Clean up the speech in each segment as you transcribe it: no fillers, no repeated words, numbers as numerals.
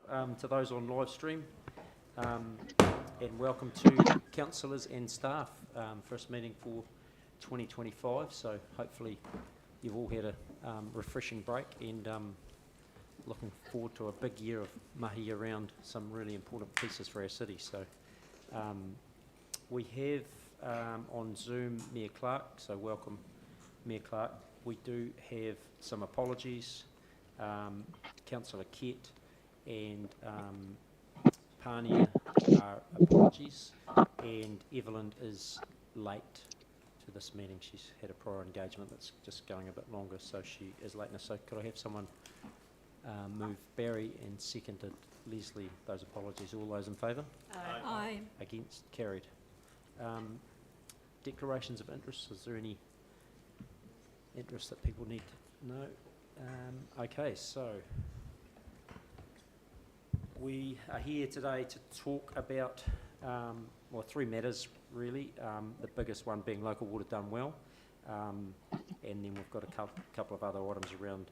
to those on live stream, and welcome to councillors and staff. First meeting for 2025, so hopefully you've all had a refreshing break and looking forward to a big year of mahi around some really important pieces for our city. So we have on Zoom Mayor Clark, so welcome Mayor Clark. We do have some apologies. Councillor Kett and Pania are apologies, and Evelyn is late to this meeting. She's had a prior engagement that's just going a bit longer, so she is lateness. So could I have someone move Barry and seconded Leslie those apologies? All those in favour? Aye. Aye. Against? Carried. Declarations of interest. Is there any interest that people need to know? Okay, so we are here today to talk about well, three matters really. The biggest one being local water done well, and then we've got a couple of other items around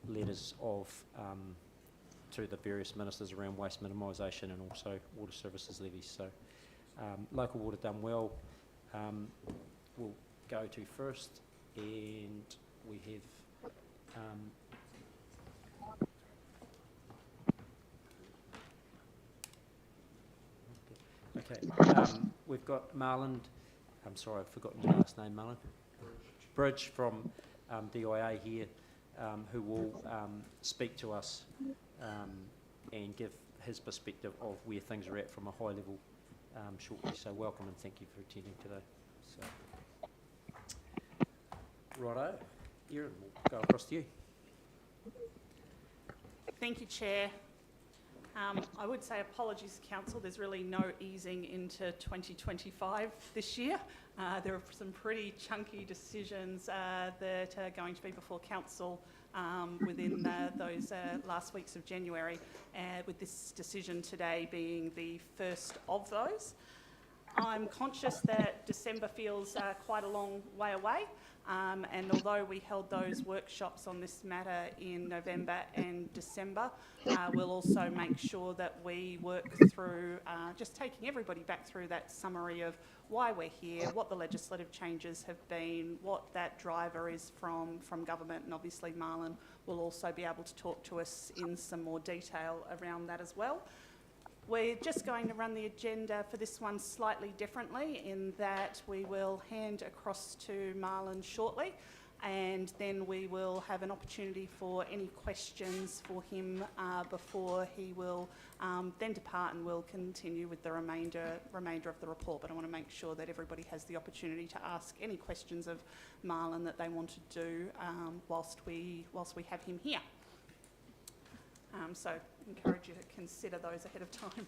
letters of to the various ministers around waste minimisation and also water services levies. So local water done well we'll go to first, and we have we've got Marland, I'm sorry, I've forgotten your last name, Marland. Bridge from DIA here, who will speak to us and give his perspective of where things are at from a high level shortly. So welcome and thank you for attending today. So, righto, Erin, we'll go across to you. Thank you, Chair. I would say apologies, Council. There's really no easing into 2025 this year. There are some pretty chunky decisions that are going to be before Council within those last weeks of January, with this decision today being the first of those. I'm conscious that December feels quite a long way away, and although we held those workshops on this matter in November and December, we'll also make sure that we work through just taking everybody back through that summary of why we're here, what the legislative changes have been, what that driver is from government, and obviously Marlon will also be able to talk to us in some more detail around that as well. We're just going to run the agenda for this one slightly differently, in that we will hand across to Marlon shortly, and then we will have an opportunity for any questions for him before he will then depart, and we'll continue with the remainder of the report. But I want to make sure that everybody has the opportunity to ask any questions of Marlon that they want to do whilst we have him here. So encourage you to consider those ahead of time.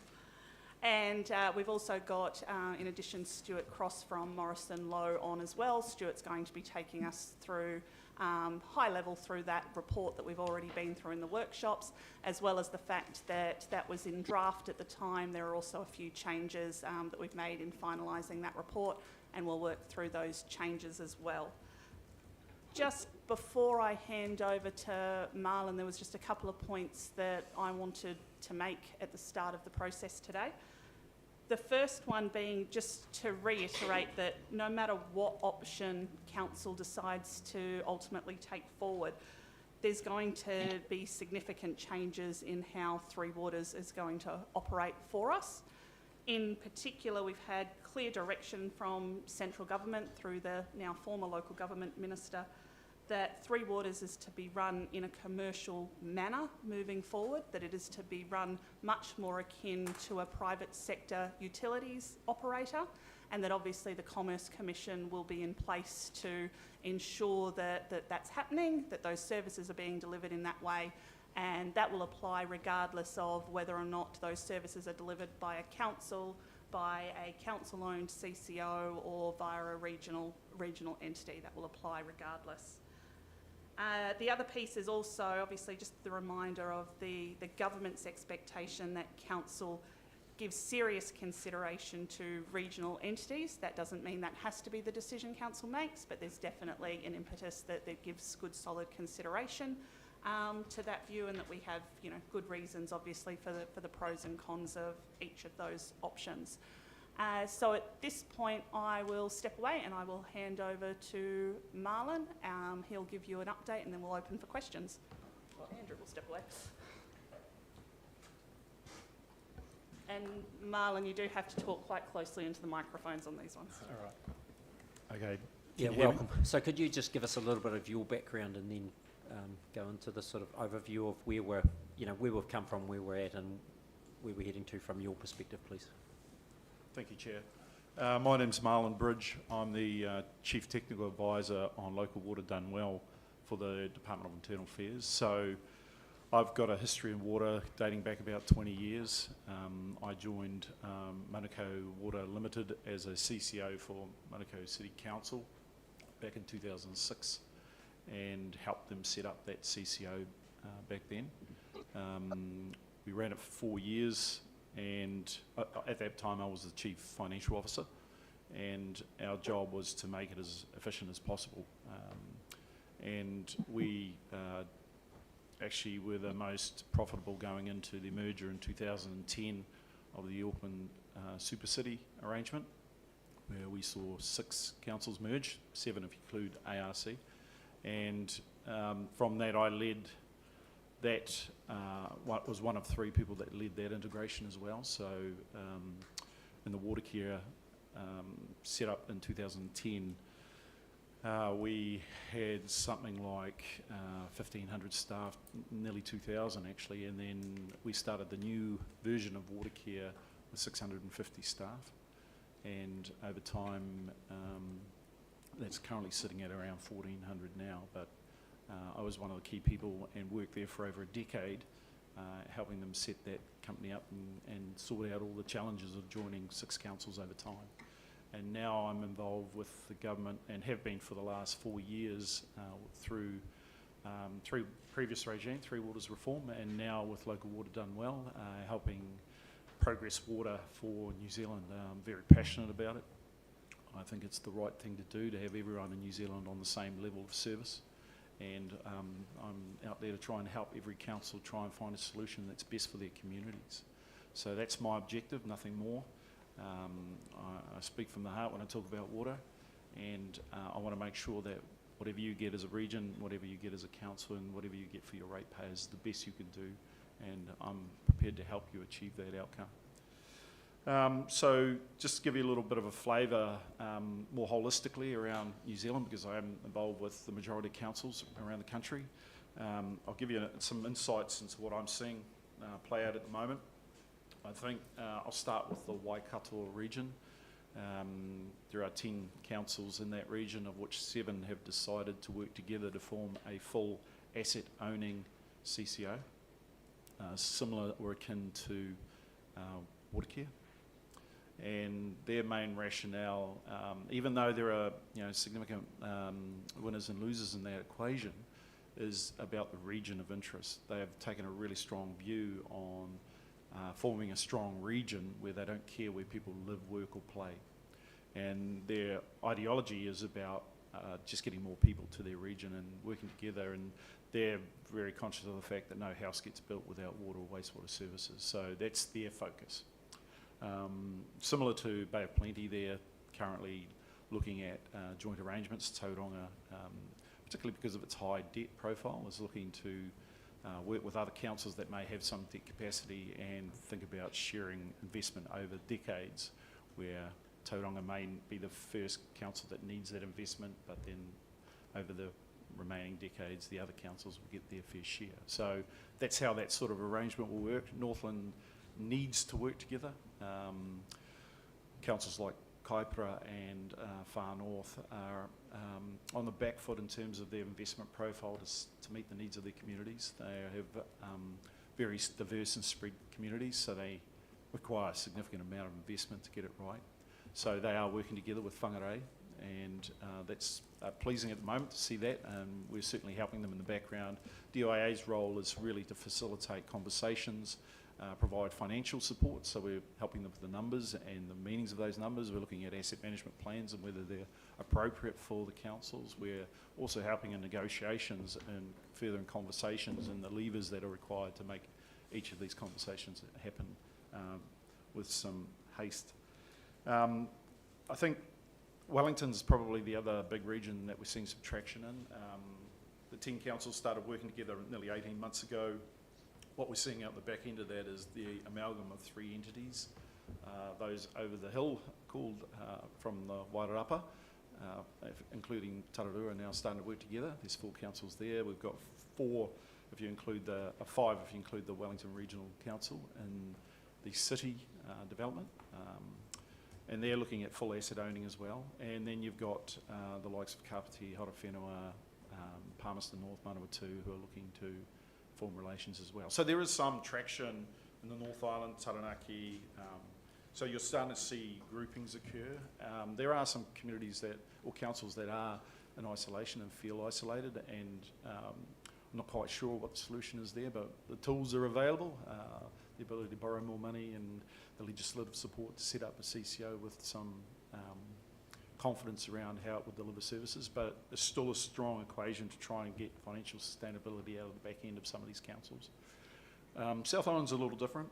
And we've also got, in addition, Stuart Cross from Morrison Lowe on as well. Stuart's going to be taking us through, high level through that report that we've already been through in the workshops, as well as the fact that that was in draft at the time. There are also a few changes that we've made in finalising that report, and we'll work through those changes as well. Just before I hand over to Marlon, there was just a couple of points that I wanted to make at the start of the process today. The first one being just to reiterate that no matter what option Council decides to ultimately take forward, there's going to be significant changes in how Three Waters is going to operate for us. In particular, we've had clear direction from central government through the now former local government minister that Three Waters is to be run in a commercial manner moving forward, that it is to be run much more akin to a private sector utilities operator, and that obviously the Commerce Commission will be in place to ensure that that's happening, that those services are being delivered in that way, and that will apply regardless of whether or not those services are delivered by a council, by a council-owned CCO, or via a regional entity. That will apply regardless. The other piece is also obviously just the reminder of the government's expectation that Council gives serious consideration to regional entities. That doesn't mean that has to be the decision Council makes, but there's definitely an impetus that gives good solid consideration. to that view, and that we have, you know, good reasons, obviously, for the pros and cons of each of those options. So at this point, I will step away and I will hand over to Marlon. He'll give you an update and then we'll open for questions. Well, Andrew will step away. And Marlon, you do have to talk quite closely into the microphones on these ones. All right. Okay. Yeah, Can you hear me? welcome. So could you just give us a little bit of your background and then go into the sort of overview of where we've come from, where we're at, and where we're heading to from your perspective, please? Thank you, Chair. My name's Marlon Bridge. I'm the Chief Technical Advisor on Local Water Done Well for the Department of Internal Affairs. So I've got a history in water dating back about 20 years. I joined Manukau Water Limited as a CCO for Manukau City Council back in 2006 and helped them set up that CCO back then. We ran it for 4 years, and at that time I was the Chief Financial Officer, and our job was to make it as efficient as possible. And we actually were the most profitable going into the merger in 2010 of the Auckland Super City arrangement, where we saw 6 councils merge, 7 if you include ARC. And from that I led that, was one of 3 people that led that integration as well. So in the water care set up in 2010, we had something like 1,500 staff, nearly 2,000 actually, and then we started the new version of water care with 650 staff, and over time that's currently sitting at around 1,400 now, but I was one of the key people and worked there for over a decade, helping them set that company up and sort out all the challenges of joining 6 councils over time. And now I'm involved with the government and have been for the last 4 years through previous regime, Three Waters Reform, and now with Local Water Done Well, helping progress water for New Zealand. I'm very passionate about it. I think it's the right thing to do, to have everyone in New Zealand on the same level of service. And I'm out there to try and help every council try and find a solution that's best for their communities. So that's my objective, nothing more. I speak from the heart when I talk about water, and I want to make sure that whatever you get as a region, whatever you get as a council, and whatever you get for your ratepayers is the best you can do, and I'm prepared to help you achieve that outcome. So just to give you a little bit of a flavour more holistically around New Zealand, because I am involved with the majority of councils around the country, I'll give you some insights into what I'm seeing play out at the moment. I think I'll start with the Waikato region. There are 10 councils in that region, of which 7 have decided to work together to form a full asset owning CCO, similar or akin to Watercare. And their main rationale, even though there are significant winners and losers in that equation, is about the region of interest. They have taken a really strong view on forming a strong region where they don't care where people live, work or play. And their ideology is about just getting more people to their region and working together, and they're very conscious of the fact that no house gets built without water or wastewater services. So that's their focus. Similar to Bay of Plenty, they're currently looking at joint arrangements. Tauranga, particularly because of its high debt profile, is looking to work with other councils that may have some debt capacity and think about sharing investment over decades, where Tauranga may be the first council that needs that investment, but then over the remaining decades the other councils will get their fair share. So that's how that sort of arrangement will work. Northland needs to work together. Councils like Kaipara and Far North are on the back foot in terms of their investment profile to meet the needs of their communities. They have very diverse and spread communities, so they require a significant amount of investment to get it right. So they are working together with whangarei, and that's pleasing at the moment to see that, and we're certainly helping them in the background. DIA's role is really to facilitate conversations provide financial support, so we're helping them with the numbers and the meanings of those numbers. We're looking at asset management plans and whether they're appropriate for the councils. We're also helping in negotiations and further in conversations and the levers that are required to make each of these conversations happen with some haste. I think Wellington's probably the other big region that we're seeing some traction in. The 10 councils started working together nearly 18 months ago. What we're seeing out the back end of that is the amalgam of 3 entities. Those over the hill, called from the Wairarapa, including Tararua, are now starting to work together. There's 4 councils there. We've got 5 if you include the Wellington Regional Council and the city development. And they're looking at full asset owning as well. And then you've got the likes of Kapiti, Horowhenua, Palmerston North, Manawatu, who are looking to form relations as well. So there is some traction in the North Island, Taranaki. So you're starting to see groupings occur. There are some communities or councils that are in isolation and feel isolated, and I'm not quite sure what the solution is there, but the tools are available, the ability to borrow more money and the legislative support to set up a CCO with some confidence around how it would deliver services, but it's still a strong equation to try and get financial sustainability out of the back end of some of these councils. South Island's a little different.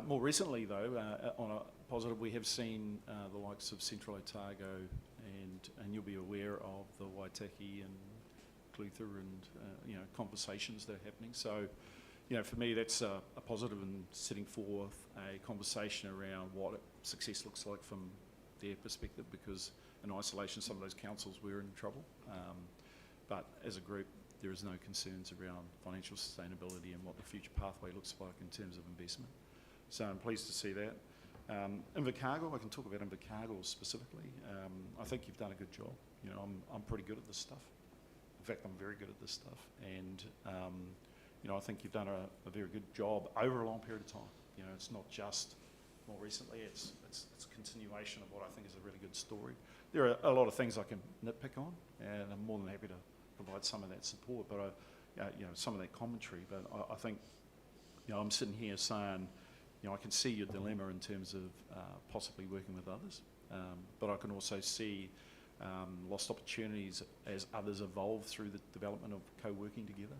More recently though, on a positive, we have seen the likes of Central Otago and you'll be aware of the Waitaki and Clutha and conversations that are happening. So for me, that's a positive in setting forth a conversation around what success looks like from their perspective, because in isolation, some of those councils were in trouble. But as a group, there is no concerns around financial sustainability and what the future pathway looks like in terms of investment. So I'm pleased to see that. Invercargill, I can talk about Invercargill specifically. I think you've done a good job. I'm pretty good at this stuff. In fact, I'm very good at this stuff. And I think you've done a very good job over a long period of time. It's not just more recently, it's a continuation of what I think is a really good story. There are a lot of things I can nitpick on, and I'm more than happy to provide some of that support, but some of that commentary. But I think, I'm sitting here saying, I can see your dilemma in terms of possibly working with others, but I can also see lost opportunities as others evolve through the development of co-working together.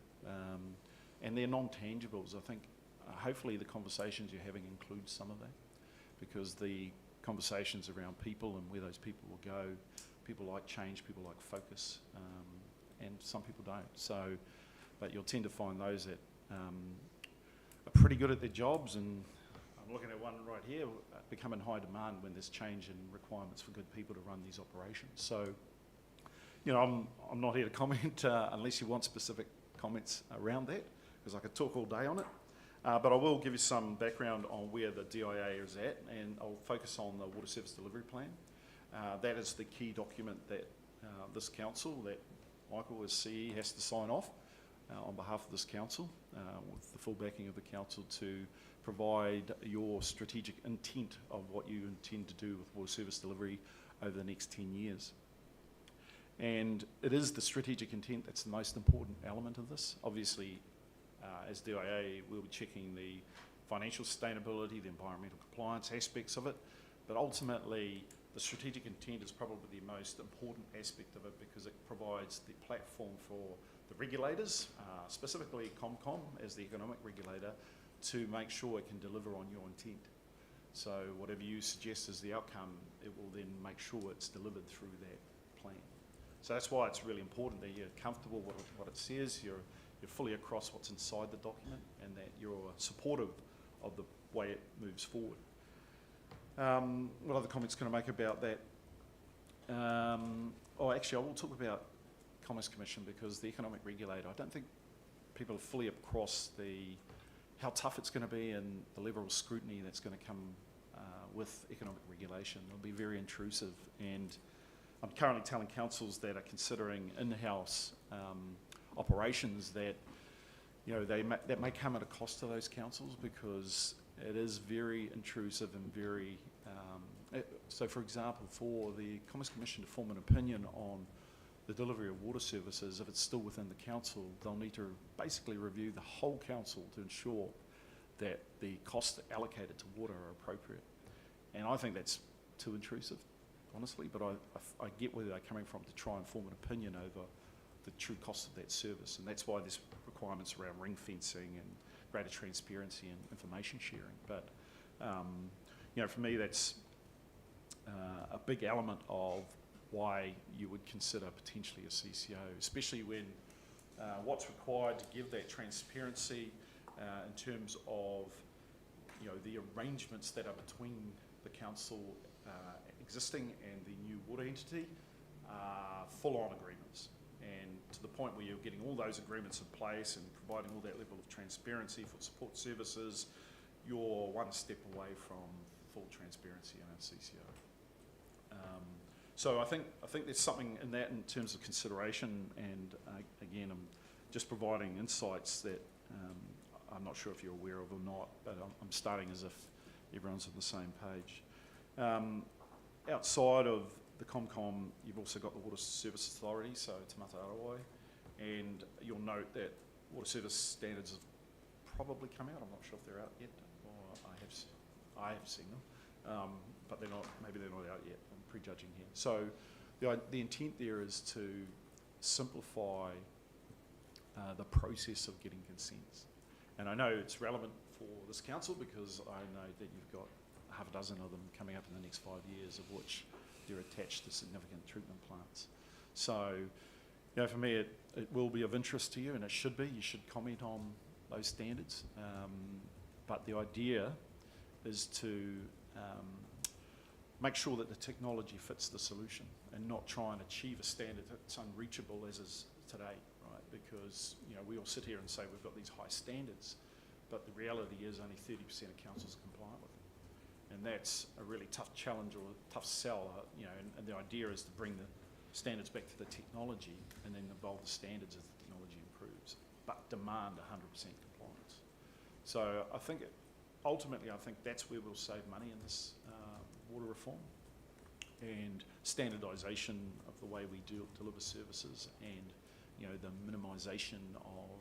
And they're non-tangibles. I think hopefully the conversations you're having include some of that, because the conversations around people and where those people will go, people like change, people like focus, and some people don't. So, but you'll tend to find those that are pretty good at their jobs, and I'm looking at one right here, become in high demand when there's change in requirements for good people to run these operations. So, I'm not here to comment unless you want specific comments around that, because I could talk all day on it. But I will give you some background on where the DIA is at, and I'll focus on the Water Service Delivery Plan. That is the key document that this council, that Michael as CE has to sign off on behalf of this council, with the full backing of the council to provide your strategic intent of what you intend to do with water service delivery over the next 10 years. And it is the strategic intent that's the most important element of this. Obviously, as DIA, we'll be checking the financial sustainability, the environmental compliance aspects of it, but ultimately the strategic intent is probably the most important aspect of it, because it provides the platform for the regulators, specifically ComCom as the economic regulator, to make sure it can deliver on your intent. So whatever you suggest as the outcome, it will then make sure it's delivered through that plan. So that's why it's really important that you're comfortable with what it says, you're fully across what's inside the document, and that you're supportive of the way it moves forward. What other comments can I make about that? Actually, I will talk about Commerce Commission, because the economic regulator, I don't think people are fully across how tough it's going to be and the level of scrutiny that's going to come with economic regulation. It'll be very intrusive, and I'm currently telling councils that are considering in-house operations that that may come at a cost to those councils, because it is very intrusive and very so for example, for the Commerce Commission to form an opinion on the delivery of water services, if it's still within the council, they'll need to basically review the whole council to ensure that the costs allocated to water are appropriate. And I think that's too intrusive, honestly, but I get where they're coming from to try and form an opinion over the true cost of that service, and that's why there's requirements around ring fencing and greater transparency and information sharing. But you know, for me, that's a big element of why you would consider potentially a CCO, especially when what's required to give that transparency in terms of, you know, the arrangements that are between the council existing and the new water entity are full-on agreements, and to the point where you're getting all those agreements in place and providing all that level of transparency for support services, you're one step away from full transparency in a CCO. So I think there's something in that in terms of consideration, and again, I'm just providing insights that I'm not sure if you're aware of or not, but I'm starting as if everyone's on the same page. Outside of the ComCom, you've also got the Water Service Authority, so Te Mata Arawai, and you'll note that water service standards have probably come out. I'm not sure if they're out yet, or I have seen them, but they're not. Maybe they're not out yet. I'm prejudging here. So the intent there is to simplify the process of getting consents, and I know it's relevant for this council because I know that you've got half a dozen of them coming up in the next 5 years, of which they're attached to significant treatment plants. So, you know, for me, it will be of interest to you, and it should be. You should comment on those standards. But the idea is to make sure that the technology fits the solution and not try and achieve a standard that's unreachable as is today, right? Because, you know, we all sit here and say we've got these high standards, but the reality is only 30% of councils are compliant with them. And that's a really tough challenge or a tough sell, you know, and the idea is to bring the standards back to the technology and then evolve the standards as the technology improves, but demand 100% compliance. So I think ultimately, I think that's where we'll save money in this water reform, and standardisation of the way we deliver services, and, you know, the minimisation of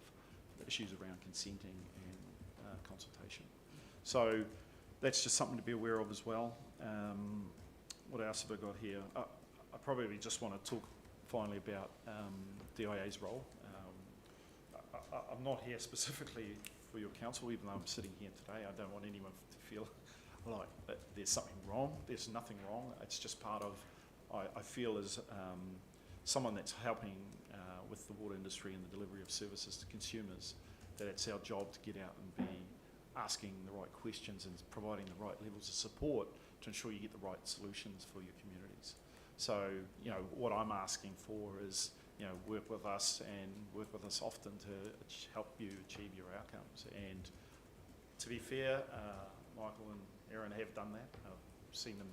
the issues around consenting and consultation. So that's just something to be aware of as well. What else have I got here? I probably just want to talk finally about DIA's role. I'm not here specifically for your council, even though I'm sitting here today. I don't want anyone to feel like that there's something wrong. There's nothing wrong. It's just part of, I feel as someone that's helping with the water industry and the delivery of services to consumers, that it's our job to get out and be asking the right questions and providing the right levels of support to ensure you get the right solutions for your communities. So, you know, what I'm asking for is, you know, work with us and work with us often to help you achieve your outcomes. And to be fair, Michael and Erin have done that. I've seen them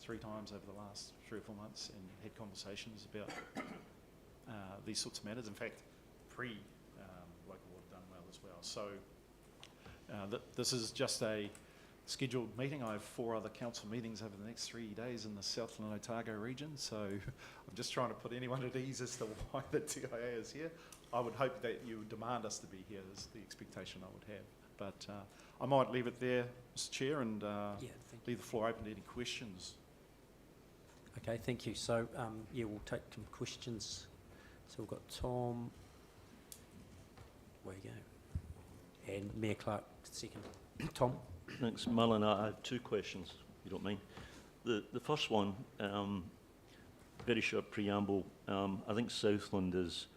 3 times over the last 3 or 4 months and had conversations about these sorts of matters. In fact, local water done well as well. So this is just a scheduled meeting. I have 4 other council meetings over the next 3 days in the Southland Otago region, so I'm just trying to put anyone at ease as to why the TIA is here. I would hope that you would demand us to be here, is the expectation I would have. But I might leave it there, Mr Chair, and leave the floor open to any questions. Okay, thank you. So, yeah, we'll take some questions. So we've got Tom, where you go, and Mayor Clark second. Tom? Thanks, Marlon. I have 2 questions, if you don't mind. The first one, very short preamble. I think Southland is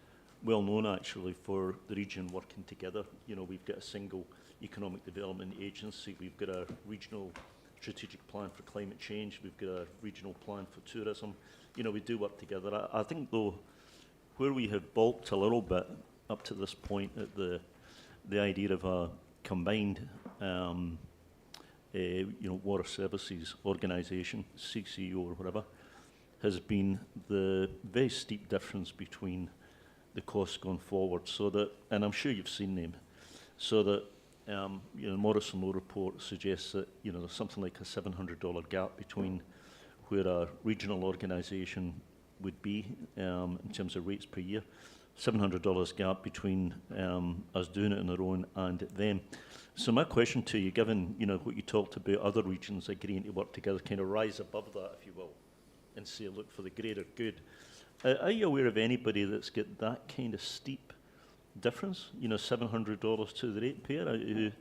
well known actually for the region working together. You know, we've got a single economic development agency, we've got a regional strategic plan for climate change, we've got a regional plan for tourism. You know, we do work together. I think though, where we have balked a little bit up to this point at the idea of a combined you know, water services organisation, CCO or whatever, has been the very steep difference between the costs going forward. So that, and I'm sure you've seen them, so that you know, the Morrison Law report suggests that, you know, there's something like a $700 gap between where a regional organisation would be in terms of rates per year. $700 gap between us doing it on our own and them. So my question to you, given what you talked about, other regions agreeing to work together, kind of rise above that, if you will, and say, look, for the greater good. Are you aware of anybody that's got that kind of steep difference? $700 to the ratepayer.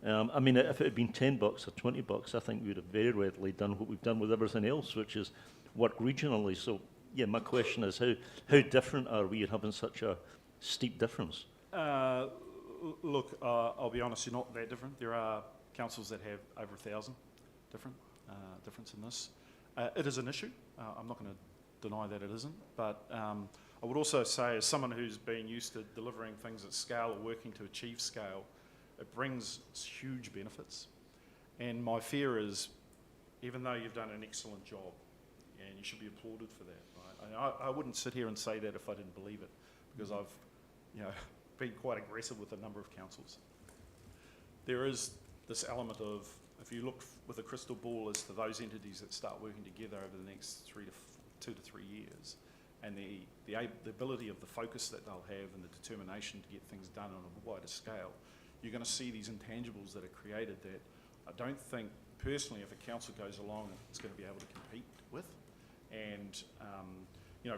I mean, if it had been $10 or $20, I think we would have very readily done what we've done with everything else, which is work regionally. So, yeah, my question is, how different are we at having such a steep difference? Look, I'll be honest, you're not that different. There are councils that have over 1,000 difference in this. It is an issue. I'm not going to deny that it isn't, but I would also say, as someone who's been used to delivering things at scale or working to achieve scale, it brings huge benefits. And my fear is, even though you've done an excellent job, and you should be applauded for that, right? I wouldn't sit here and say that if I didn't believe it, because I've been quite aggressive with a number of councils. There is this element of, if you look with a crystal ball as to those entities that start working together over the next 2 to 3 years, and the ability of the focus that they'll have and the determination to get things done on a wider scale, you're going to see these intangibles that are created that I don't think, personally, if a council goes along, it's going to be able to compete with. And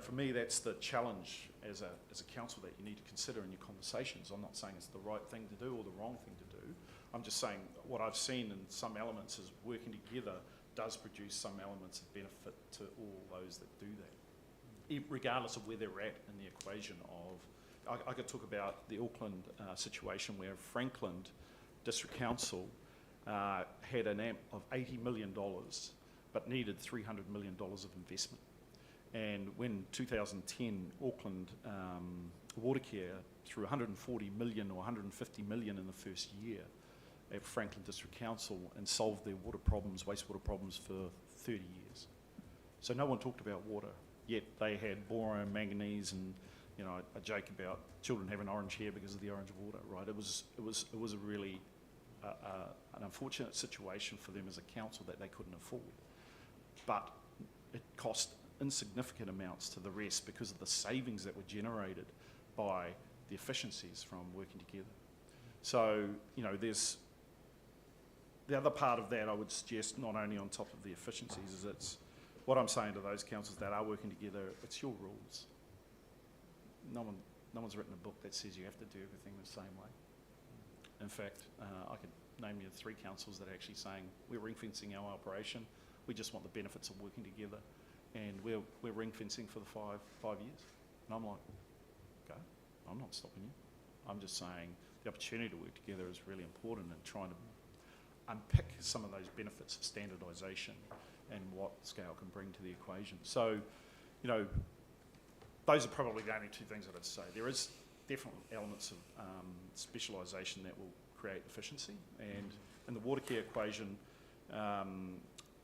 for me, that's the challenge as a council that you need to consider in your conversations. I'm not saying it's the right thing to do or the wrong thing to do. I'm just saying what I've seen in some elements is working together does produce some elements of benefit to all those that do that, regardless of where they're at in the equation of. I could talk about the Auckland situation where Franklin District Council had an AMP of $80 million, but needed $300 million of investment. And when 2010, Auckland Watercare threw $140 million or $150 million in the first year at Franklin District Council and solved their wastewater problems for 30 years. So no one talked about water, yet they had boron, manganese, and I joke about children having orange hair because of the orange water, right? It was a really an unfortunate situation for them as a council that they couldn't afford. But it cost insignificant amounts to the rest because of the savings that were generated by the efficiencies from working together. So, there's the other part of that I would suggest, not only on top of the efficiencies, is it's what I'm saying to those councils that are working together, it's your rules. No one's written a book that says you have to do everything the same way. In fact, I could name you 3 councils that are actually saying we're ring-fencing our operation. We just want the benefits of working together, and we're ring-fencing for the five years. And I'm like, okay, I'm not stopping you. I'm just saying the opportunity to work together is really important, and trying to unpick some of those benefits of standardisation and what scale can bring to the equation. So, those are probably the only 2 things that I'd say. There is definitely elements of specialisation that will create efficiency, and in the Watercare equation,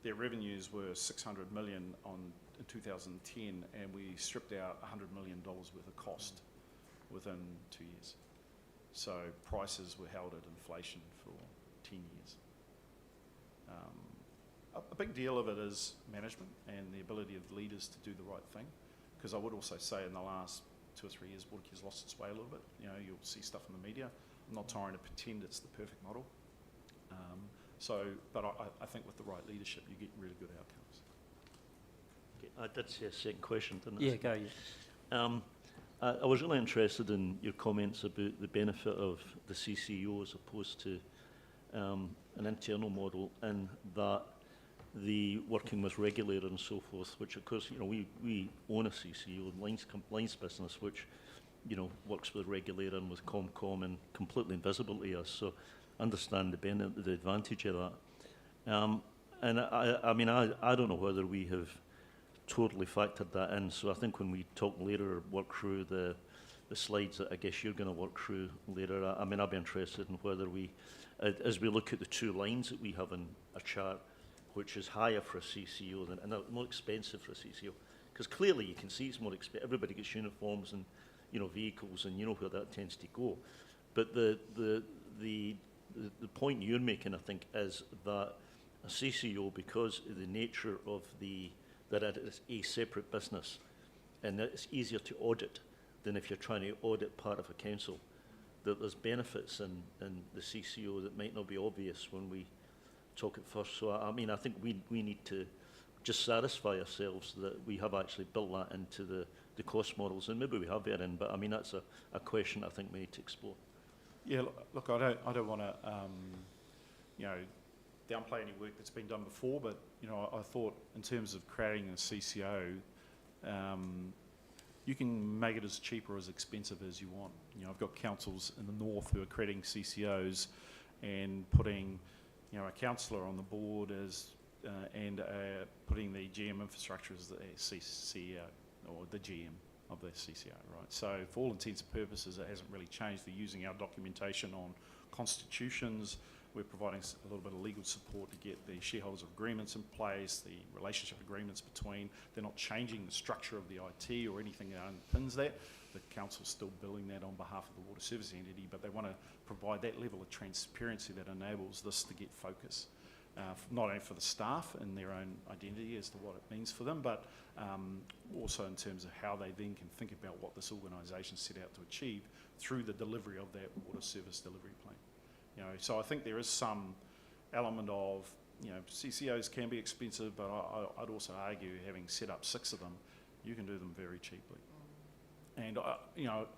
their revenues were $600 million in 2010, and we stripped out $100 million worth of cost within 2 years. So prices were held at inflation for 10 years. A big deal of it is management and the ability of leaders to do the right thing, because I would also say in the last 2 or 3 years, Watercare's lost its way a little bit. You'll see stuff in the media. I'm not trying to pretend it's the perfect model. But I think with the right leadership, you get really good outcomes. Okay, I did say a second question, didn't I? Yeah, go, yeah. I was really interested in your comments about the benefit of the CCO as opposed to an internal model, and that the working with regulator and so forth, which of course, we own a CCO, lines business, which, works with regulator and with Comcom and completely invisible to us. So understand the advantage of that. And I don't know whether we have totally factored that in. So I think when we talk later, work through the slides that I guess you're going to work through later, I'll be interested in whether we, as we look at the 2 lines that we have in a chart, which is higher for a CCO and more expensive for a CCO, because clearly you can see it's more expensive. Everybody gets uniforms and vehicles, and where that tends to go. But the point you're making, I think, is that a CCO, because of the nature of that it is a separate business, and it's easier to audit than if you're trying to audit part of a council. That there's benefits in the CCO that might not be obvious when we talk at first. So I mean, I think we need to just satisfy ourselves that we have actually built that into the cost models, and maybe we have therein, but I mean, that's a question I think we need to explore. Yeah, look, I don't want to, downplay any work that's been done before, but, I thought in terms of creating a CCO, you can make it as cheap or as expensive as you want. I've got councils in the north who are creating CCOs and putting, a councillor on the board as, and putting the GM infrastructure as the CEO or the GM of the CCO, right? So for all intents and purposes, it hasn't really changed. They're using our documentation on constitutions. We're providing a little bit of legal support to get the shareholders agreements in place, the relationship agreements between. They're not changing the structure of the IT or anything that underpins that. The council's still billing that on behalf of the water service entity, but they want to provide that level of transparency that enables this to get focus, not only for the staff and their own identity as to what it means for them, but also in terms of how they then can think about what this organisation set out to achieve through the delivery of that water service delivery plan. So I think there is some element of, CCOs can be expensive, but I'd also argue, having set up 6 of them, you can do them very cheaply. And,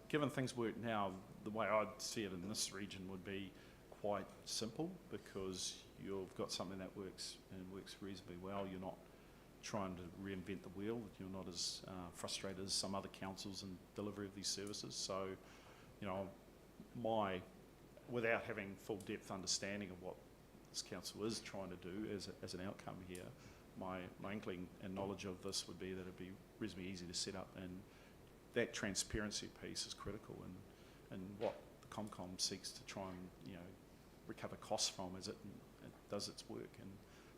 given things work now, the way I'd see it in this region would be quite simple, because you've got something that works and works reasonably well. You're not trying to reinvent the wheel. You're not as frustrated as some other councils in delivery of these services. So, without having full depth understanding of what this council is trying to do as an outcome here, my inkling and knowledge of this would be that it'd be reasonably easy to set up, and that transparency piece is critical, and what the Comcom seeks to try and recover costs from as it does its work, and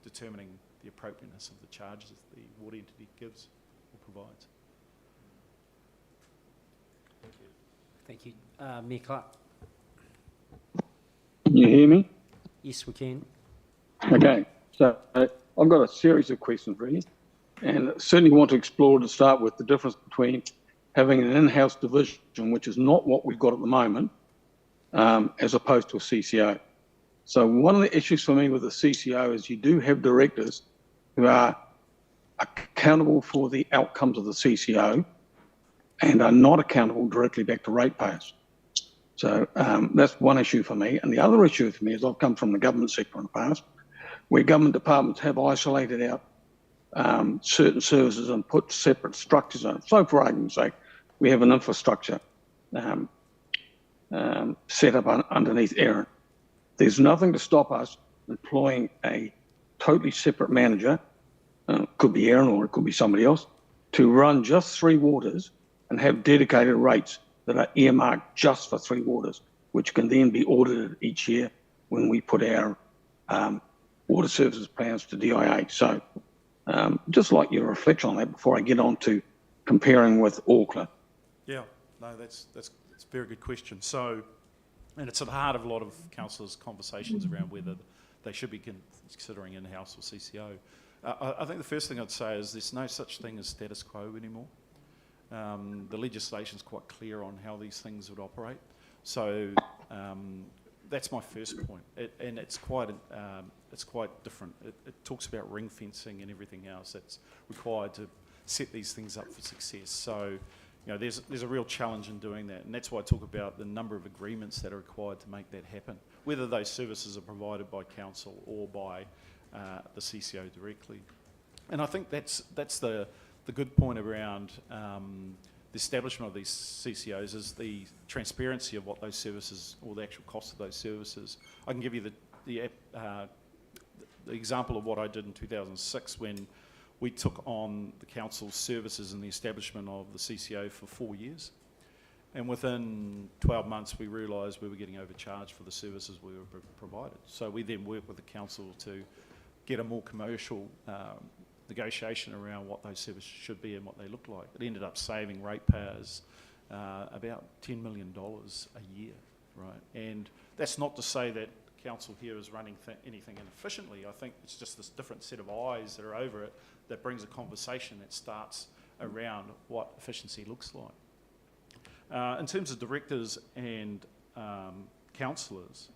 determining the appropriateness of the charges that the water entity gives or provides. Thank you. Mayor Clark. Can you hear me? Yes, we can. Okay, so I've got a series of questions really, and certainly want to explore to start with the difference between having an in-house division, which is not what we've got at the moment, as opposed to a CCO. So one of the issues for me with the CCO is you do have directors who are accountable for the outcomes of the CCO and are not accountable directly back to ratepayers. So that's one issue for me. And the other issue for me is I've come from the government sector in the past, where government departments have isolated out certain services and put separate structures on it. So for argument's sake, we have an infrastructure set up underneath Erin. There's nothing to stop us employing a totally separate manager, could be Erin or it could be somebody else, to run just 3 waters and have dedicated rates that are earmarked just for 3 waters, which can then be audited each year when we put our water services plans to DIA. So just like your reflection on that before I get on to comparing with Auckland. Yeah, no, that's a very good question. So, and it's at the heart of a lot of councillors' conversations around whether they should be considering in-house or CCO. I think the first thing I'd say is there's no such thing as status quo anymore. The legislation is quite clear on how these things would operate. So that's my first point, and it's quite different. It talks about ring fencing and everything else that's required to set these things up for success. So, there's a real challenge in doing that, and that's why I talk about the number of agreements that are required to make that happen, whether those services are provided by council or by the CCO directly. And I think that's the good point around the establishment of these CCOs is the transparency of what those services, or the actual cost of those services. I can give you the example of what I did in 2006 when we took on the council's services and the establishment of the CCO for 4 years. And within 12 months, we realised we were getting overcharged for the services we were provided. So we then worked with the council to get a more commercial negotiation around what those services should be and what they look like. It ended up saving ratepayers about $10 million a year, right? And that's not to say that council here is running anything inefficiently. I think it's just this different set of eyes that are over it that brings a conversation that starts around what efficiency looks like. In terms of directors and councillors,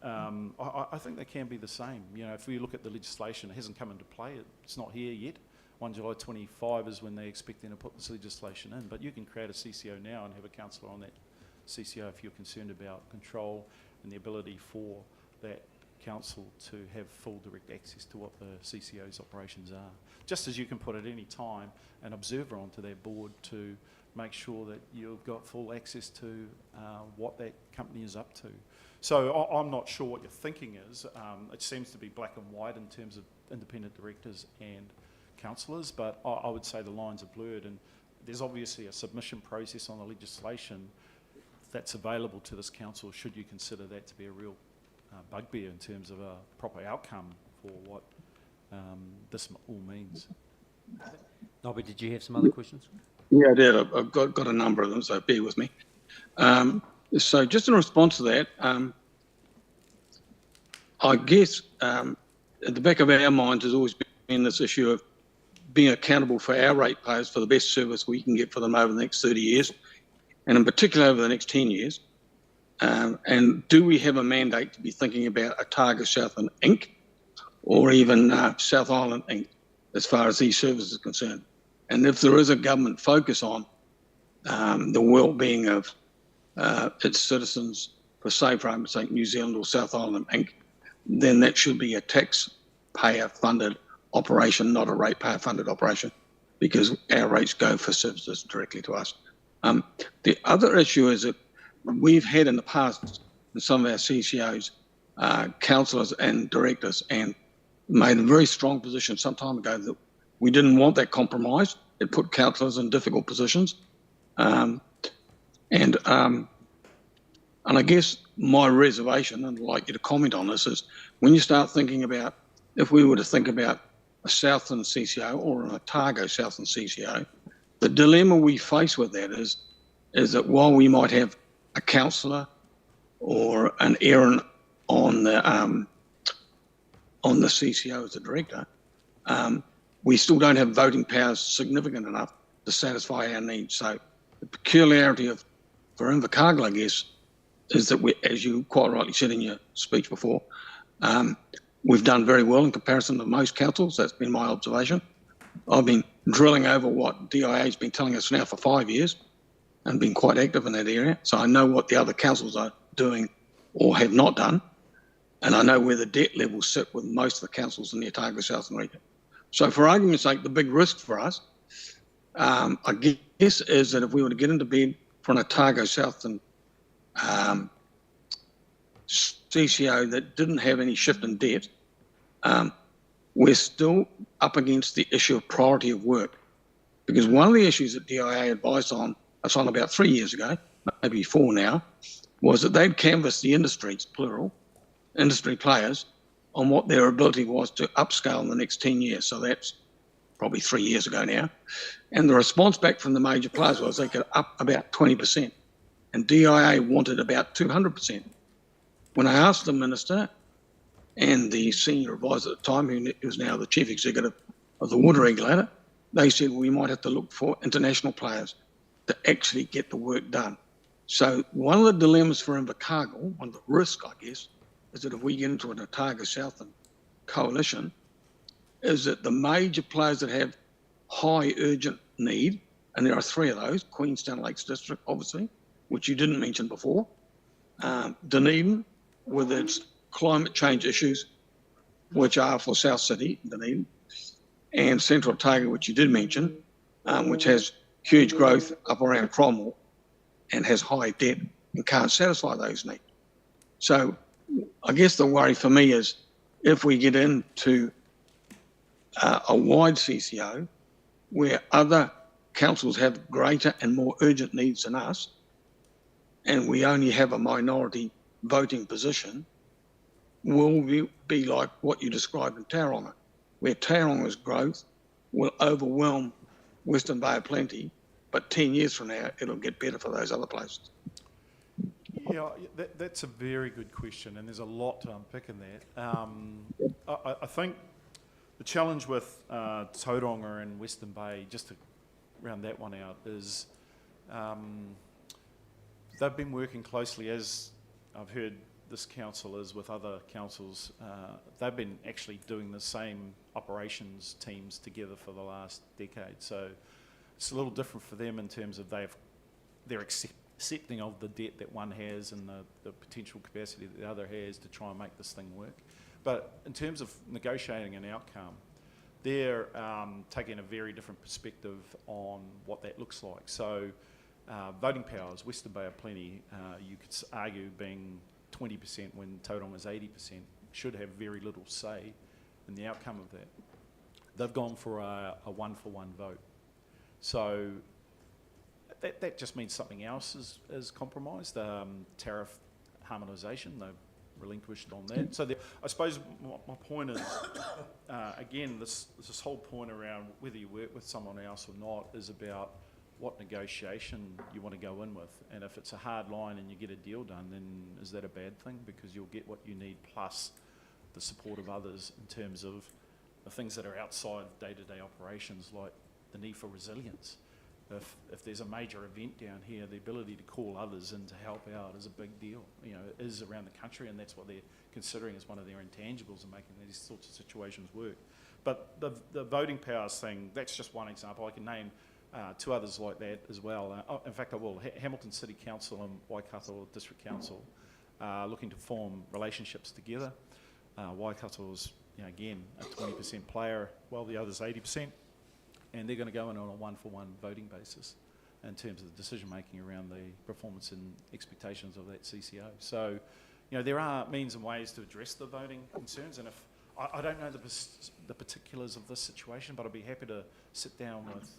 I think they can be the same. You know, if we look at the legislation, it hasn't come into play. It's not here yet. 1 July 25 is when they're expecting to put this legislation in. But you can create a CCO now and have a councillor on that CCO if you're concerned about control and the ability for that council to have full direct access to what the CCO's operations are. Just as you can put at any time an observer onto that board to make sure that you've got full access to what that company is up to. So I'm not sure what your thinking is. It seems to be black and white in terms of independent directors and councillors, but I would say the lines are blurred, and there's obviously a submission process on the legislation that's available to this council should you consider that to be a real bugbear in terms of a proper outcome for what this all means. Nobby, did you have some other questions? Yeah, I did. I've got a number of them, so bear with me. So just in response to that, I guess at the back of our minds has always been this issue of being accountable for our ratepayers for the best service we can get for them over the next 30 years, and in particular over the next 10 years. And do we have a mandate to be thinking about Otago Southland Inc. or even South Island Inc. as far as these services are concerned? And if there is a government focus on the well-being of its citizens, for say, for argument's sake, New Zealand or South Island Inc., then that should be a taxpayer-funded operation, not a ratepayer-funded operation, because our rates go for services directly to us. The other issue is that we've had in the past in some of our CCOs, councillors and directors, and made a very strong position some time ago that we didn't want that compromise. It put councillors in difficult positions. And I guess my reservation, and I'd like you to comment on this, is when you start thinking about, if we were to think about a Southland CCO or an Otago Southland CCO, the dilemma we face with that is that while we might have a councillor or an errand on the CCO as a director, we still don't have voting powers significant enough to satisfy our needs. So the peculiarity for Invercargill, I guess, is that we, as you quite rightly said in your speech before, we've done very well in comparison to most councils. That's been my observation. I've been drilling over what DIA has been telling us now for 5 years and been quite active in that area. So I know what the other councils are doing or have not done. And I know where the debt levels sit with most of the councils in the Otago Southern region. So for argument's sake, the big risk for us, I guess, is that if we were to get into bed for an Otago Southern CCO that didn't have any shift in debt, we're still up against the issue of priority of work. Because one of the issues that DIA advised on, us on about 3 years ago, maybe 4 now, was that they'd canvassed the industries, plural, industry players, on what their ability was to upscale in the next 10 years. So that's probably 3 years ago now. And the response back from the major players was they could up about 20%. And DIA wanted about 200%. When I asked the minister and the senior advisor at the time, who is now the chief executive of the water regulator, they said we might have to look for international players to actually get the work done. So one of the dilemmas for Invercargill, one of the risks, I guess, is that if we get into an Otago Southern coalition, is that the major players that have high urgent need, and there are 3 of those, Queenstown Lakes District, obviously, which you didn't mention before, Dunedin, with its climate change issues, which are for South City, Dunedin, and Central Otago, which you did mention, which has huge growth up around Cromwell and has high debt and can't satisfy those needs. So I guess the worry for me is if we get into a wide CCO where other councils have greater and more urgent needs than us, and we only have a minority voting position, will we be like what you described in Tauranga, where Tauranga's growth will overwhelm Western Bay of Plenty, but 10 years from now, it'll get better for those other places. Yeah, that's a very good question, and there's a lot to unpick in that. I think the challenge with Tauranga and Western Bay, just to round that one out is they've been working closely, as I've heard this council is with other councils. They've been actually doing the same operations teams together for the last decade. So it's a little different for them in terms of they're accepting of the debt that one has and the potential capacity that the other has to try and make this thing work. But in terms of negotiating an outcome, they're taking a very different perspective on what that looks like. So voting powers, Western Bay of Plenty, you could argue being 20% when Tauranga is 80%, should have very little say in the outcome of that. They've gone for a one-for-one vote. So that just means something else is compromised. Tariff harmonisation, they've relinquished on that. So I suppose my point is, again, this whole point around whether you work with someone else or not is about what negotiation you want to go in with. And if it's a hard line and you get a deal done, then is that a bad thing? Because you'll get what you need plus the support of others in terms of the things that are outside day-to-day operations, like the need for resilience. If there's a major event down here, the ability to call others in to help out is a big deal. You know, it is around the country, and that's what they're considering as one of their intangibles in making these sorts of situations work. But the voting powers thing, that's just one example. I can name two others like that as well. In fact, I will. Hamilton City Council and Waikato District Council are looking to form relationships together. Waikato is, again, a 20% player, while the other's 80%. And they're going to go in on a one-for-one voting basis in terms of the decision-making around the performance and expectations of that CCO. So, there are means and ways to address the voting concerns. And if I don't know the particulars of this situation, but I'd be happy to sit down with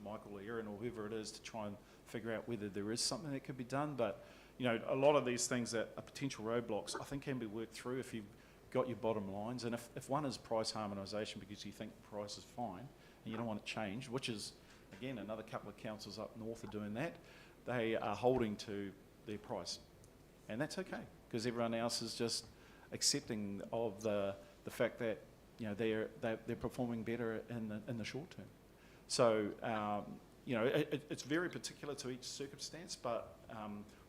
Michael or Erin or whoever it is to try and figure out whether there is something that could be done. But, a lot of these things that are potential roadblocks, I think can be worked through if you've got your bottom lines. And if one is price harmonisation because you think the price is fine, you don't want it changed, which is, again, another couple of councils up north are doing that. They are holding to their price. And that's okay, because everyone else is just accepting of the fact that, they're performing better in the short term. So, it's very particular to each circumstance, but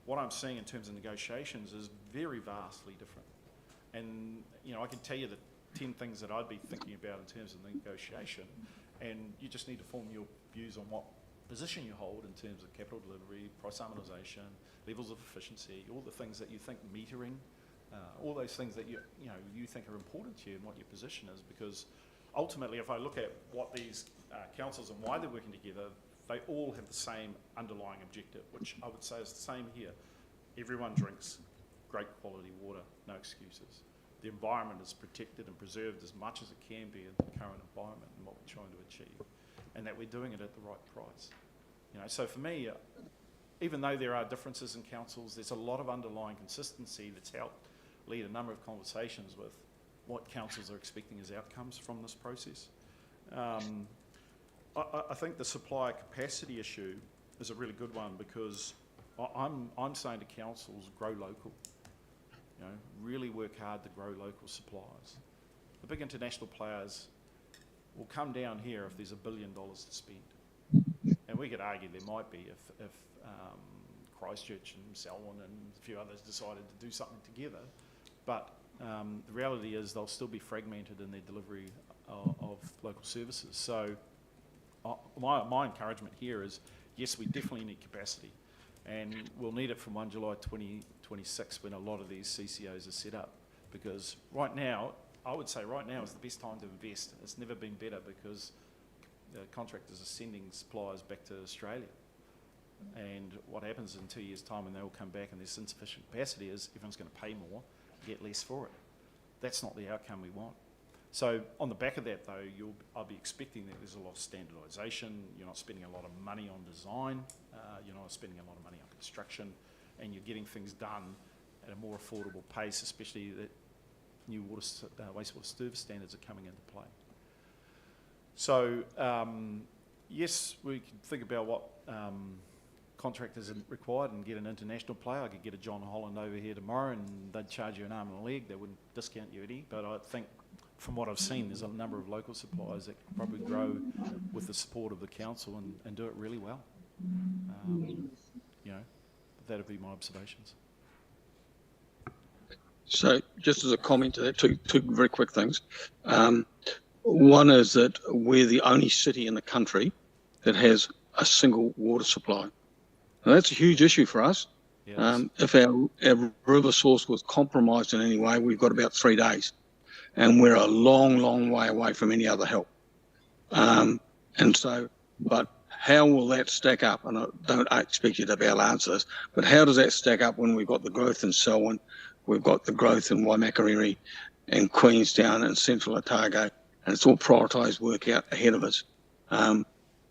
what I'm seeing in terms of negotiations is very vastly different. And, I can tell you the 10 things that I'd be thinking about in terms of negotiation, and you just need to form your views on what position you hold in terms of capital delivery, price harmonisation, levels of efficiency, all the things that you think metering, all those things that you think are important to you and what your position is. Because ultimately, if I look at what these councils and why they're working together, they all have the same underlying objective, which I would say is the same here. Everyone drinks great quality water, no excuses. The environment is protected and preserved as much as it can be in the current environment and what we're trying to achieve, and that we're doing it at the right price. So for me, even though there are differences in councils, there's a lot of underlying consistency that's helped lead a number of conversations with what councils are expecting as outcomes from this process. I think the supplier capacity issue is a really good one, because I'm saying to councils, grow local. Really work hard to grow local suppliers. The big international players will come down here if there's $1 billion to spend. And we could argue there might be if Christchurch and Selwyn and a few others decided to do something together. But the reality is they'll still be fragmented in their delivery of local services. So my encouragement here is, yes, we definitely need capacity. And we'll need it from 1 July 2026 when a lot of these CCOs are set up. Because right now, I would say right now is the best time to invest. It's never been better, because the contractors are sending suppliers back to Australia. And what happens in 2 years' time when they all come back and there's insufficient capacity is everyone's going to pay more, get less for it. That's not the outcome we want. So on the back of that, though, I'll be expecting that there's a lot of standardisation. You're not spending a lot of money on design. You're not spending a lot of money on construction, and you're getting things done at a more affordable pace, especially that new wastewater service standards are coming into play. So yes, we can think about what contractors are required and get an international player. I could get a John Holland over here tomorrow and they'd charge you an arm and a leg. They wouldn't discount you any, but I think from what I've seen, there's a number of local suppliers that can probably grow with the support of the council and do it really well. You know, that'd be my observations. So just as a comment to that, two very quick things. One is that we're the only city in the country that has a single water supply. Now, that's a huge issue for us. Yes. If our river source was compromised in any way, we've got about 3 days. And we're a long, long way away from any other help. And so, but how will that stack up? And I don't expect you to be able to answer this, but how does that stack up when we've got the growth in Selwyn, we've got the growth in Waimakariri and Queenstown and Central Otago, and it's all prioritised work out ahead of us?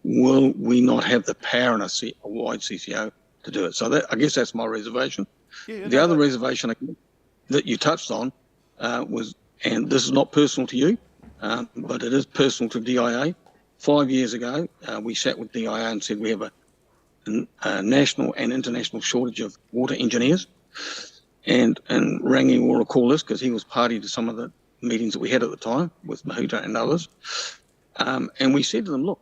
Will we not have the power in a wide CCO to do it? So that, I guess that's my reservation. The other reservation that you touched on was, and this is not personal to you, but it is personal to DIA. 5 years ago, we sat with DIA and said we have a national and international shortage of water engineers. And Rangi will recall this because he was party to some of the meetings that we had at the time with Mahuta and others. And we said to them, look,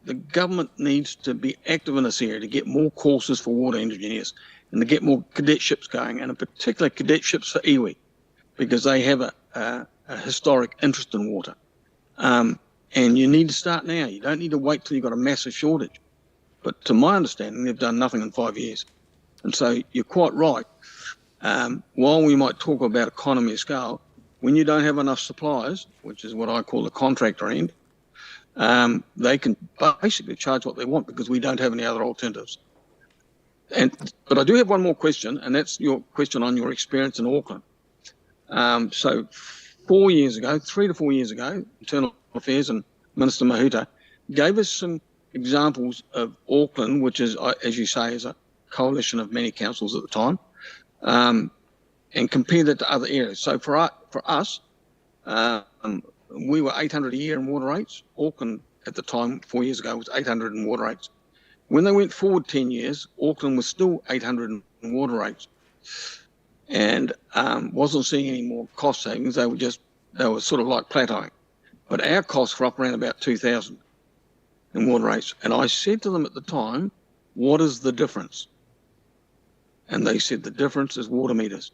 the government needs to be active in this area to get more courses for water engineers and to get more cadetships going, and in particular cadetships for iwi, because they have a historic interest in water. And you need to start now. You don't need to wait till you've got a massive shortage. But to my understanding, they've done nothing in 5 years. And so you're quite right. While we might talk about economy of scale, when you don't have enough suppliers, which is what I call the contractor end, they can basically charge what they want because we don't have any other alternatives. But I do have one more question, and that's your question on your experience in Auckland. So 4 years ago, 3 to 4 years ago, Internal Affairs and Minister Mahuta gave us some examples of Auckland, which is, as you say, is a coalition of many councils at the time, and compared that to other areas. So for us, we were 800 a year in water rates. Auckland at the time, 4 years ago, was 800 in water rates. When they went forward 10 years, Auckland was still 800 in water rates and wasn't seeing any more cost savings. They were sort of like plateauing. But our costs were up around about 2,000 in water rates. And I said to them at the time, what is the difference? And they said the difference is water meters.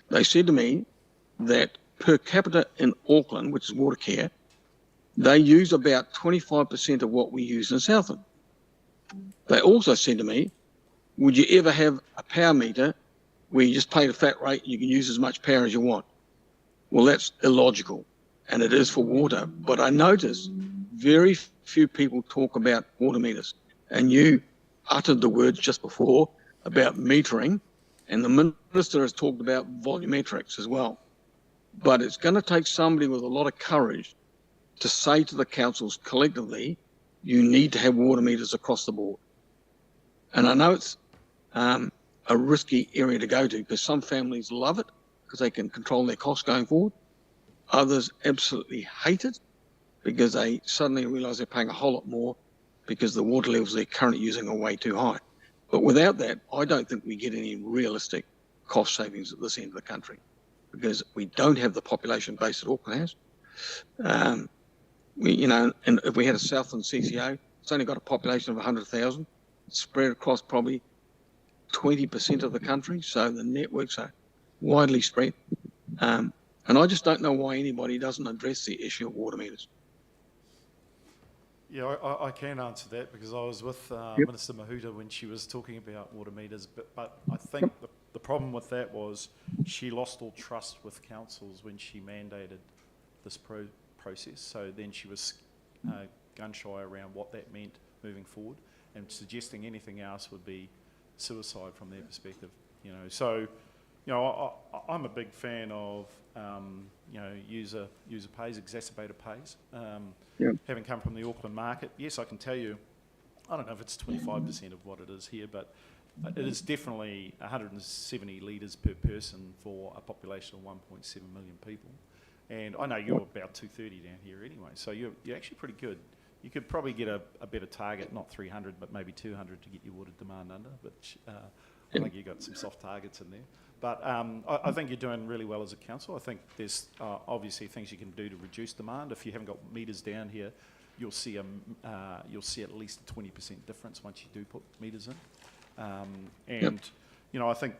They said to me that per capita in Auckland, which is water care, they use about 25% of what we use in Southland. They also said to me, would you ever have a power meter where you just pay the flat rate and you can use as much power as you want? Well, that's illogical, and it is for water. But I noticed very few people talk about water meters. And you uttered the words just before about metering, and the minister has talked about volumetrics as well. But it's going to take somebody with a lot of courage to say to the councils collectively, you need to have water meters across the board. And I know it's a risky area to go to because some families love it because they can control their costs going forward. Others absolutely hate it because they suddenly realise they're paying a whole lot more because the water levels they're currently using are way too high. But without that, I don't think we get any realistic cost savings at this end of the country because we don't have the population base that Auckland has. And if we had a Southland CCO, it's only got a population of 100,000, spread across probably 20% of the country, so the networks are widely spread. And I just don't know why anybody doesn't address the issue of water meters. Yeah, I can answer that because I was with Minister Mahuta when she was talking about water meters, but I think the problem with that was she lost all trust with councils when she mandated this process. So then she was gun-shy around what that meant moving forward, and suggesting anything else would be suicide from their perspective. So I'm a big fan of user pays, exacerbator pays. Having come from the Auckland market, yes, I can tell you, I don't know if it's 25% of what it is here, but it is definitely 170 litres per person for a population of 1.7 million people. And I know you're about 230 down here anyway, so you're actually pretty good. You could probably get a better target, not 300, but maybe 200 to get your water demand under. But I think you got some soft targets in there. But I think you're doing really well as a council. I think there's obviously things you can do to reduce demand. If you haven't got meters down here, you'll see at least a 20% difference once you do put meters in. You know, I think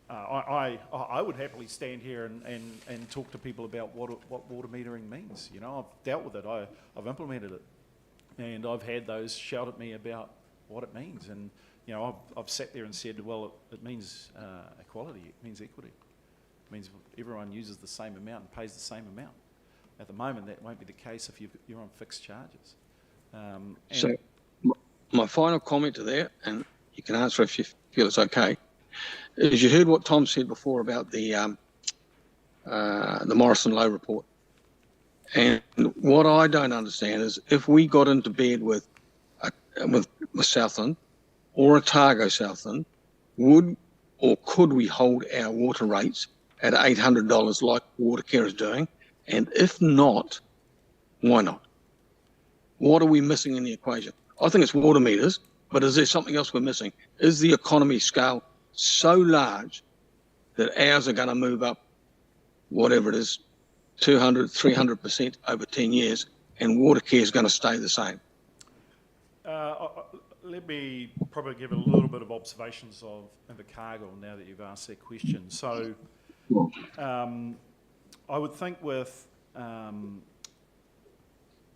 I would happily stand here and talk to people about what water metering means. You know, I've dealt with it. I've implemented it, and I've had those shout at me about what it means. And you know, I've sat there and said, well, it means equality. It means equity. It means everyone uses the same amount and pays the same amount. At the moment, that won't be the case if you're on fixed charges. So, my final comment to that, and you can answer if you feel it's okay, is you heard what Tom said before about the Morrison Low report. And what I don't understand is if we got into bed with Southland or Otago Southland, would or could we hold our water rates at $800 like Watercare is doing? And if not, why not? What are we missing in the equation? I think it's water meters, but is there something else we're missing? Is the economy scale so large that ours are going to move up, whatever it is, 200, 300% over 10 years, and Watercare is going to stay the same? Let me probably give a little bit of observations of Invercargill now that you've asked that question. So I would think with the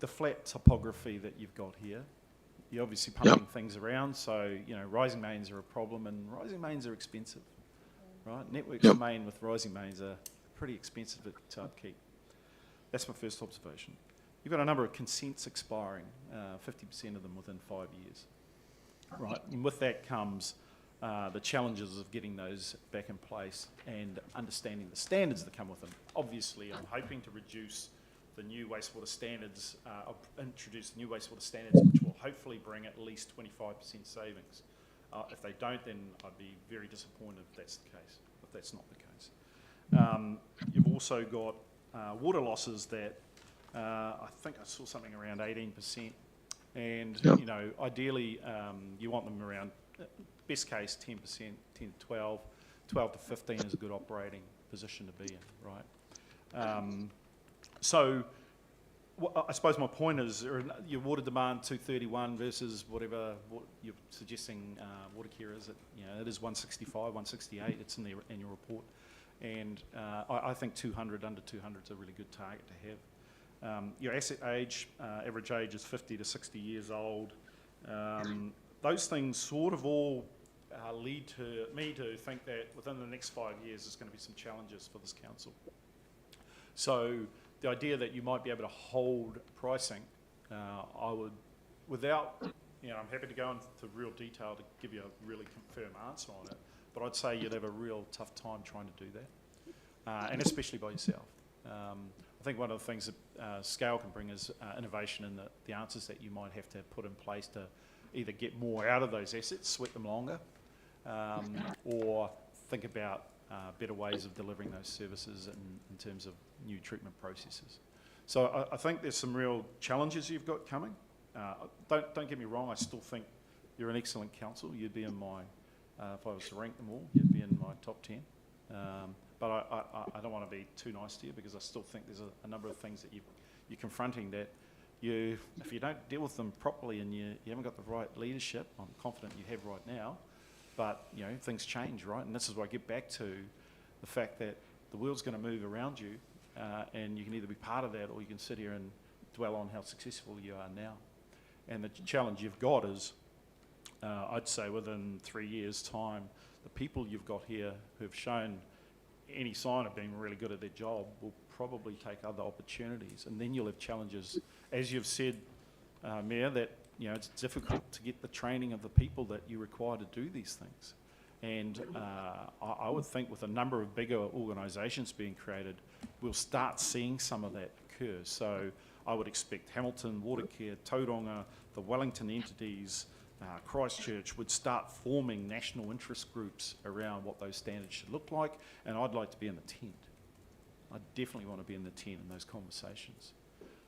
flat topography that you've got here, you're obviously pumping things around, so you know rising mains are a problem, and rising mains are expensive, right? Networks main with rising mains are pretty expensive to upkeep. That's my first observation. You've got a number of consents expiring, 50% of them within 5 years, right? And with that comes the challenges of getting those back in place and understanding the standards that come with them. Obviously, I'm hoping to reduce the new wastewater standards, introduce new wastewater standards, which will hopefully bring at least 25% savings. If they don't, then I'd be very disappointed if that's the case, if that's not the case. You've also got water losses that I think I saw something around 18%. And, you know, ideally, you want them around, best case, 10%, 10 to 12. 12 to 15 is a good operating position to be in, right? So I suppose my point is your water demand 231 versus whatever you're suggesting Watercare is. It is 165, 168. It's in the annual report. And I think 200, under 200 is a really good target to have. Your asset age, average age is 50 to 60 years old. Those things sort of all lead to me to think that within the next 5 years there's going to be some challenges for this council. So the idea that you might be able to hold pricing, I would, without, I'm happy to go into real detail to give you a really firm answer on it, but I'd say you'd have a real tough time trying to do that, and especially by yourself. I think one of the things that scale can bring is innovation in the answers that you might have to put in place to either get more out of those assets, sweat them longer, or think about better ways of delivering those services in terms of new treatment processes. So I think there's some real challenges you've got coming. Don't get me wrong, I still think you're an excellent council. You'd be in my, if I was to rank them all, you'd be in my top 10. But I don't want to be too nice to you because I still think there's a number of things that you're confronting that if you don't deal with them properly and you haven't got the right leadership, I'm confident you have right now, but things change, right? And this is where I get back to the fact that the world's going to move around you, and you can either be part of that or you can sit here and dwell on how successful you are now. And the challenge you've got is, I'd say within 3 years' time, the people you've got here who've shown any sign of being really good at their job will probably take other opportunities, and then you'll have challenges, as you've said, Mayor, that it's difficult to get the training of the people that you require to do these things. And I would think with a number of bigger organisations being created, we'll start seeing some of that occur. So I would expect Hamilton, Watercare, Tauranga, the Wellington entities, Christchurch would start forming national interest groups around what those standards should look like, and I'd like to be in the tent. I definitely want to be in the tent in those conversations.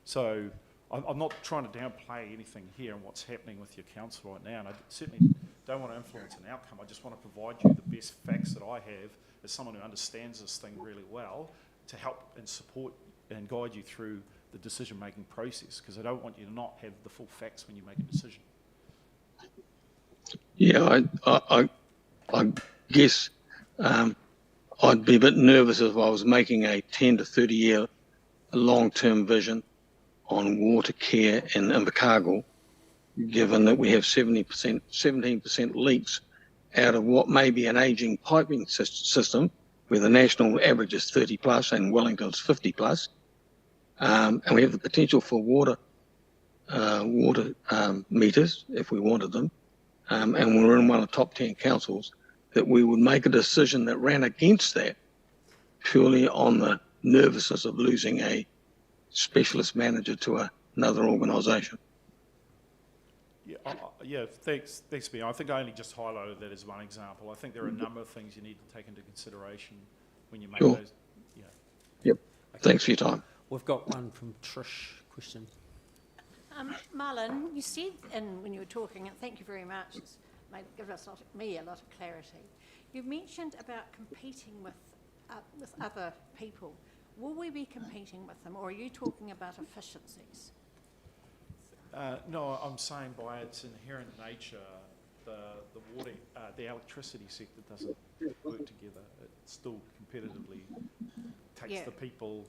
So I'm not trying to downplay anything here and what's happening with your council right now, and I certainly don't want to influence an outcome. I just want to provide you the best facts that I have as someone who understands this thing really well to help and support and guide you through the decision-making process, because I don't want you to not have the full facts when you make a decision. Yeah, I guess I'd be a bit nervous if I was making a 10 to 30 year long-term vision on water care in Invercargill, given that we have 17% leaks out of what may be an ageing piping system, where the national average is 30 plus and Wellington's 50 plus. And we have the potential for water meters if we wanted them. And we're in one of the top 10 councils, that we would make a decision that ran against that purely on the nervousness of losing a specialist manager to another organisation. Yeah, thanks, Ben. I think I only just highlighted that as one example. I think there are a number of things you need to take into consideration when you make Sure. those. Yeah. Yep. Okay. Thanks for your time. We've got one from Trish. Question. Marlon, you said, and when you were talking, and thank you very much, it's given me a lot of clarity. You mentioned about competing with other people. Will we be competing with them, or are you talking about efficiencies? No, I'm saying by its inherent nature, the water, the electricity sector doesn't work together. It still competitively takes the people,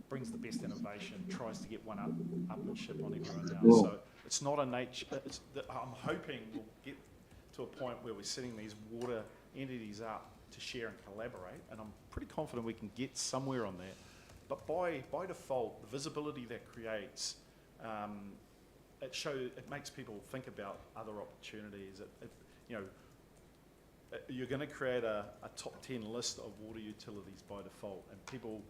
brings the best innovation, tries to get upmanship on everyone else. So it's not a nature. I'm hoping we'll get to a point where we're setting these water entities up to share and collaborate, and I'm pretty confident we can get somewhere on that. But by default, the visibility that creates, it makes people think about other opportunities. You're going to create a top 10 list of water utilities by default, and people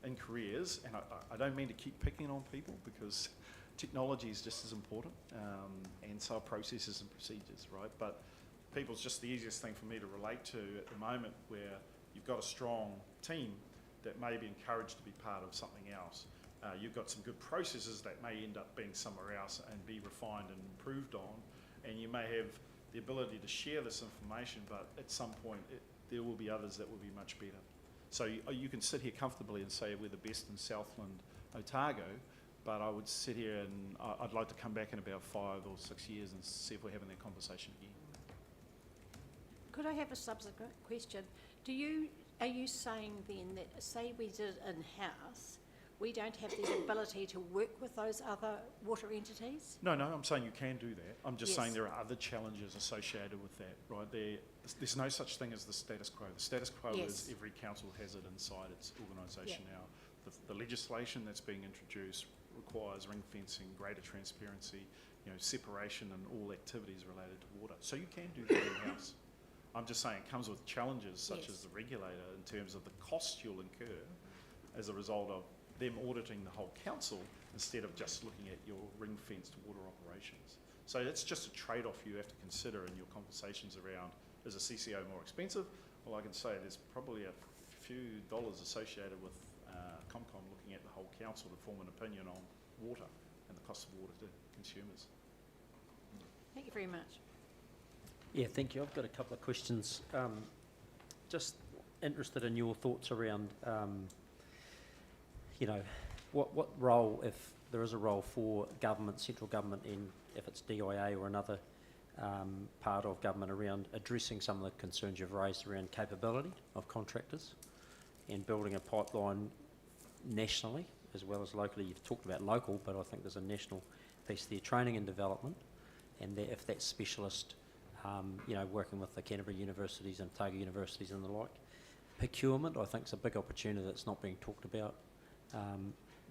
in careers, and I don't mean to keep picking on people, because technology is just as important, and so are processes and procedures, right? But people's just the easiest thing for me to relate to at the moment, where you've got a strong team that may be encouraged to be part of something else. You've got some good processes that may end up being somewhere else and be refined and improved on, and you may have the ability to share this information, but at some point there will be others that will be much better. So you can sit here comfortably and say we're the best in Southland, Otago, but I would sit here and I'd like to come back in about 5 or 6 years and see if we're having that conversation again. Could I have a subsequent question? Are you saying then that, say we did it in-house, we don't have the ability to work with those other water entities? No, I'm saying you can do that. I'm just saying Yes. there are other challenges associated with that, right? There's no such thing as the status quo. The status quo Yes. is every council has it inside its organisation now. The legislation that's being introduced requires ring fencing, greater transparency, separation and all activities related to water. So you can do that in-house. I'm just saying it comes with challenges such as the regulator in terms of the costs you'll incur as a result of them auditing the whole council instead of just looking at your ring-fenced water operations. So it's just a trade-off you have to consider in your conversations around, is a CCO more expensive? Well, I can say there's probably a few dollars associated with ComCom looking at the whole council to form an opinion on water and the cost of water to consumers. Thank you very much. Yeah, thank you. I've got a couple of questions. Just interested in your thoughts around, what role, if there is a role for government, central government, in if it's DIA or another part of government around addressing some of the concerns you've raised around capability of contractors and building a pipeline nationally as well as locally. You've talked about local, but I think there's a national piece there, training and development, and if that's specialist, working with the Canterbury universities and Otago universities and the like. Procurement, I think, is a big opportunity that's not being talked about,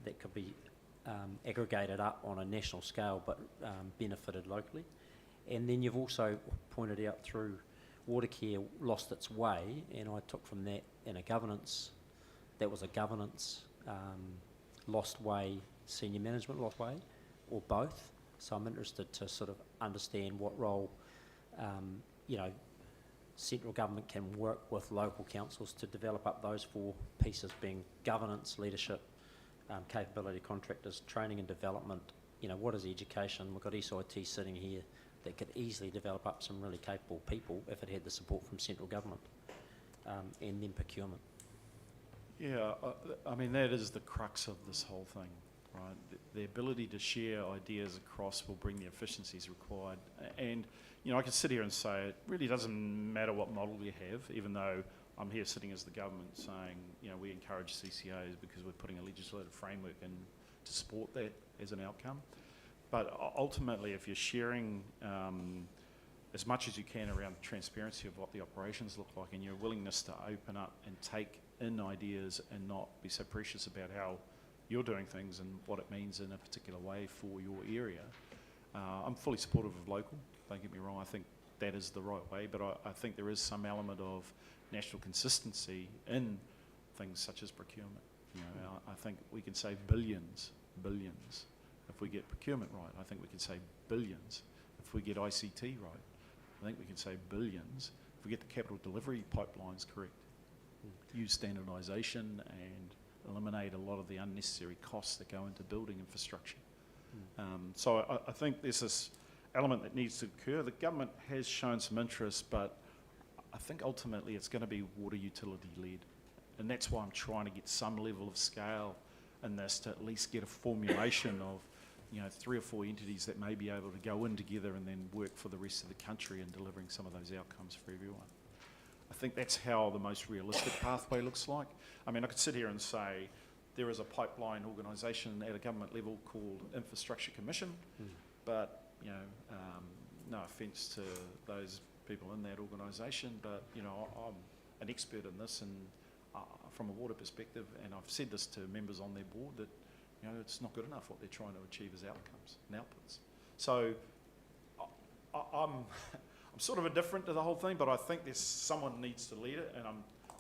that could be aggregated up on a national scale but benefited locally. And then you've also pointed out through water care lost its way, and I took from that that was a governance lost way, senior management lost way, or both. So I'm interested to sort of understand what role central government can work with local councils to develop up those 4 pieces, being governance, leadership, capability contractors, training and development. What is education? We've got SIT sitting here. that could easily develop up some really capable people if it had the support from central government, and then procurement. Yeah, I mean, that is the crux of this whole thing, right? The ability to share ideas across will bring the efficiencies required. And, you know, I can sit here and say it really doesn't matter what model you have, even though I'm here sitting as the government saying, you know, we encourage CCAs because we're putting a legislative framework in to support that as an outcome. But ultimately, if you're sharing as much as you can around the transparency of what the operations look like and your willingness to open up and take in ideas and not be so precious about how you're doing things and what it means in a particular way for your area. I'm fully supportive of local, don't get me wrong, I think that is the right way, but I think there is some element of national consistency in things such as procurement. You know, I think we can save billions if we get procurement right. I think we can save billions if we get ICT right. I think we can save billions if we get the capital delivery pipelines correct. Use standardisation and eliminate a lot of the unnecessary costs that go into building infrastructure. So I think there's this element that needs to occur. The government has shown some interest, but I think ultimately it's going to be water utility led. And that's why I'm trying to get some level of scale in this to at least get a formulation of, you know, 3 or 4 entities that may be able to go in together and then work for the rest of the country in delivering some of those outcomes for everyone. I think that's how the most realistic pathway looks like. I mean, I could sit here and say there is a pipeline organisation at a government level called Infrastructure Commission, but, you know, no offence to those people in that organisation, but, you know, I'm an expert in this and from a water perspective, and I've said this to members on their board, that, you know, it's not good enough what they're trying to achieve as outcomes and outputs. So I'm sort of indifferent to the whole thing, but I think there's someone needs to lead it, and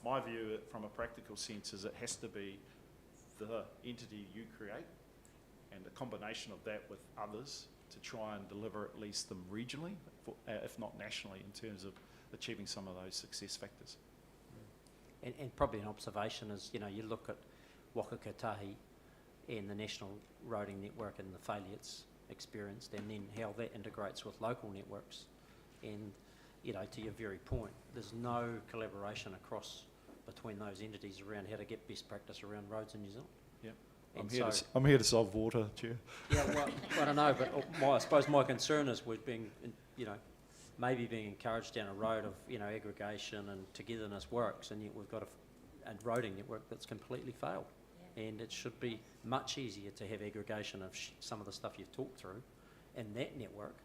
my view from a practical sense is it has to be the entity you create and a combination of that with others to try and deliver at least them regionally, if not nationally, in terms of achieving some of those success factors. And probably an observation is, you know, you look at Waka Kotahi and the national roading network and the failure it's experienced, and then how that integrates with local networks. And, you know, to your very point, there's no collaboration across between those entities around how to get best practice around roads in New Zealand. Yeah, I'm here to solve water, Chair. Yeah, well, I don't know, but I suppose my concern is we're being, you know, maybe being encouraged down a road of, you know, aggregation and togetherness works, and yet we've got a roading network that's completely failed. Yeah. And it should be much easier to have aggregation of some of the stuff you've talked through in that network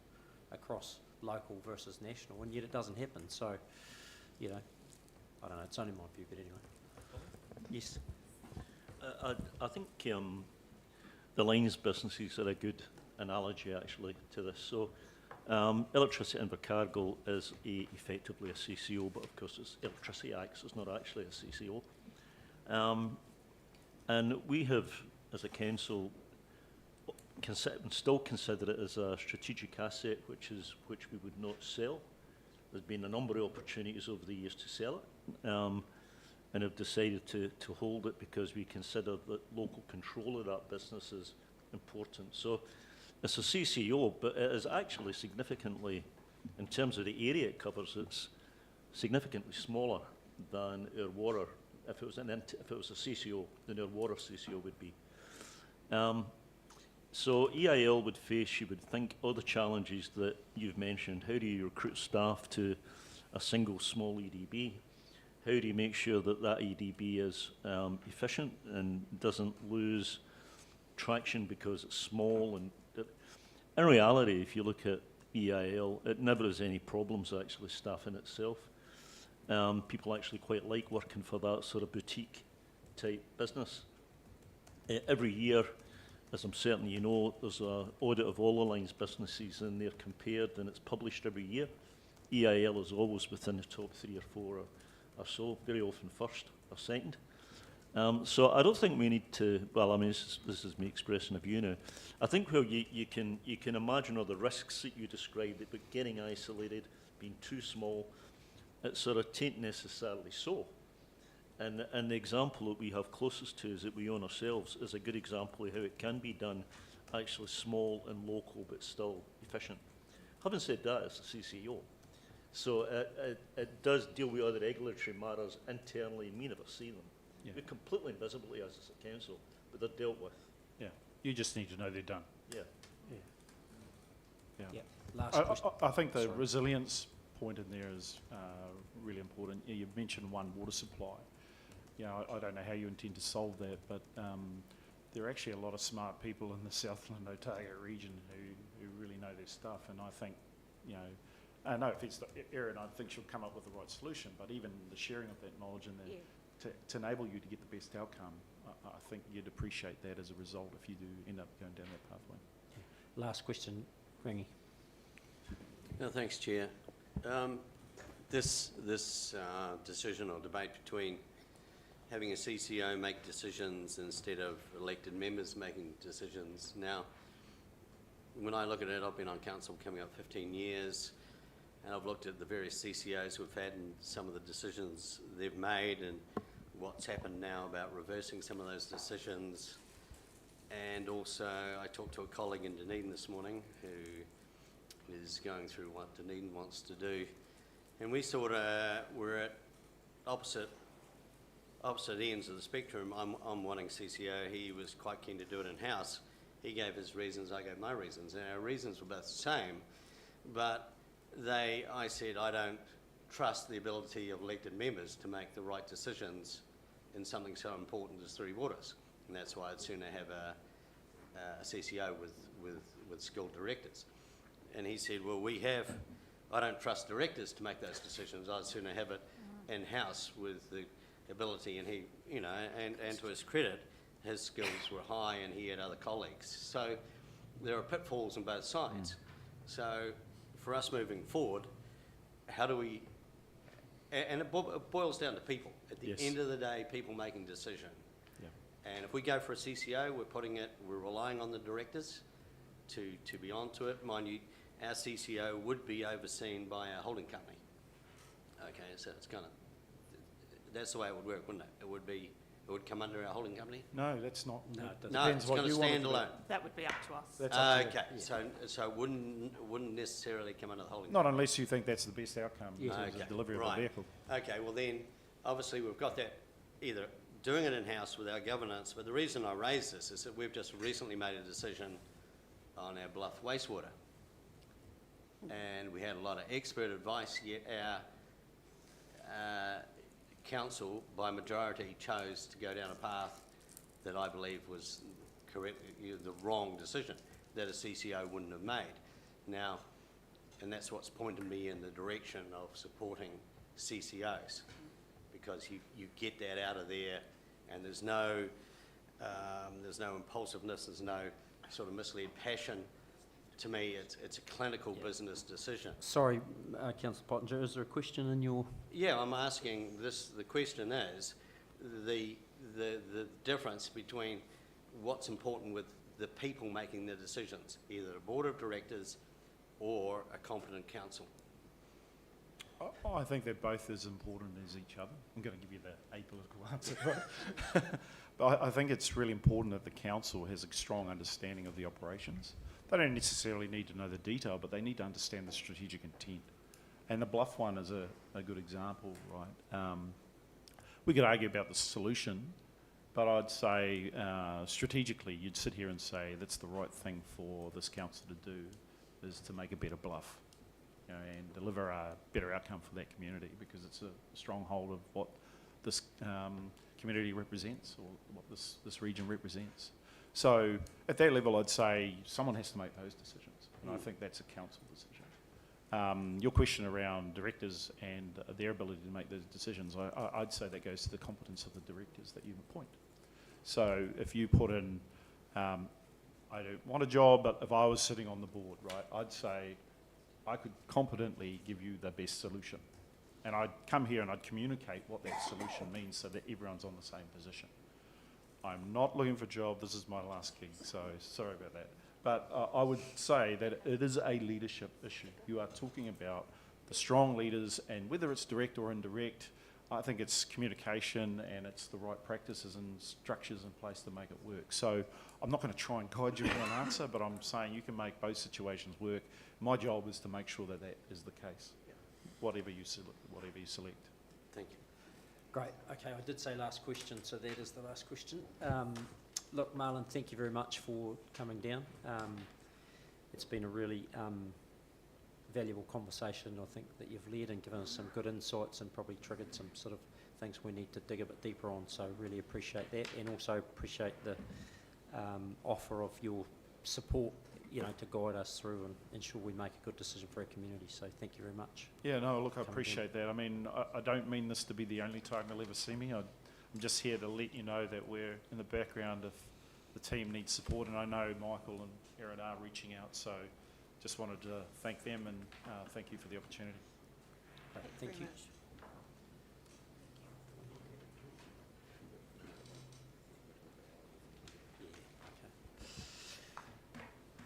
across local versus national, and yet it doesn't happen. So, you know, I don't know, it's only my view, but anyway. Yes? I think the lines businesses are a good analogy actually to this. So Electricity Invercargill is effectively a CCO, but of course it's Electricity Act, so it's not actually a CCO. And we have, as a council, still consider it as a strategic asset which we would not sell. There's been a number of opportunities over the years to sell it. And have decided to hold it because we consider that local control of that business is important. So it's a CCO, but it is actually significantly, in terms of the area it covers, it's significantly smaller than our water. If it was a CCO, then our water CCO would be. So EIL would face, you would think, other challenges that you've mentioned. How do you recruit staff to a single small EDB? How do you make sure that that EDB is efficient and doesn't lose traction because it's small? And in reality, if you look at EIL, it never has any problems actually staffing itself. People actually quite like working for that sort of boutique type business. Every year, as I'm certain you know, there's an audit of all the lines businesses and they're compared and it's published every year. EIL is always within the top 3 or 4 or so, very often first or second. So I don't think we need to, well, I mean, this is me expressing a view now. I think where you can imagine all the risks that you described, but getting isolated, being too small, it sort of tain't necessarily so. And the example that we have closest to is that we own ourselves is a good example of how it can be done, actually small and local, but still efficient. Having said that, it's the CCO. So it does deal with other regulatory matters internally. Me never see them. Yeah. We're completely invisible as a council, but they're dealt with. Yeah, you just need to know they're done. Yeah. Yeah. Yeah, last question. I think the Sorry. resilience point in there is really important. You mentioned one water supply. You know, I don't know how you intend to solve that, but there are actually a lot of smart people in the Southland Otago region who really know their stuff, and I think, you know, no offence to Erin, I think she'll come up with the right solution, but even the sharing of that knowledge and to enable you to get the best outcome, I think you'd appreciate that as a result if you do end up going down that pathway. Last question, Rangi. No, thanks, Chair. This decision or debate between having a CCO make decisions instead of elected members making decisions. Now, when I look at it, I've been on council coming up 15 years, and I've looked at the various CCOs we've had and some of the decisions they've made and what's happened now about reversing some of those decisions. And also, I talked to a colleague in Dunedin this morning who is going through what Dunedin wants to do. And we sort of were at opposite ends of the spectrum. I'm wanting CCO. He was quite keen to do it in-house. He gave his reasons, I gave my reasons. And our reasons were both the same. But I said, I don't trust the ability of elected members to make the right decisions in something so important as Three Waters. And that's why I'd sooner have a CCO with skilled directors. And he said, well, I don't trust directors to make those decisions. I'd sooner have it in-house with the ability. And he, you know, and to his credit, his skills were high and he had other colleagues. So there are pitfalls on both sides. So for us moving forward, how do we, and it boils down to people. At the end of the day, people making decision. Yeah. And if we go for a CCO, we're relying on the directors to be onto it. Mind you, our CCO would be overseen by a holding company. Okay, so it's kind of, that's the way it would work, wouldn't it? It would come under our holding company? No, that's not. No, it doesn't. No, Depends it's what going to you want it stand to be. alone. That would be up to us. That's up to you. Okay, so it wouldn't necessarily come under the holding Not company? unless you think that's the best outcome in Yeah. terms of Okay, delivery of right. a vehicle. Okay, well then, obviously we've got that either doing it in-house with our governance, but the reason I raise this is that we've just recently made a decision on our Bluff wastewater. And we had a lot of expert advice, yet our council, by majority, chose to go down a path that I believe was correct, the wrong decision, that a CCO wouldn't have made. Now, and that's what's pointed me in the direction of supporting CCOs, because you get that out of there, and there's no impulsiveness, there's no sort of misled passion. To me, it's a clinical business decision. Sorry, Councillor Pottinger, is there a question in your... Yeah, I'm asking this, the question is, the difference between what's important with the people making the decisions, either a board of directors or a competent council. I think they're both as important as each other. I'm going to give you the apolitical answer, right? But I think it's really important that the council has a strong understanding of the operations. They don't necessarily need to know the detail, but they need to understand the strategic intent. And the Bluff one is a good example, right? We could argue about the solution, but I'd say strategically you'd sit here and say that's the right thing for this council to do, is to make a better Bluff, you know, and deliver a better outcome for that community, because it's a stronghold of what this community represents, or what this region represents. So at that level, I'd say someone has to make those decisions, and I think that's a council decision. Your question around directors and their ability to make those decisions, I'd say that goes to the competence of the directors that you appoint. So if you put in, I don't want a job, but if I was sitting on the board, right, I'd say I could competently give you the best solution. And I'd come here and I'd communicate what that solution means so that everyone's on the same position. I'm not looking for a job, this is my last gig, so sorry about that. But I would say that it is a leadership issue. You are talking about the strong leaders, and whether it's direct or indirect, I think it's communication and it's the right practices and structures in place to make it work. So I'm not going to try and guide you with an answer, but I'm saying you can make both situations work. My job is to make sure that that is the case, whatever you select. Thank you. Great. Okay, I did say last question, so that is the last question. Look, Marlon, thank you very much for coming down. It's been a really valuable conversation, I think, that you've led and given us some good insights and probably triggered some sort of things we need to dig a bit deeper on, so really appreciate that, and also appreciate the offer of your support, you know, to guide us through and ensure we make a good decision for our community, so thank you very much. Yeah, no, look, I Coming appreciate that. I mean, I don't mean this to be the only time you'll ever see me. I'm just here to let you know that we're in the background if the team needs support, and I know Michael and Erin are reaching out, so just wanted to thank them and thank you for the opportunity. Great, thank you.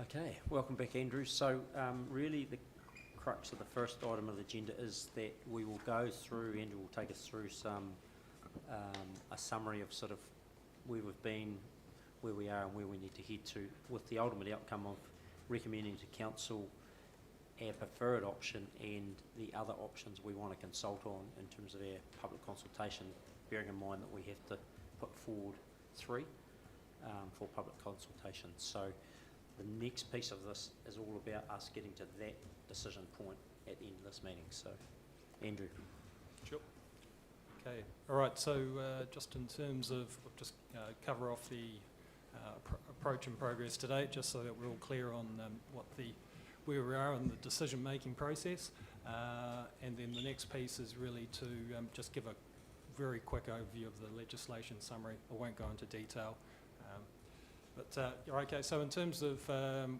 Okay, welcome back, Andrew. So really the crux of the first item of the agenda is that we will go through, Andrew will take us through some, a summary of sort of where we've been, where we are and where we need to head to, with the ultimate outcome of recommending to council our preferred option and the other options we want to consult on in terms of our public consultation, bearing in mind that we have to put forward 3 for public consultation. So the next piece of this is all about us getting to that decision point at the end of this meeting. So, Andrew. Sure. Okay. All right. So just in terms of, we'll just cover off the approach and progress today, just so that we're all clear on where we are in the decision-making process. And then the next piece is really to just give a very quick overview of the legislation summary. I won't go into detail. Okay, so in terms of,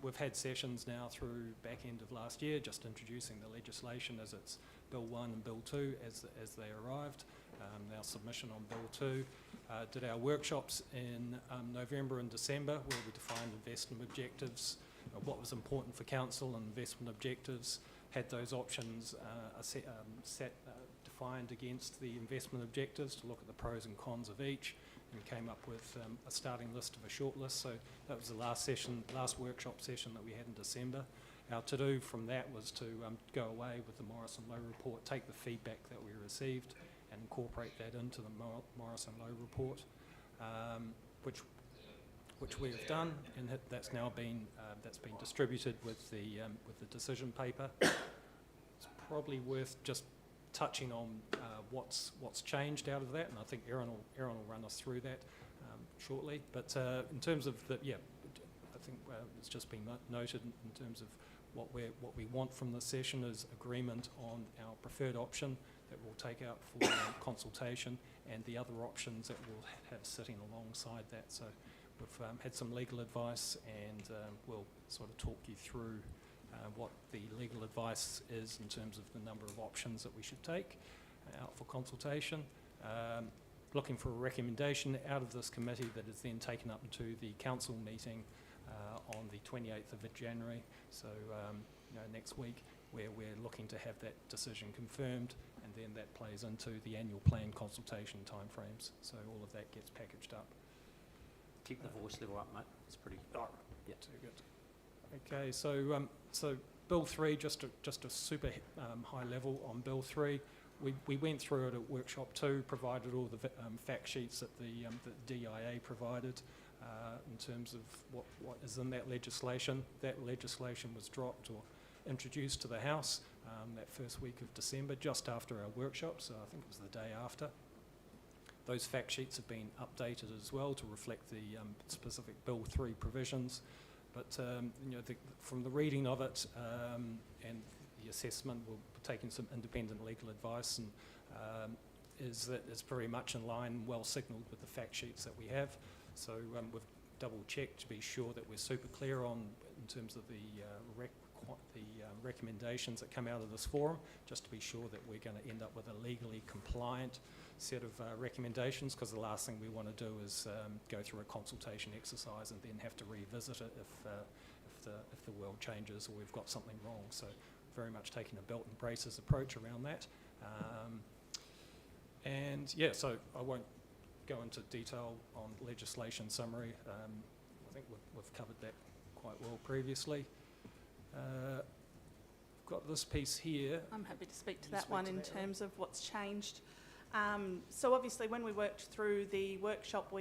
we've had sessions now through back end of last year, just introducing the legislation as it's Bill 1 and Bill 2 as they arrived. Our submission on Bill 2. Did our workshops in November and December where we defined investment objectives, what was important for council and investment objectives, had those options defined against the investment objectives to look at the pros and cons of each, and came up with a starting list of a short list. So that was the last workshop session that we had in December. Our to-do from that was to go away with the Morrison Lowe report, take the feedback that we received and incorporate that into the Morrison Lowe report, which we have done, and that's now been distributed with the decision paper. It's probably worth just touching on what's changed out of that, and I think Erin will run us through that shortly. But in terms of I think it's just been noted in terms of what we want from the session is agreement on our preferred option that we'll take out for consultation, and the other options that we'll have sitting alongside that. So we've had some legal advice, and we'll sort of talk you through what the legal advice is in terms of the number of options that we should take out for consultation. Looking for a recommendation out of this committee that is then taken up into the council meeting on the 28th of January, so next week, where we're looking to have that decision confirmed, and then that plays into the annual plan consultation timeframes. So all of that gets packaged up. Keep the voice level up, mate. It's pretty. Oh, yeah. Too good. Okay, so Bill 3, just a super high level on Bill 3. We went through it at workshop 2, provided all the fact sheets that the DIA provided in terms of what is in that legislation. That legislation was dropped or introduced to the House that first week of December, just after our workshop, so I think it was the day after. Those fact sheets have been updated as well to reflect the specific Bill 3 provisions. But from the reading of it and the assessment, we're taking some independent legal advice, and is that it's very much in line, well signalled with the fact sheets that we have. So we've double checked to be sure that we're super clear on in terms of the recommendations that come out of this forum, just to be sure that we're going to end up with a legally compliant set of recommendations, because the last thing we want to do is go through a consultation exercise and then have to revisit it if the world changes or we've got something wrong. So very much taking a belt and braces approach around that. And yeah, so I won't go into detail on legislation summary. I think we've covered that quite well previously. Got this piece here. I'm happy to speak to You that speak one to in that one? terms of what's changed. So obviously when we worked through the workshop,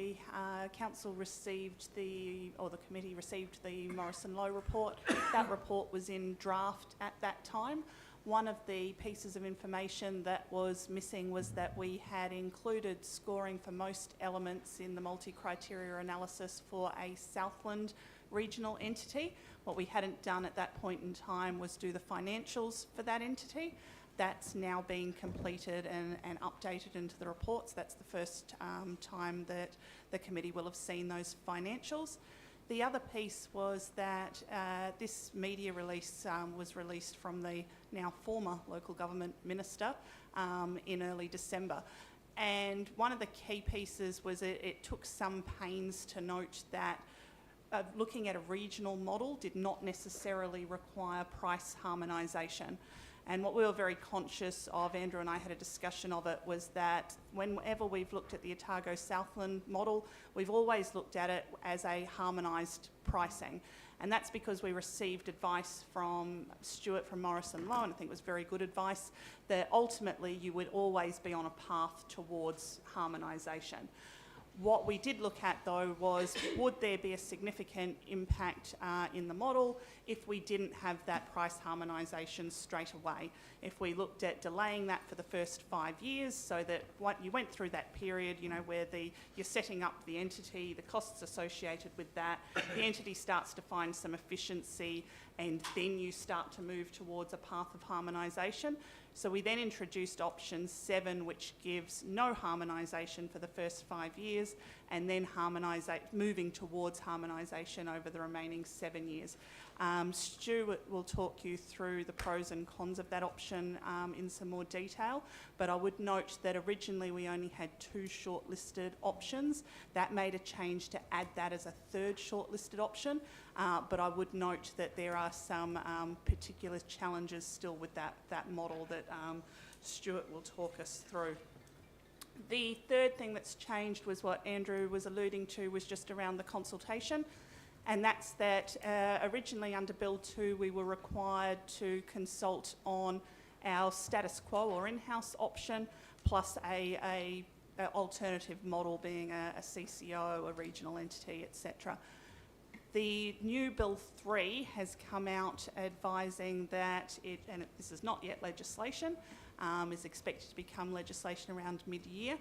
council received the committee received the Morrison Lowe report. That report was in draft at that time. One of the pieces of information that was missing was that we had included scoring for most elements in the multi-criteria analysis for a Southland regional entity. What we hadn't done at that point in time was do the financials for that entity. That's now being completed and updated into the reports. That's the first time that the committee will have seen those financials. The other piece was that this media release was released from the now former local government minister in early December. And one of the key pieces was it took some pains to note that looking at a regional model did not necessarily require price harmonisation. And what we were very conscious of, Andrew and I had a discussion of it, was that whenever we've looked at the Otago Southland model, we've always looked at it as a harmonised pricing. And that's because we received advice from Stuart from Morrison Lowe, and I think it was very good advice, that ultimately you would always be on a path towards harmonisation. What we did look at though was, would there be a significant impact in the model if we didn't have that price harmonisation straight away? If we looked at delaying that for the first 5 years, so that you went through that period, you know, where you're setting up the entity, the costs associated with that, the entity starts to find some efficiency, and then you start to move towards a path of harmonisation. So we then introduced option 7, which gives no harmonisation for the first 5 years, and then moving towards harmonisation over the remaining 7 years. Stuart will talk you through the pros and cons of that option in some more detail, but I would note that originally we only had 2 shortlisted options. That made a change to add that as a 3rd shortlisted option, but I would note that there are some particular challenges still with that model that Stuart will talk us through. The 3rd thing that's changed was what Andrew was alluding to, was just around the consultation. And that's that originally under Bill 2 we were required to consult on our status quo or in-house option, plus a alternative model being a CCO, a regional entity, etc. The new Bill 3 has come out advising that this is not yet legislation, is expected to become legislation around mid-year,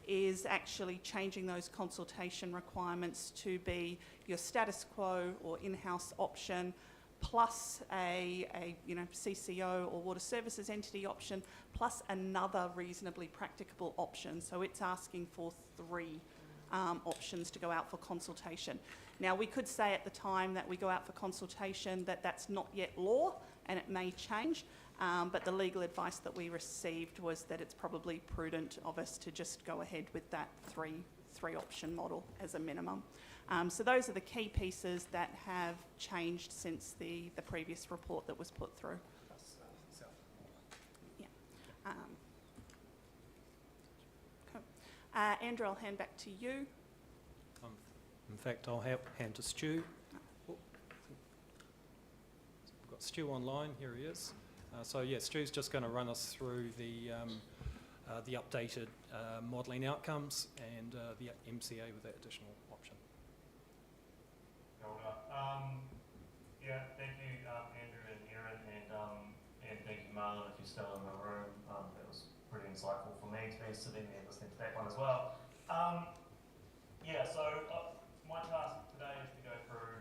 is actually changing those consultation requirements to be your status quo or in-house option plus a CCO or water services entity option plus another reasonably practicable option. So it's asking for 3 options to go out for consultation. Now we could say at the time that we go out for consultation that that's not yet law and it may change, but the legal advice that we received was that it's probably prudent of us to just go ahead with that three option model as a minimum. So those are the key pieces that have changed since the previous report that was put through. Yeah. Cool. Andrew, I'll hand back to you. In fact, I'll hand to Stu. Oh, we've got Stu online. Here he is. So yeah, Stu's just going to run us through the updated modelling outcomes and the MCA with that additional option. Yeah, thank you, Andrew and Erin, and thank you, Marlon, if you're still in the room. That was pretty insightful for me to be sitting there listening to that one as well. Yeah, so my task today is to go through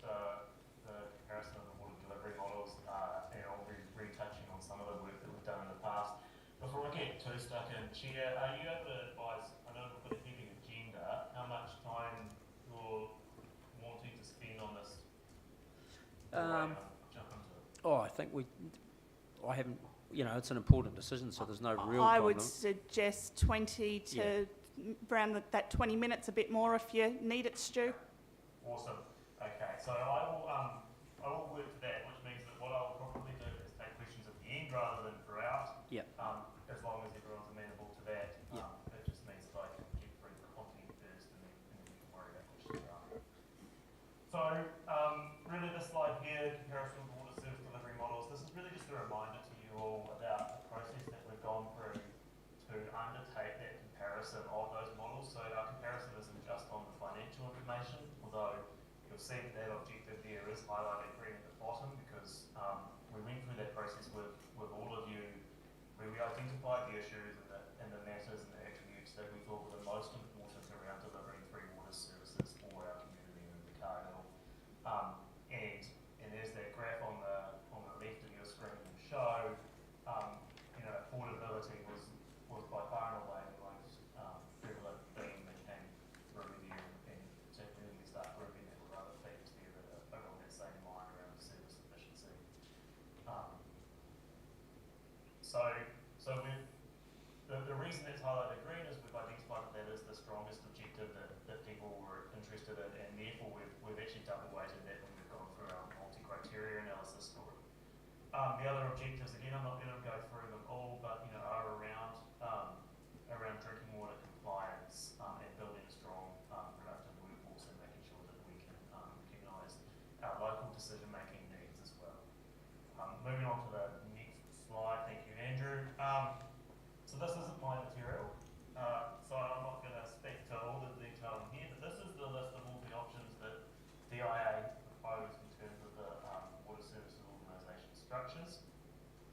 the comparison of the water delivery models, and I'll be retouching on some of the work that we've done in the past. Before I get too stuck in, Chair, are you able to advise, I know we've got a heavy agenda, how much time you're wanting to spend on this? Jump into it. I think I haven't, it's an important decision, so there's no real problem. I would suggest 20 to around that 20 minutes, a bit more if you need it, Stu. Awesome. Okay, so I will work to that, which means that what I'll probably do is take questions at the end rather than throughout. Yeah. As long as everyone's amenable to So, really this slide here, comparison of water service delivery models, this is really just a reminder to you all about the process that we've gone through to undertake that comparison of those models. So our comparison isn't just on the financial information, although you'll see that that objective there is highlighted green at the bottom because we went through that process with all of you where we identified the issues and the matters and the attributes that we thought were the most important around delivering free water services for our community in Invercargill. And as that graph on the left of your screen will show, affordability was by far and away the most prevalent theme that came through there, and particularly we start grouping that with other themes there that are on that same line around service efficiency. So we've the reason that's highlighted green is we've identified that is the strongest objective that people were interested in, and therefore we've actually double weighted that when we've gone through our multi-criteria analysis story. The other objectives, again, I'm not going to go through them all, but are around drinking water compliance and building a strong, productive workforce and making sure that we can recognise our local decision-making needs as well. Moving on to the next slide, thank you, Andrew. So this isn't my material, so I'm not going to speak to all the detail in here, but this is the list of all the options that DIA proposed in terms of the water services organisation structures.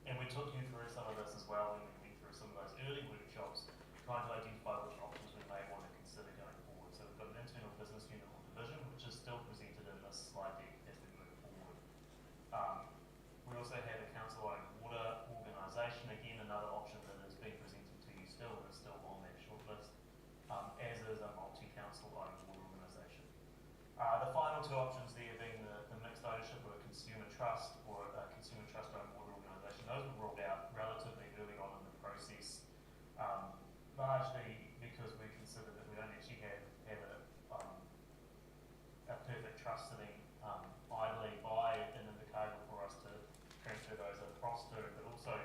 And we took you through some of this as well when we went through some of those early workshops, trying to identify which options we may want to consider going forward. So we've got an internal business unit or division, which is still presented in this slide deck as we move forward. We also have a council-owned water organisation, again another option that is being presented to you still and is still on that shortlist, as is a multi-council-owned water organisation. The final two options there being the mixed ownership of a consumer trust or a consumer trust-owned water organisation. Those were ruled out relatively early on in the process, largely because we considered that we don't actually have a perfect trust sitting idly by in Invercargill for us to transfer those across to, but also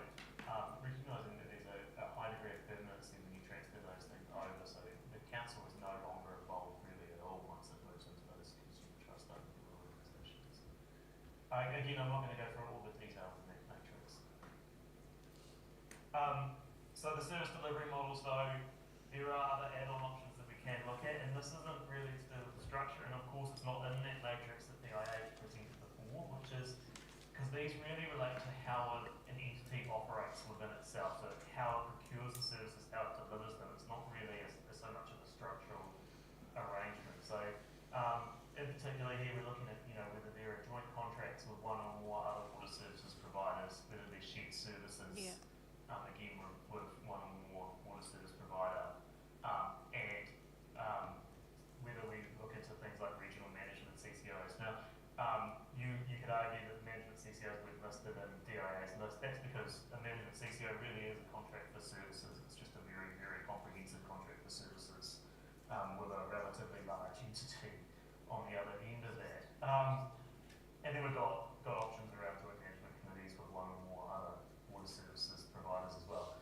recognising that there's a high degree of permanency when you transfer those things over, so the council is no longer involved really at all once it moves into those consumer trust-owned organisations. Again, I'm not going to go through all the details in that matrix. So the service delivery models though, there are other add-on options that we can look at, and this isn't really to do with the structure, and of course it's not in that matrix that the IA presented before, which is because these really relate to how an entity operates within itself, so how it procures the services, how it delivers them. It's not really so much of a structural arrangement. So in particular here we're looking at whether there are joint contracts with one or more other water services providers, whether they're shared services, again with one or more water service provider, and whether we look into things like regional management CCOs. Now you could argue that management CCOs we've listed in DIA's list. That's because a management CCO really is a contract for services. It's just a very, very comprehensive contract for services with a relatively large entity on the other end of that. And then we've got options around joint management committees with one or more other water services providers as well.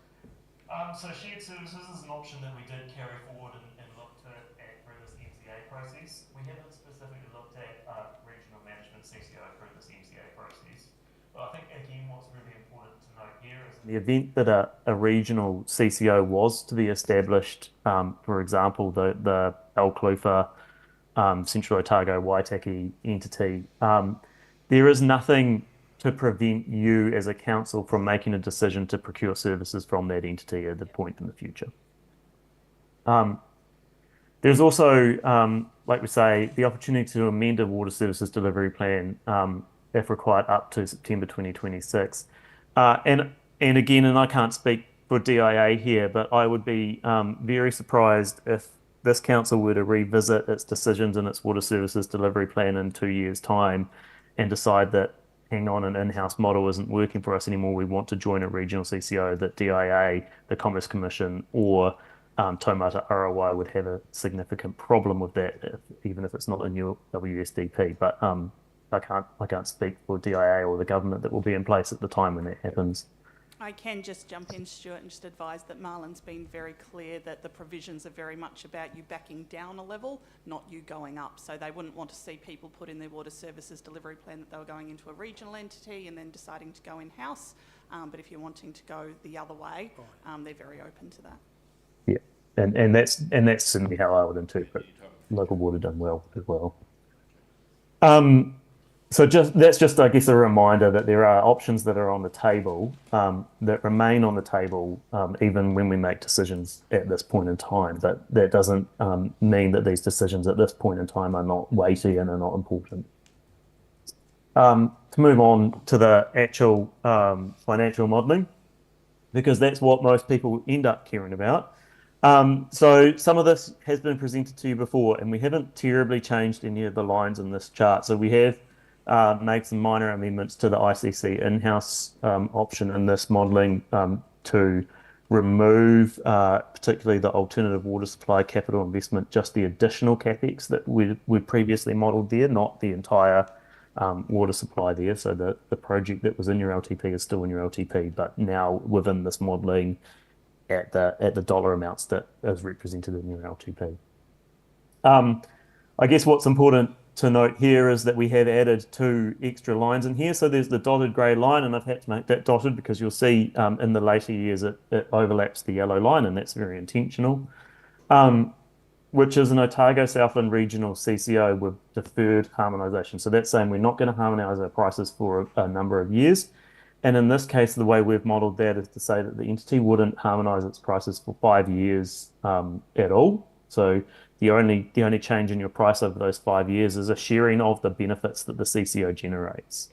So shared services is an option that we did carry forward and looked at through this MCA process. We haven't specifically looked at regional management CCO through this MCA process. But I think again what's really important to note here is the event that a regional CCO was to be established, for example, the Alclufa Central Otago Waitaki entity, there is nothing to prevent you as a council from making a decision to procure services from that entity at the point in the future. There's also, like we say, the opportunity to amend a water services delivery plan if required up to September 2026. And again, and I can't speak for DIA here, but I would be very surprised if this council were to revisit its decisions in its water services delivery plan in 2 years' time and decide that, hang on, an in-house model isn't working for us anymore, we want to join a regional CCO, that DIA, the Commerce Commission, or Taumata ROI would have a significant problem with that, even if it's not a new WSDP. But I can't speak for DIA or the government that will be in place at the time when that happens. I can just jump in, Stuart, and just advise that Marlon's been very clear that the provisions are very much about you backing down a level, not you going up. So they wouldn't want to see people put in their water services delivery plan that they were going into a regional entity and then deciding to go in-house. But if you're wanting to go the other way, they're very open to that. Yeah, and that's certainly how I would interpret local water done well as well. So that's just, I guess, a reminder that there are options that are on the table that remain on the table even when we make decisions at this point in time. But that doesn't mean that these decisions at this point in time are not weighty and are not important. To move on to the actual financial modelling, because that's what most people end up caring about. So some of this has been presented to you before, and we haven't terribly changed any of the lines in this chart. So we have made some minor amendments to the ICC in-house option in this modelling to remove particularly the alternative water supply capital investment, just the additional capex that we previously modelled there, not the entire water supply there. So the project that was in your LTP is still in your LTP, but now within this modelling at the dollar amounts that is represented in your LTP. I guess what's important to note here is that we have added 2 extra lines in here. So there's the dotted grey line, and I've had to make that dotted because you'll see in the later years it overlaps the yellow line, and that's very intentional, which is an Otago Southland Regional CCO with deferred harmonisation. So that's saying we're not going to harmonise our prices for a number of years. And in this case, the way we've modelled that is to say that the entity wouldn't harmonise its prices for 5 years at all. So the only change in your price over those 5 years is a sharing of the benefits that the CCO generates.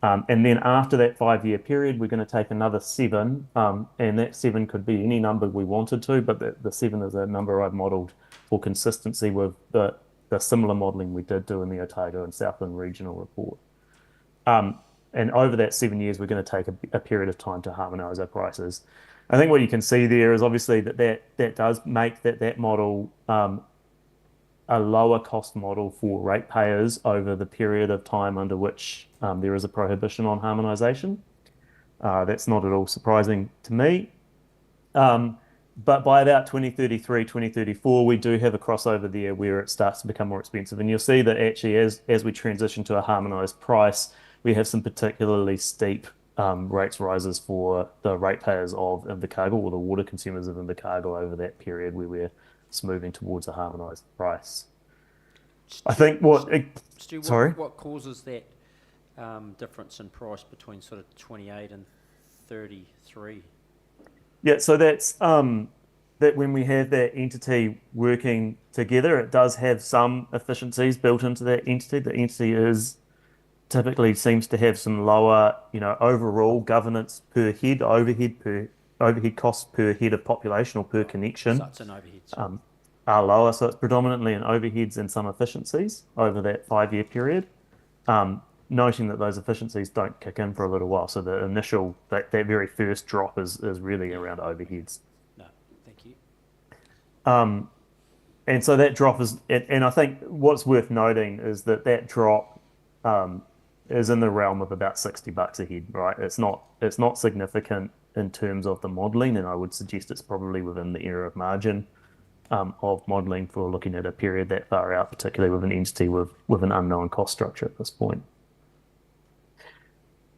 And then after that 5-year period, we're going to take another 7, and that 7 could be any number we wanted to, but the 7 is a number I've modelled for consistency with the similar modelling we did do in the Otago and Southland Regional report. And over that 7 years, we're going to take a period of time to harmonise our prices. I think what you can see there is obviously that does make that model a lower cost model for ratepayers over the period of time under which there is a prohibition on harmonisation. That's not at all surprising to me. But by about 2033, 2034, we do have a crossover there where it starts to become more expensive. And you'll see that actually as we transition to a harmonised price, we have some particularly steep rates rises for the ratepayers of Invercargill, or the water consumers of Invercargill, over that period where we're moving towards a harmonised price. I think Stu, sorry? What causes that difference in price between sort of 28 and 33? Yeah, so that's that when we have that entity working together, it does have some efficiencies built into that entity. The entity typically seems to have some lower, overall governance per head, overhead costs per head of population or per connection. So it's an overhead. Are lower, so it's predominantly in overheads and some efficiencies over that 5-year period. Noting that those efficiencies don't kick in for a little while, so the initial that very first drop is really around overheads. No, thank you. And so that drop is, and I think what's worth noting is that drop is in the realm of about $60 a head, right? It's not significant in terms of the modelling, and I would suggest it's probably within the area of margin of modelling for looking at a period that far out, particularly with an entity with an unknown cost structure at this point.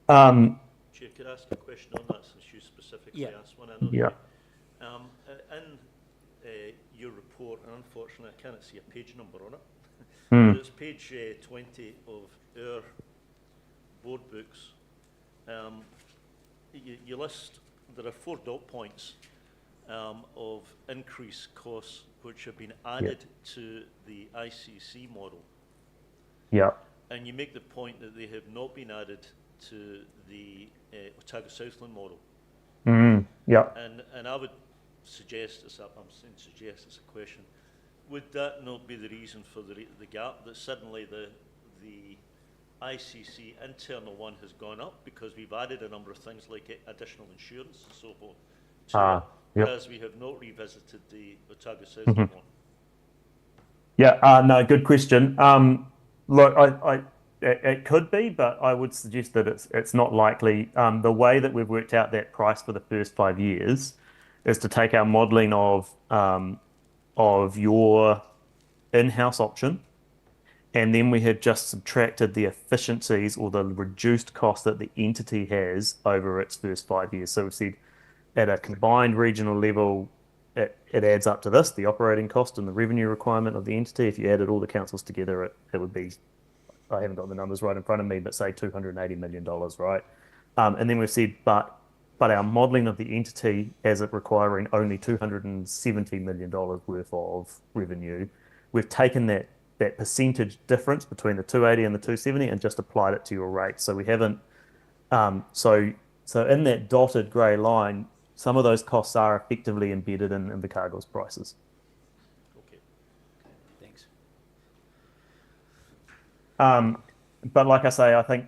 Chair, could I ask a question on that since you specifically asked one? Yeah. In your report, and unfortunately I cannot see a page number on it, but it's page 20 of our board books. You list, there are 4 dot points of increased costs which have been added to the ICC model. Yeah. And you make the point that they have not been added to the Otago Southland model. Yeah. And I would suggest, it's a question, would that not be the reason for the gap, that suddenly the ICC internal one has gone up because we've added a number of things like additional insurance and so forth to it, whereas we have not revisited the Otago Southland one? Yeah, no, good question. Look, it could be, but I would suggest that it's not likely. The way that we've worked out that price for the first 5 years is to take our modelling of your in-house option, and then we have just subtracted the efficiencies or the reduced cost that the entity has over its first 5 years. So we've said at a combined regional level, it adds up to this, the operating cost and the revenue requirement of the entity. If you added all the councils together, it would be, I haven't got the numbers right in front of me, but say $280 million, right? And then we've said, but our modelling of the entity as it requiring only $270 million worth of revenue, we've taken that percentage difference between the 280 and the 270 and just applied it to your rate. So we haven't, so in that dotted grey line, some of those costs are effectively embedded in Invercargill's prices. Okay. Thanks. But like I say, I think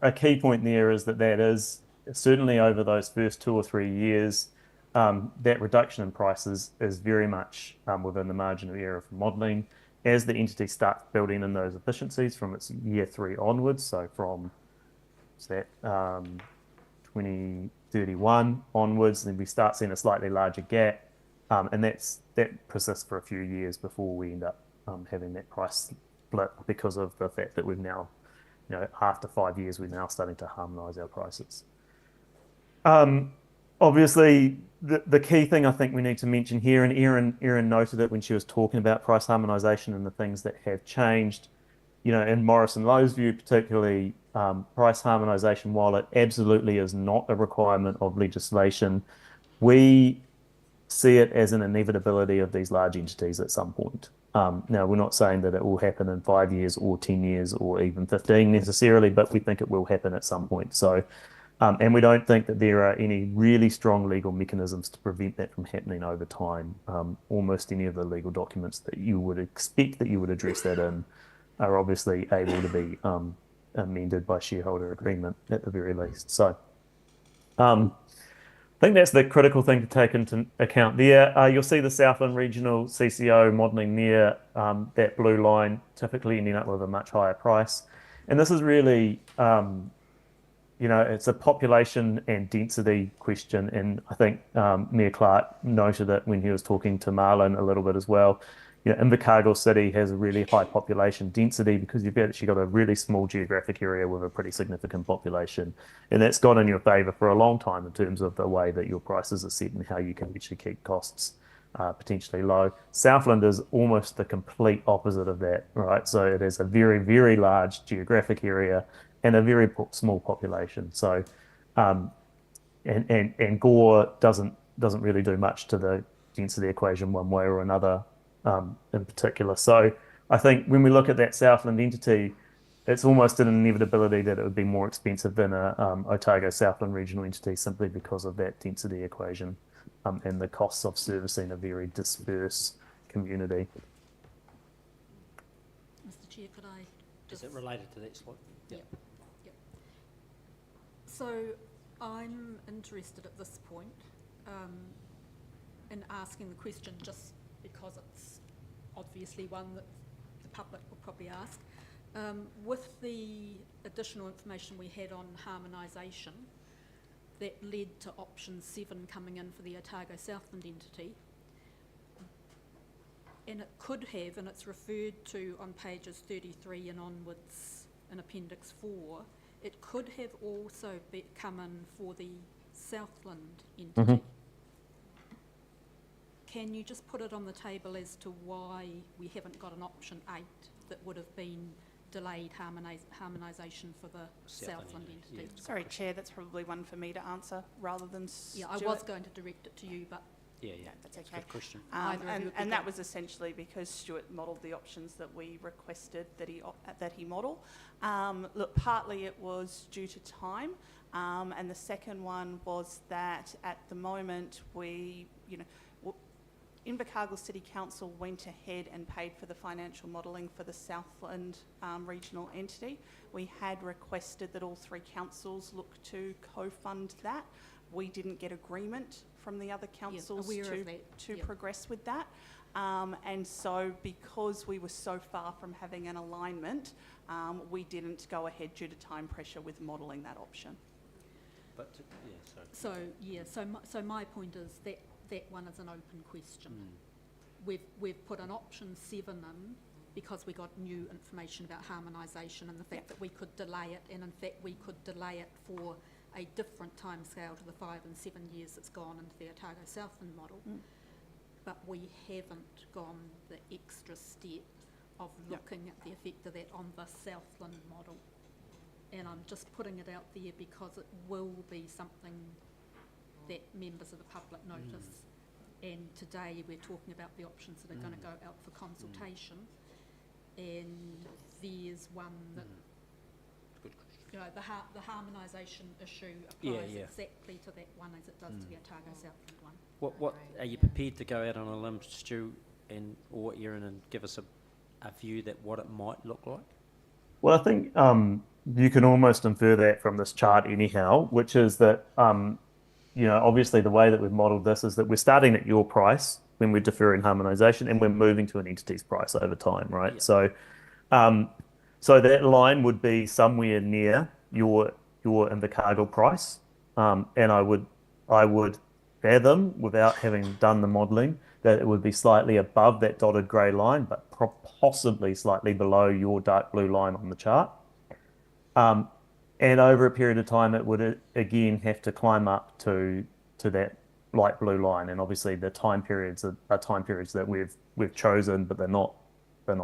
a key point there is that is certainly over those first 2 or 3 years, that reduction in prices is very much within the margin of error for modelling. As the entity starts building in those efficiencies from its year 3 onwards, so from 2031 onwards, then we start seeing a slightly larger gap, and that persists for a few years before we end up having that price split because of the fact that we've now, after 5 years, we're now starting to harmonise our prices. Obviously, the key thing I think we need to mention here, and Erin noted it when she was talking about price harmonisation and the things that have changed, in Morrison Lowe's view particularly, price harmonisation, while it absolutely is not a requirement of legislation, we see it as an inevitability of these large entities at some point. Now, we're not saying that it will happen in 5 years or 10 years or even 15 necessarily, but we think it will happen at some point. So, and we don't think that there are any really strong legal mechanisms to prevent that from happening over time. Almost any of the legal documents that you would expect that you would address that in are obviously able to be amended by shareholder agreement at the very least. So I think that's the critical thing to take into account there. You'll see the Southland Regional CCO modelling there, that blue line typically ending up with a much higher price. And this is really, it's a population and density question. And I think Mayor Clark noted it when he was talking to Marlon a little bit as well. Invercargill City has a really high population density because you've actually got a really small geographic area with a pretty significant population. And that's gone in your favour for a long time in terms of the way that your prices are set and how you can actually keep costs potentially low. Southland is almost the complete opposite of that, right? So it is a very, very large geographic area and a very small population. So, and Gore doesn't really do much to the density equation one way or another. In particular. So I think when we look at that Southland entity, it's almost an inevitability that it would be more expensive than a Otago Southland regional entity simply because of that density equation and the costs of servicing a very dispersed community. Mr. Chair, could I just... Is it related to that slide? Yep. So I'm interested at this point in asking the question just because it's obviously one that the public will probably ask. With the additional information we had on harmonisation that led to option 7 coming in for the Otago Southland entity, and it could have, and it's referred to on pages 33 and onwards in Appendix 4, it could have also come in for the Southland entity. Mm-hmm. Can you just put it on the table as to why we haven't got an option 8 that would have been delayed harmonisation for the Southland entity? Yeah. Sorry, Chair, that's probably one for me to answer rather than Stuart. Yeah, I was going to direct it to you, but... Yeah, that's okay. Good question. And that was essentially because Stuart modelled the options that we requested that he model. Look, partly it was due to time, and the second one was that at the moment Invercargill City Council went ahead and paid for the financial modelling for the Southland regional entity. We had requested that all 3 councils look to co-fund that. We didn't get agreement from the other councils to progress with that. And so because we were so far from having an alignment, we didn't go ahead due to time pressure with modelling that option. But, yeah, sorry. So my point is that that one is an open question. We've put an option 7 in because we got new information about harmonisation and the fact that we could delay it, and in fact we could delay it for a different timescale to the 5 and 7 years that's gone into the Otago Southland model. But we haven't gone the extra step of looking at the effect of that on the Southland model. And I'm just putting it out there because it will be something that members of the public notice. And today we're talking about the options that are going to go out for consultation. And there's one that, you know, the harmonisation issue applies exactly to that one as it does to the Otago Southland one. What are you prepared to go out on a limb, Stu, or Erin, and give us a view that what it might look like? Well, I think you can almost infer that from this chart anyhow, which is that, obviously the way that we've modelled this is that we're starting at your price when we're deferring harmonisation, and we're moving to an entity's price over time, right? Yeah. So that line would be somewhere near your Invercargill price, and I would fathom, without having done the modelling, that it would be slightly above that dotted grey line, but possibly slightly below your dark blue line on the chart. And over a period of time, it would again have to climb up to that light blue line, and obviously the time periods are time periods that we've chosen, but they're not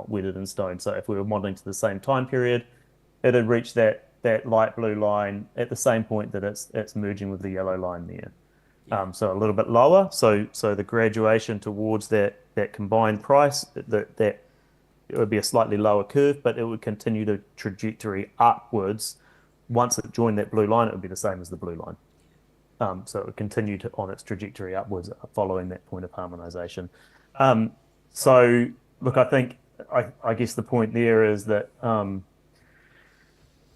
wedded in stone. So if we were modelling to the same time period, it'd reach that light blue line at the same point that it's merging with the yellow line there. Yeah. So a little bit lower. So the graduation towards that combined price, that it would be a slightly lower curve, but it would continue the trajectory upwards. Once it joined that blue line, it would be the same as the blue line. So it would continue on its trajectory upwards following that point of harmonisation. So look, I think, I guess the point there is that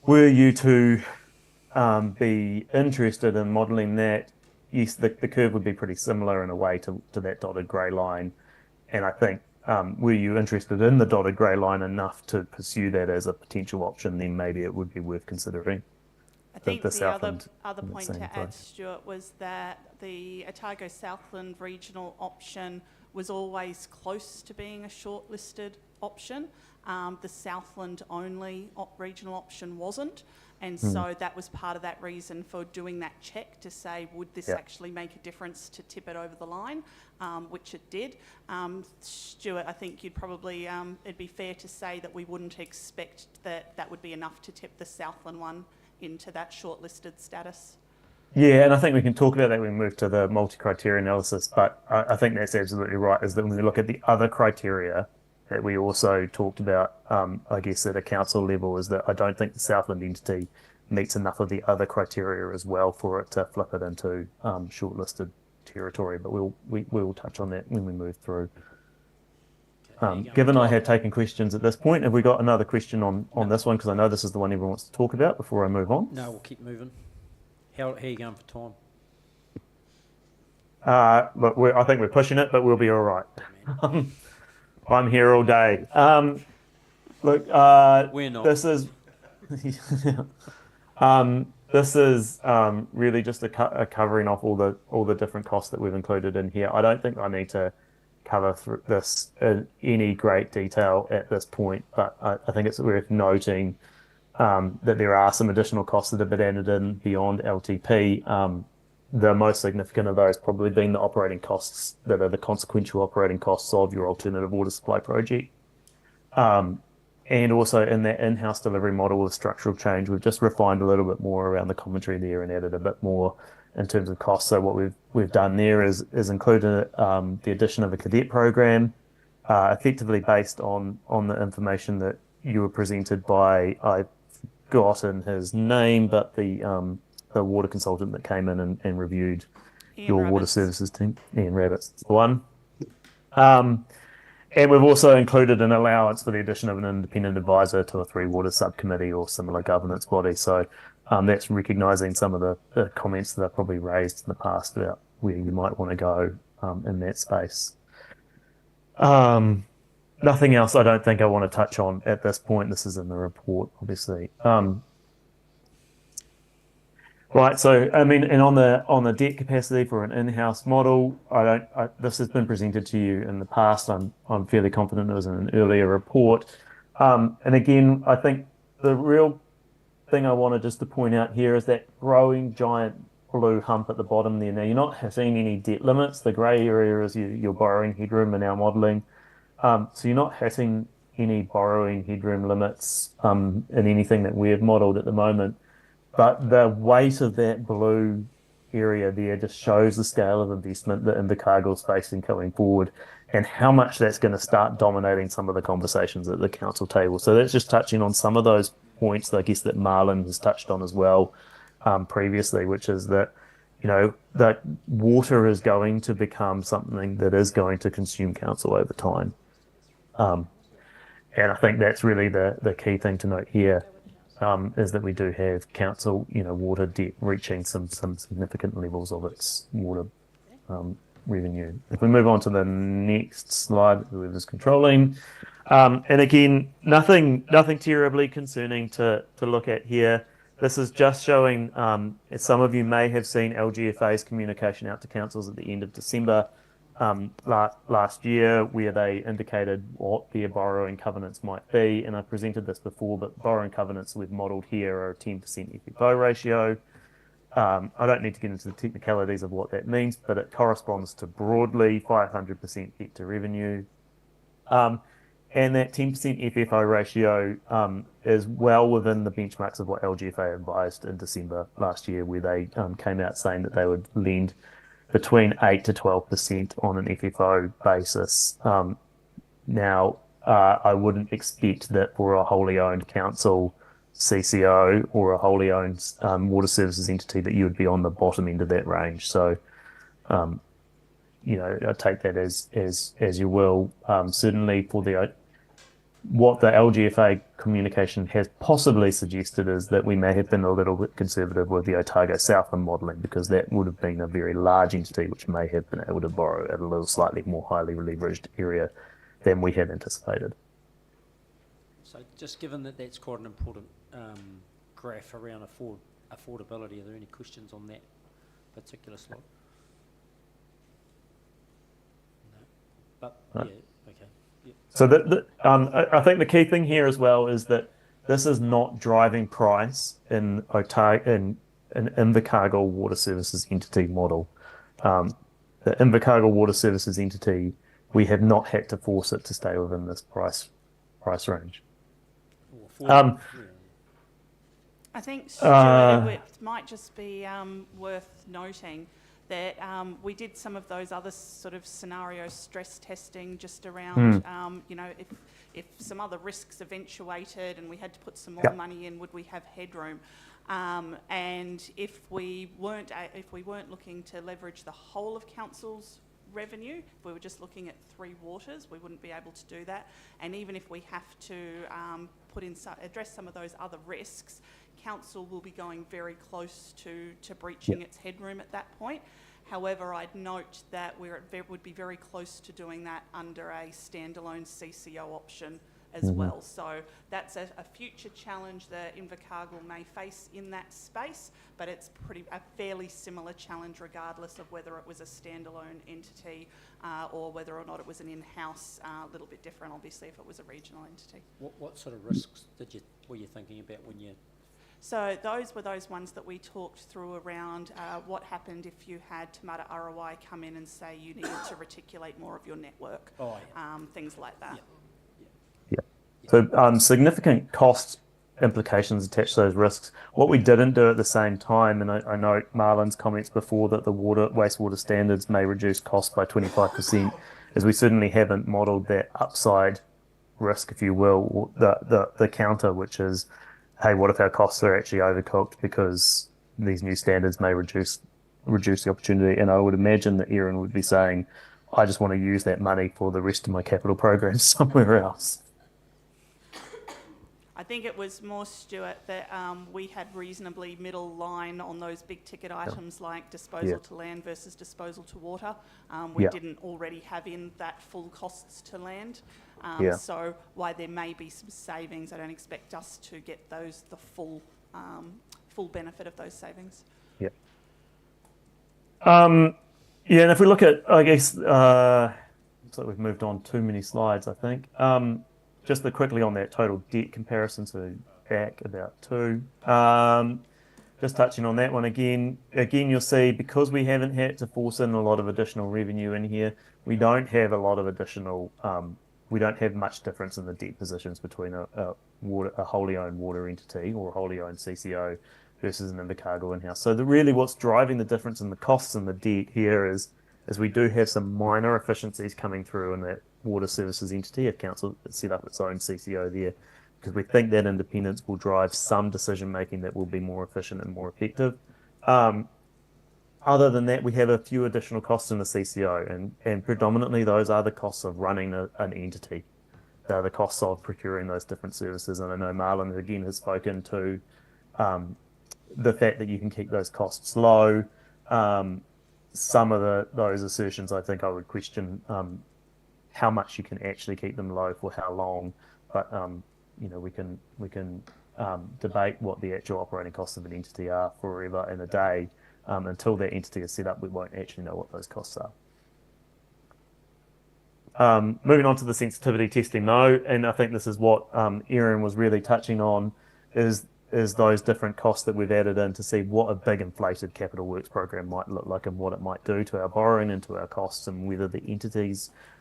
were you to be interested in modelling that, yes, the curve would be pretty similar in a way to that dotted grey line. And I think, were you interested in the dotted grey line enough to pursue that as a potential option, then maybe it would be worth considering. I think the other point to add, Stuart, was that the Otago Southland regional option was always close to being a shortlisted option. The Southland only regional option wasn't. And so that was part of that reason for doing that check to say, would this actually make a difference to tip it over the line, which it did. Stuart, I think you'd probably, it'd be fair to say that we wouldn't expect that would be enough to tip the Southland one into that shortlisted status. Yeah, and I think we can talk about that when we move to the multi-criteria analysis, but I think that's absolutely right, is that when we look at the other criteria that we also talked about, I guess at a council level, is that I don't think the Southland entity meets enough of the other criteria as well for it to flip it into shortlisted territory, but we'll touch on that when we move through. Given I have taken questions at this point, have we got another question on this one? Because I know this is the one everyone wants to talk about before I move on. No, we'll keep moving. How are you going for time? Look, I think we're pushing it, but we'll be all right. I'm here all day. Look, we're not. This is really just a covering off all the different costs that we've included in here. I don't think I need to cover through this in any great detail at this point, but I think it's worth noting that there are some additional costs that have been added in beyond LTP. The most significant of those probably being the operating costs that are the consequential operating costs of your alternative water supply project. And also in that in-house delivery model with structural change, we've just refined a little bit more around the commentary there and added a bit more in terms of costs. So what we've done there is included the addition of a cadet program, effectively based on the information that you were presented by, I've forgotten his name, but the water consultant that came in and reviewed your water services team, Ian Rabbit's the one. And we've also included an allowance for the addition of an independent advisor to a 3 water subcommittee or similar governance body. So that's recognising some of the comments that I've probably raised in the past about where you might want to go in that space. Nothing else I don't think I want to touch on at this point. This is in the report, obviously. Right, so I mean, and on the debt capacity for an in-house model, this has been presented to you in the past. I'm fairly confident it was in an earlier report. And again, I think the real thing I wanted just to point out here is that growing giant blue hump at the bottom there. Now, you're not hitting any debt limits. The grey area is your borrowing headroom in our modelling. So you're not hitting any borrowing headroom limits in anything that we've modelled at the moment. But the weight of that blue area there just shows the scale of investment that Invercargill's facing going forward and how much that's going to start dominating some of the conversations at the council table. So that's just touching on some of those points, I guess, that Marlon has touched on as well previously, which is that, you know, that water is going to become something that is going to consume council over time. And I think that's really the key thing to note here. Is that we do have council, you know, water debt reaching some significant levels of its water revenue. If we move on to the next slide, whoever's controlling, and again, nothing terribly concerning to look at here. This is just showing, as some of you may have seen, LGFA's communication out to councils at the end of December last year, where they indicated what their borrowing covenants might be. And I presented this before, but borrowing covenants we've modelled here are a 10% FFO ratio. I don't need to get into the technicalities of what that means, but it corresponds to broadly 500% debt to revenue. And that 10% FFO ratio is well within the benchmarks of what LGFA advised in December last year, where they came out saying that they would lend between 8 to 12% on an FFO basis. Now, I wouldn't expect that for a wholly owned council CCO or a wholly owned water services entity that you would be on the bottom end of that range. So, you know, I take that as you will. Certainly for what the LGFA communication has possibly suggested is that we may have been a little bit conservative with the Otago Southland modelling, because that would have been a very large entity which may have been able to borrow at a little slightly more highly leveraged area than we had anticipated. So just given that that's quite an important graph around affordability, are there any questions on that particular slide? No. But, right. Yeah, okay. Yeah. So I think the key thing here as well is that this is not driving price in Invercargill Water Services entity model. The Invercargill Water Services entity, we have not had to force it to stay within this price range. I think, Stuart, it might just be worth noting that we did some of those other sort of scenario stress testing just around, you know, if some other risks eventuated and we had to put some more money in, would we have headroom? And if we weren't looking to leverage the whole of council's revenue, if we were just looking at 3 waters, we wouldn't be able to do that. And even if we have to address some of those other risks, council will be going very close to breaching its headroom at that point. However, I'd note that would be very close to doing that under a standalone CCO option as well. So that's a future challenge that Invercargill may face in that space, but it's a fairly similar challenge regardless of whether it was a standalone entity or whether or not it was an in-house, a little bit different obviously if it was a regional entity. What sort of risks were you thinking about when you... So those were those ones that we talked through around what happened if you had Te Mata ROI come in and say you needed to reticulate more of your network, things like that. So significant cost implications attached to those risks. What we didn't do at the same time, and I note Marlon's comments before that the wastewater standards may reduce costs by 25%, is we certainly haven't modelled that upside risk, if you will, the counter, which is, hey, what if our costs are actually overcooked because these new standards may reduce the opportunity? And I would imagine that Erin would be saying, I just want to use that money for the rest of my capital programs somewhere else. I think it was more, Stuart, that we had reasonably middle line on those big ticket items like disposal to land versus disposal to water. We didn't already have in that full costs to land. So while there may be some savings, I don't expect us to get the full benefit of those savings. Yeah. And if we look at, I guess, looks like we've moved on too many slides, I think. Just quickly on that total debt comparison, so back about 2. Just touching on that one again, you'll see because we haven't had to force in a lot of additional revenue in here, we don't have a lot of additional, we don't have much difference in the debt positions between a wholly owned water entity or a wholly owned CCO versus an Invercargill in-house. So really what's driving the difference in the costs and the debt here is we do have some minor efficiencies coming through in that water services entity. If council set up its own CCO there, because we think that independence will drive some decision making that will be more efficient and more effective. Other than that, we have a few additional costs in the CCO, and predominantly those are the costs of running an entity. They're the costs of procuring those different services. And I know Marlon again has spoken to the fact that you can keep those costs low. Some of those assertions, I think I would question how much you can actually keep them low for how long. But we can debate what the actual operating costs of an entity are forever and a day. Until that entity is set up, we won't actually know what those costs are. Moving on to the sensitivity testing though, and I think this is what Erin was really touching on, is those different costs that we've added in to see what a big inflated capital works program might look like and what it might do to our borrowing and to our costs, and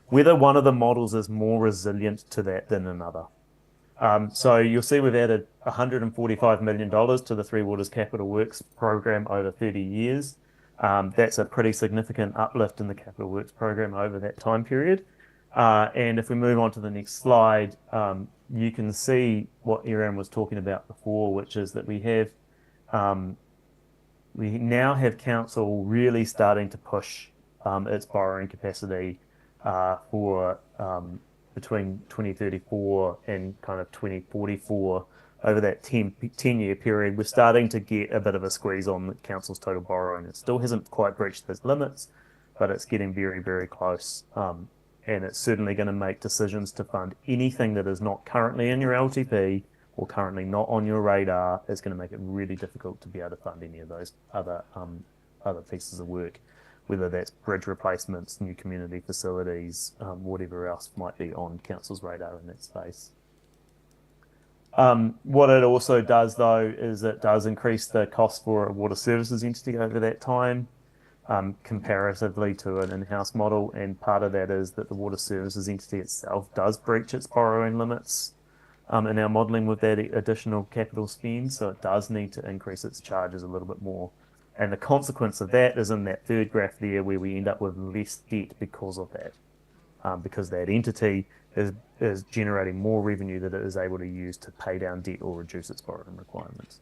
whether one of the models is more resilient to that than another. So you'll see we've added $145 million to the Three Waters Capital Works program over 30 years. That's a pretty significant uplift in the capital works program over that time period. And if we move on to the next slide, you can see what Erin was talking about before, which is that we now have council really starting to push its borrowing capacity for between 2034 and kind of 2044. Over that 10-year period, we're starting to get a bit of a squeeze on the council's total borrowing. It still hasn't quite breached those limits, but it's getting very, very close. And it's certainly going to make decisions to fund anything that is not currently in your LTP or currently not on your radar. Is going to make it really difficult to be able to fund any of those other pieces of work, whether that's bridge replacements, new community facilities, whatever else might be on council's radar in that space. What it also does though is it does increase the cost for a water services entity over that time, comparatively to an in-house model, and part of that is that the water services entity itself does breach its borrowing limits in our modelling with that additional capital spend, so it does need to increase its charges a little bit more. And the consequence of that is in that third graph there, where we end up with less debt because of that, because that entity is generating more revenue that it is able to use to pay down debt or reduce its borrowing requirements.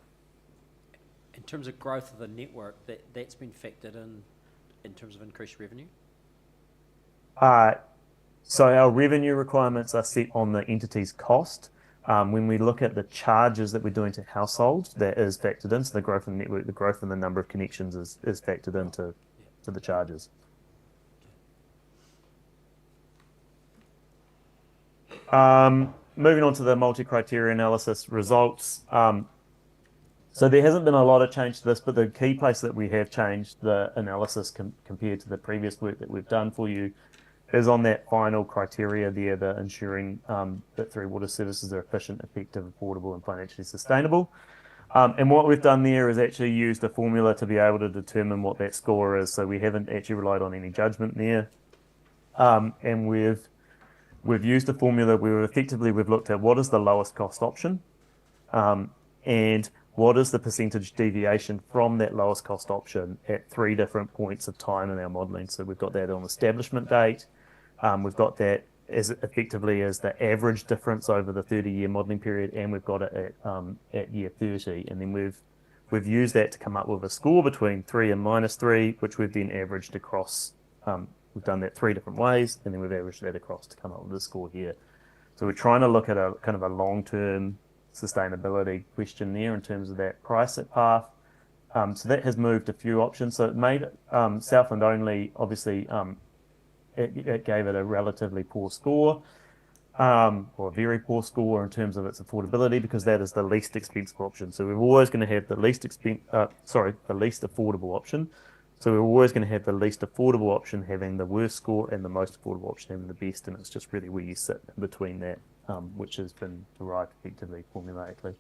In terms of growth of the network, that's been factored in terms of increased revenue? So our revenue requirements are set on the entity's cost. When we look at the charges that we're doing to households, that is factored into the growth in the network. The growth in the number of connections is factored into the charges. Moving on to the multi-criteria analysis results. So there hasn't been a lot of change to this, but the key place that we have changed the analysis compared to the previous work that we've done for you is on that final criteria there, the ensuring that Three Water services are efficient, effective, affordable and financially sustainable. And what we've done there is actually used a formula to be able to determine what that score is. So we haven't actually relied on any judgment there. And we've used a formula where effectively we've looked at what is the lowest cost option and what is the percentage deviation from that lowest cost option at 3 different points of time in our modelling. So we've got that on establishment date. We've got that as effectively as the average difference over the 30-year modelling period, and we've got it at year 30. And then we've used that to come up with a score between 3 and -3, which we've then averaged across. We've done that 3 different ways, and then we've averaged that across to come up with a score here. So we're trying to look at a kind of a long-term sustainability question there in terms of that price path. So that has moved a few options. So it made Southland only, obviously, it gave it a relatively poor score, or a very poor score in terms of its affordability, because that is the least expensive option. So we're always going to have the least the least affordable option. So we're always going to have the least affordable option having the worst score and the most affordable option having the best, and it's just really where you sit in between that, which has been derived effectively formulaically.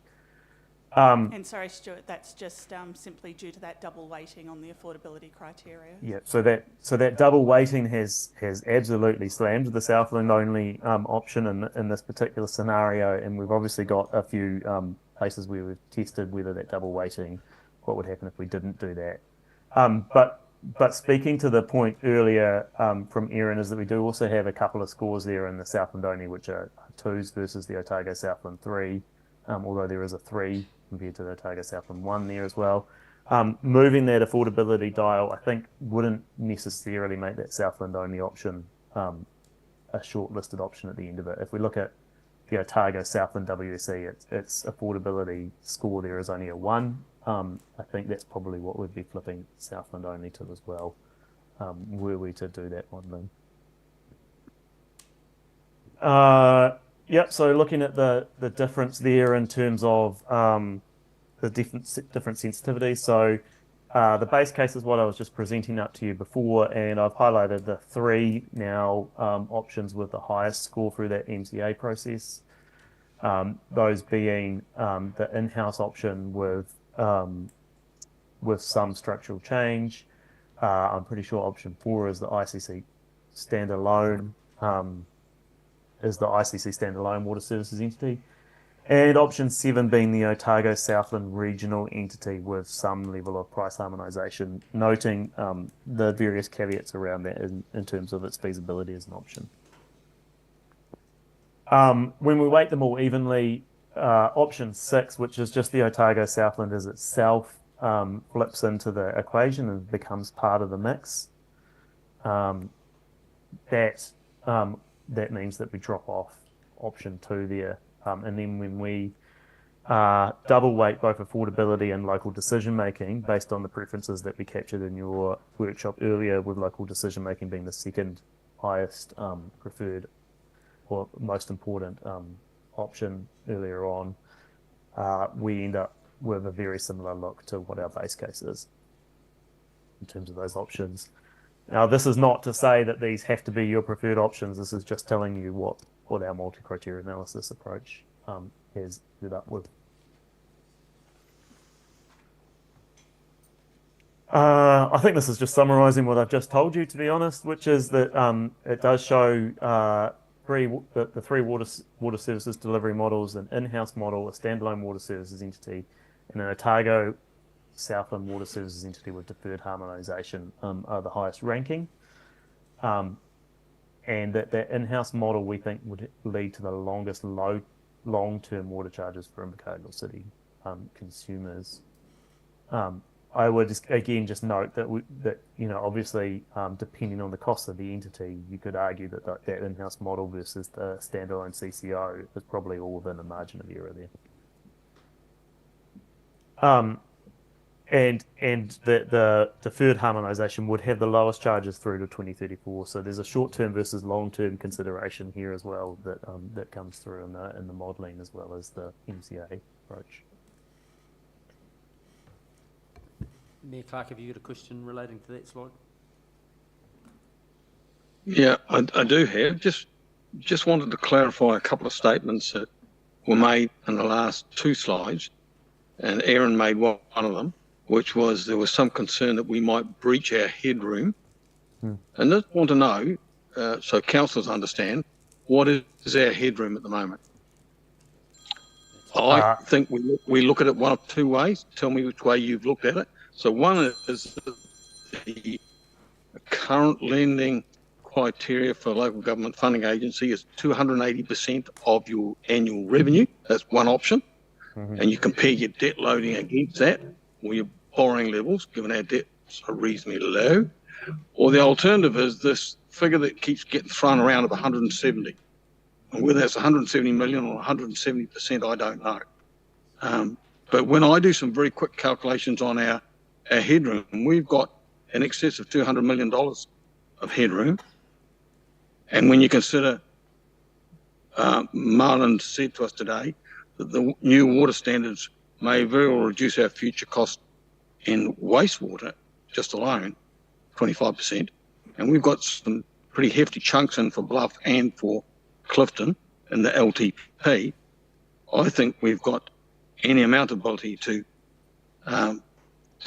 And sorry, Stuart, that's just simply due to that double weighting on the affordability criteria. Yeah, so that double weighting has absolutely slammed the Southland only option in this particular scenario, and we've obviously got a few places where we've tested whether that double weighting, what would happen if we didn't do that. But speaking to the point earlier from Erin, is that we do also have a couple of scores there in the Southland only, which are 2s versus the Otago Southland 3, although there is a 3 compared to the Otago Southland 1 there as well. Moving that affordability dial, I think, wouldn't necessarily make that Southland only option a shortlisted option at the end of it. If we look at the Otago Southland WSE, its affordability score there is only a 1. I think that's probably what we'd be flipping Southland only to as well, were we to do that modelling. Yep, so looking at the difference there in terms of the different sensitivities. So the base case is what I was just presenting up to you before, and I've highlighted the 3 now options with the highest score through that MCA process. Those being the in-house option with some structural change. I'm pretty sure option 4 is the ICC standalone. Water services entity, and option 7 being the Otago Southland regional entity with some level of price harmonisation, noting the various caveats around that in terms of its feasibility as an option. When we weight them all evenly, option 6, which is just the Otago Southland as itself, flips into the equation and becomes part of the mix. That means that we drop off option 2 there. And then when we double weight both affordability and local decision making based on the preferences that we captured in your workshop earlier, with local decision making being the second highest preferred or most important option earlier on, we end up with a very similar look to what our base case is in terms of those options. Now, this is not to say that these have to be your preferred options. This is just telling you what our multi-criteria analysis approach has ended up with. I think this is just summarising what I've just told you, to be honest, which is that it does show the 3 water services delivery models: an in-house model, a standalone water services entity, and an Otago Southland water services entity with deferred harmonisation are the highest ranking. And that in-house model, we think, would lead to the longest long-term water charges for Invercargill City consumers. I would again just note that obviously depending on the cost of the entity, you could argue that in-house model versus the standalone CCO is probably all within a margin of error there. And the deferred harmonisation would have the lowest charges through to 2034. So there's a short-term versus long-term consideration here as well that comes through in the modelling as well as the MCA approach. Mayor Clark, have you got a question relating to that slide? Yeah, I do have. Just wanted to clarify a couple of statements that were made in the last 2 slides, and Erin made one of them, which was there was some concern that we might breach our headroom. And I just want to know, so councillors understand, what is our headroom at the moment? I think we look at it one of 2 ways. Tell me which way you've looked at it. So one is the current lending criteria for local government funding agency is 280% of your annual revenue. That's one option. And you compare your debt loading against that, or your borrowing levels, given our debts are reasonably low. Or the alternative is this figure that keeps getting thrown around of 170. And whether that's 170 million or 170%, I don't know. But when I do some very quick calculations on our headroom, we've got in excess of $200 million of headroom. And when you consider, Marlon said to us today that the new water standards may very well reduce our future cost in wastewater just alone, 25%. And we've got some pretty hefty chunks in for Bluff and for Clifton in the LTP. I think we've got any amount of ability to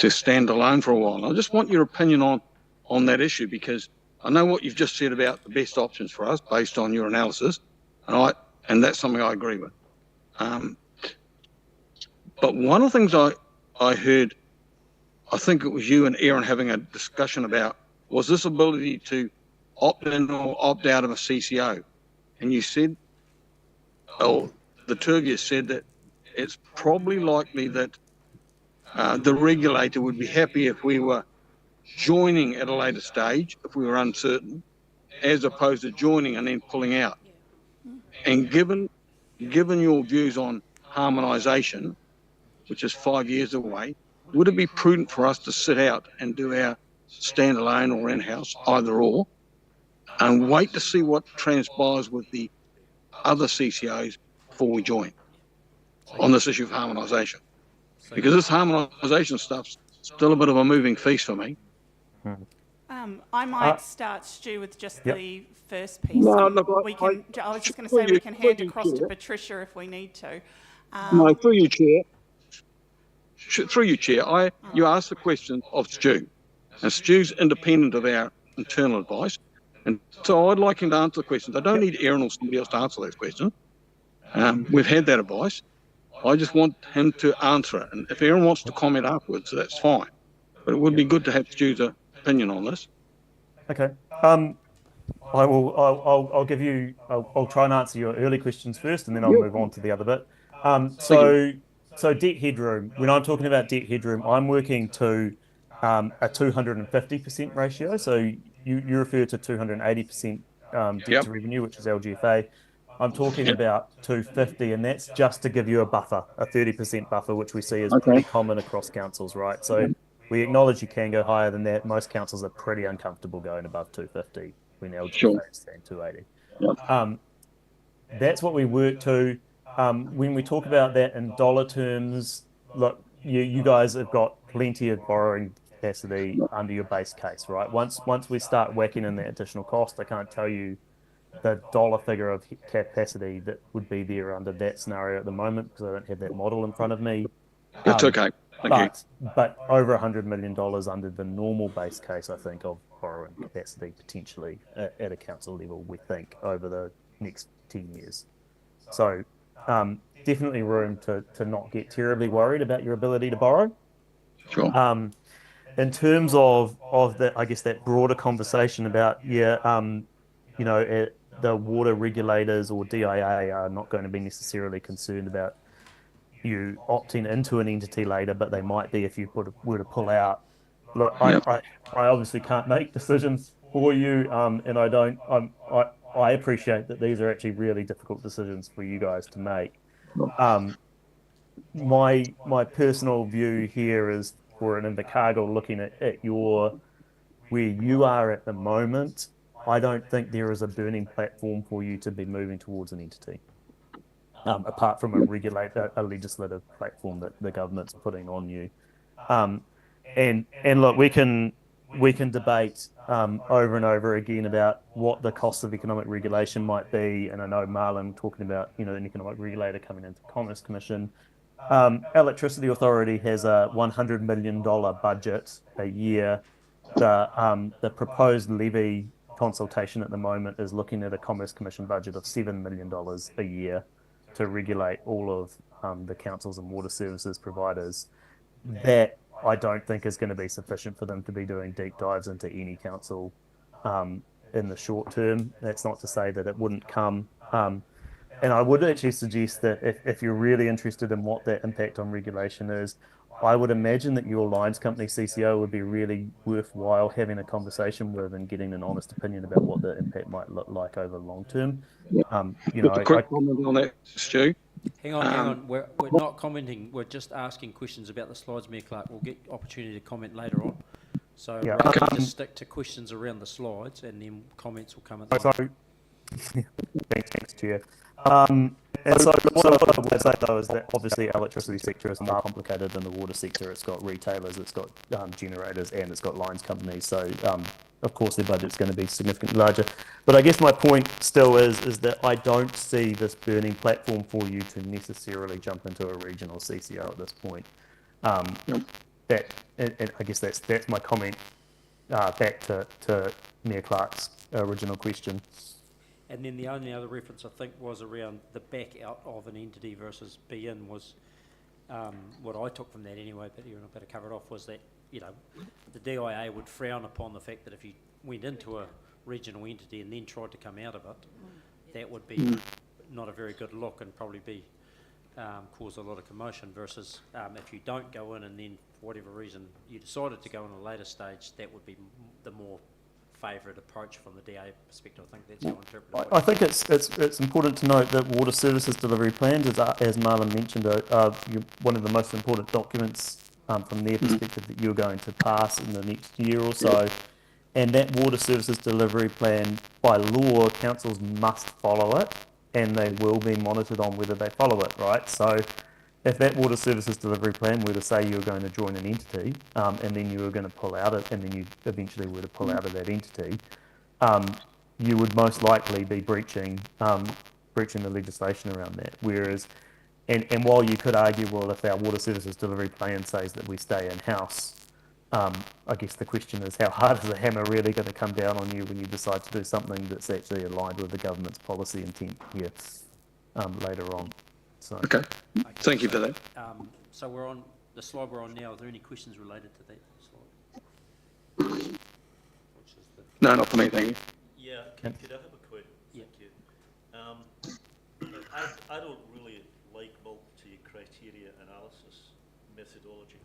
stand alone for a while. And I just want your opinion on that issue, because I know what you've just said about the best options for us based on your analysis, and that's something I agree with. But one of the things I heard, I think it was you and Aaron having a discussion about, was this ability to opt in or opt out of a CCO. And you said, the two of you said that it's probably likely that the regulator would be happy if we were joining at a later stage, if we were uncertain, as opposed to joining and then pulling out. And given your views on harmonisation, which is 5 years away, would it be prudent for us to sit out and do our standalone or in-house, either or, and wait to see what transpires with the other CCOs before we join on this issue of harmonisation? Because this harmonisation stuff's still a bit of a moving feast for me. I might start, Stu, with just Yep. the first piece. No, look, I was just going to say we can hand across to Patricia if we need to. No, through you, Chair. Through you, Chair. You asked the question of Stu, and Stu's independent of our internal advice, and so I'd like him to answer the questions. I don't need Aaron or somebody else to answer those questions. We've had that advice. I just want him to answer it, and if Aaron wants to comment afterwards, that's fine. But it would be good to have Stu's opinion on this. Okay. I'll give you. I'll try and answer your early questions first, and then I'll move on to the other bit. So debt headroom. When I'm talking about debt headroom, I'm working to a 250% ratio. So you refer to 280% debt to revenue, which is LGFA. I'm talking about 250, and that's just to give you a buffer, a 30% buffer, which we see is pretty common across councils, right? So we acknowledge you can go higher than that. Most councils are pretty uncomfortable going above 250 when LGFA is saying 280. That's what we work to. When we talk about that in dollar terms, look, you guys have got plenty of borrowing capacity under your base case, right? Once we start whacking in that additional cost, I can't tell you the dollar figure of capacity that would be there under that scenario at the moment, because I don't have that model in front of me. That's okay. Thank you. But over $100 million under the normal base case, I think, of borrowing capacity potentially at a council level, we think, over the next 10 years. So definitely room to not get terribly worried about your ability to borrow. Sure. In terms of that, I guess that broader conversation about, the water regulators or DIA are not going to be necessarily concerned about you opting into an entity later, but they might be if you were to pull out. Look, I obviously can't make decisions for you, and I appreciate that these are actually really difficult decisions for you guys to make. My personal view here is, for an Invercargill, looking at where you are at the moment, I don't think there is a burning platform for you to be moving towards an entity, apart from a legislative platform that the government's putting on you. And look, we can debate over and over again about what the cost of economic regulation might be. And I know Marlon talking about an economic regulator coming into the Commerce Commission. Electricity Authority has a $100 million budget a year. The proposed levy consultation at the moment is looking at a Commerce Commission budget of $7 million a year to regulate all of the councils and water services providers. That I don't think is going to be sufficient for them to be doing deep dives into any council in the short term. That's not to say that it wouldn't come. And I would actually suggest that if you're really interested in what that impact on regulation is, I would imagine that your lines company CCO would be really worthwhile having a conversation with and getting an honest opinion about what the impact might look like over the long term. Just a quick comment on that, Stu. Hang on. We're not commenting. We're just asking questions about the slides, Mayor Clark. We'll get opportunity to comment later on. So Yeah. rather just stick to questions around the slides, and then comments will come at the end. So, thanks, Chair. And so what I would say though is that obviously our electricity sector is more complicated than the water sector. It's got retailers, it's got generators, and it's got lines companies. So of course their budget's going to be significantly larger. But I guess my point still is that I don't see this burning platform for you to necessarily jump into a regional CCO at this point. That and I guess that's my comment back to Mayor Clark's original question. And then the only other reference I think was around the back out of an entity versus be in was what I took from that anyway, but you're not going to cover it off, was that, you know, the DIA would frown upon the fact that if you went into a regional entity and then tried to come out of it, that would be not a very good look and probably be cause a lot of commotion versus if you don't go in and then for whatever reason you decided to go in a later stage, that would be the more favourite approach from the DA perspective. I think that's how I interpret it. I think it's important to note that water services delivery plans, as Marlon mentioned, are one of the most important documents from their perspective that you're going to pass in the next year or so. And that water services delivery plan, by law, councils must follow it, and they will be monitored on whether they follow it, right? So if that water services delivery plan were to say you were going to join an entity, and then you were going to pull out it, and then you eventually were to pull out of that entity, you would most likely be breaching the legislation around that. Whereas, and while you could argue, well, if our water services delivery plan says that we stay in-house, I guess the question is, how hard is the hammer really going to come down on you when you decide to do something that's actually aligned with the government's policy intent here later on? So. Okay, thank you for that. So we're on the slide we're on now. Are there any questions related to that slide? Which is the No, not for me, thank you. Yeah, could I have a quick? Yeah. Thank you. I don't really like multi-criteria analysis methodology.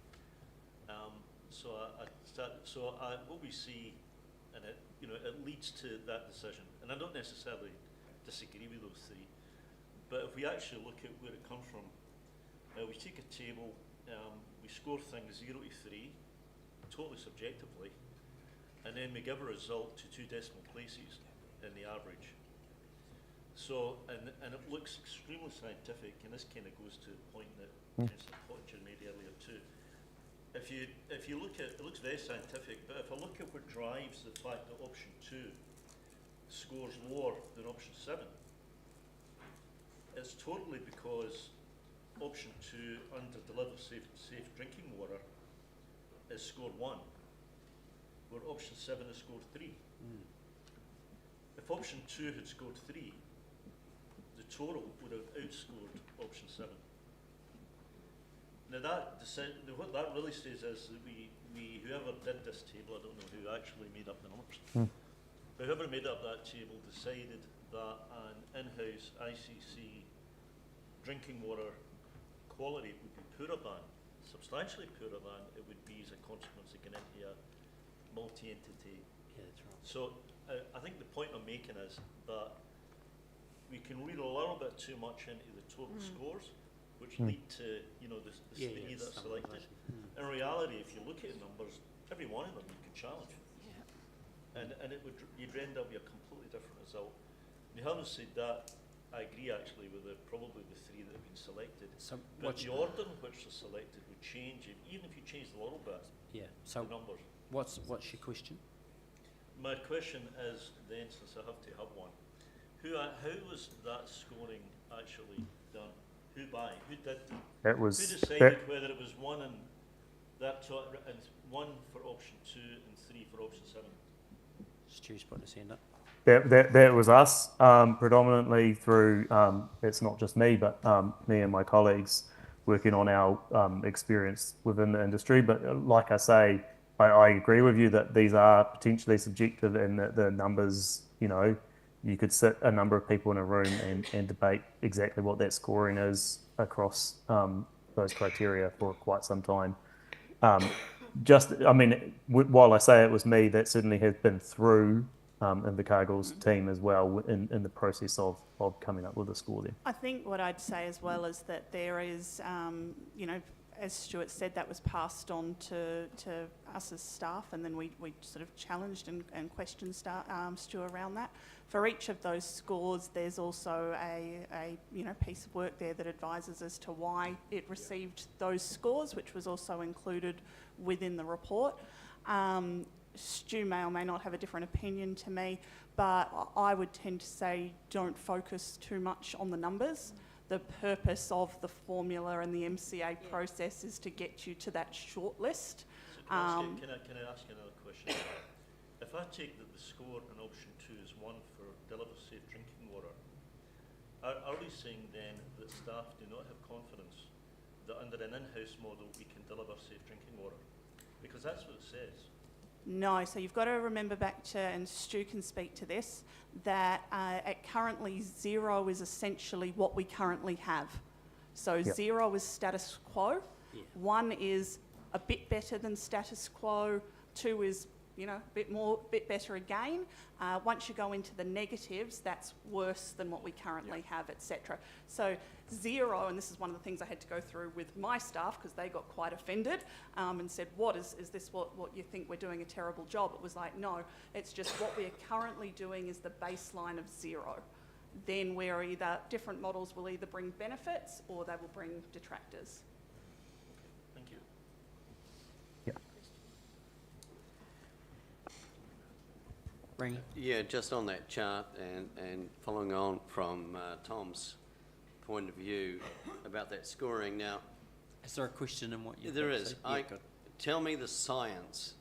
What we see, and it leads to that decision. And I don't necessarily disagree with those three, but if we actually look at where it comes from, we take a table, we score things 0 to 3, totally subjectively, and then we give a result to 2 decimal places in the average. So, and it looks extremely scientific, and this kind of goes to the point that Pottinger made earlier too. If you look at it, looks very scientific, but if I look at what drives the fact that option 2 scores lower than option 7, it's totally because option 2 under deliver safe drinking water is scored 1, where option 7 is scored 3. If option 2 had scored 3, the total would have outscored option 7. Now what that really says is that we whoever did this table, I don't know who actually made up the numbers, but whoever made up that table decided that an in-house ICC drinking water quality would be poorer than, substantially poorer than it would be as a consequence of getting into a multi-entity. Yeah, that's right. So I think the point I'm making is that we can read a little bit too much into the total scores, which lead to the three that are selected. In reality, if you look at the numbers, every one of them you could challenge, and you'd end up with a completely different result. And having said that, I agree actually with probably the 3 that have been selected. So but the order in which they're selected would change, even if you changed a little bit. Yeah. So the numbers. What's your question? My question is then, since I have to have one, how was that scoring actually done? Who by? Who did? Who decided whether it was 1 and that and 1 for option 2 and 3 for option 7? Stu's putting his hand up. That was us, predominantly through, it's not just me, but me and my colleagues working on our experience within the industry. But like I say, I agree with you that these are potentially subjective and that the numbers, you could sit a number of people in a room and debate exactly what that scoring is across those criteria for quite some time. While I say it was me, that certainly has been through Invercargill's team as well in the process of coming up with a score there. I think what I'd say as well is that there is, you know, as Stuart said, that was passed on to us as staff, and then we sort of challenged and questioned Stuart around that. For each of those scores, there's also a you know, piece of work there that advises as to why it received those scores, which was also included within the report. Stu may or may not have a different opinion to me, but I would tend to say don't focus too much on the numbers. The purpose of the formula and the MCA process is to get you to that short list. So can I ask you another question? If I take that the score in option 2 is 1 for deliver safe drinking water, are we saying then that staff do not have confidence that under an in-house model we can deliver safe drinking water? Because that's what it says. No, so you've got to remember back to, and Stu can speak to this, that at currently 0 is essentially what we currently have. So 0 is status quo, 1 is a bit better than status quo, 2 is, you know, a bit better again. Once you go into the negatives, that's worse than what we currently have, etc. So 0, and this is one of the things I had to go through with my staff because they got quite offended and said, what is this what you think we're doing a terrible job? It was like, no, it's just what we are currently doing is the baseline of 0. Then we're either, different models will either bring benefits or they will bring detractors. Thank you. Ring. Yeah, just on that chart and following on from Tom's point of view about that scoring. Now, Is there a question in what you there think, is. Steve? Yeah, good. Tell me the science,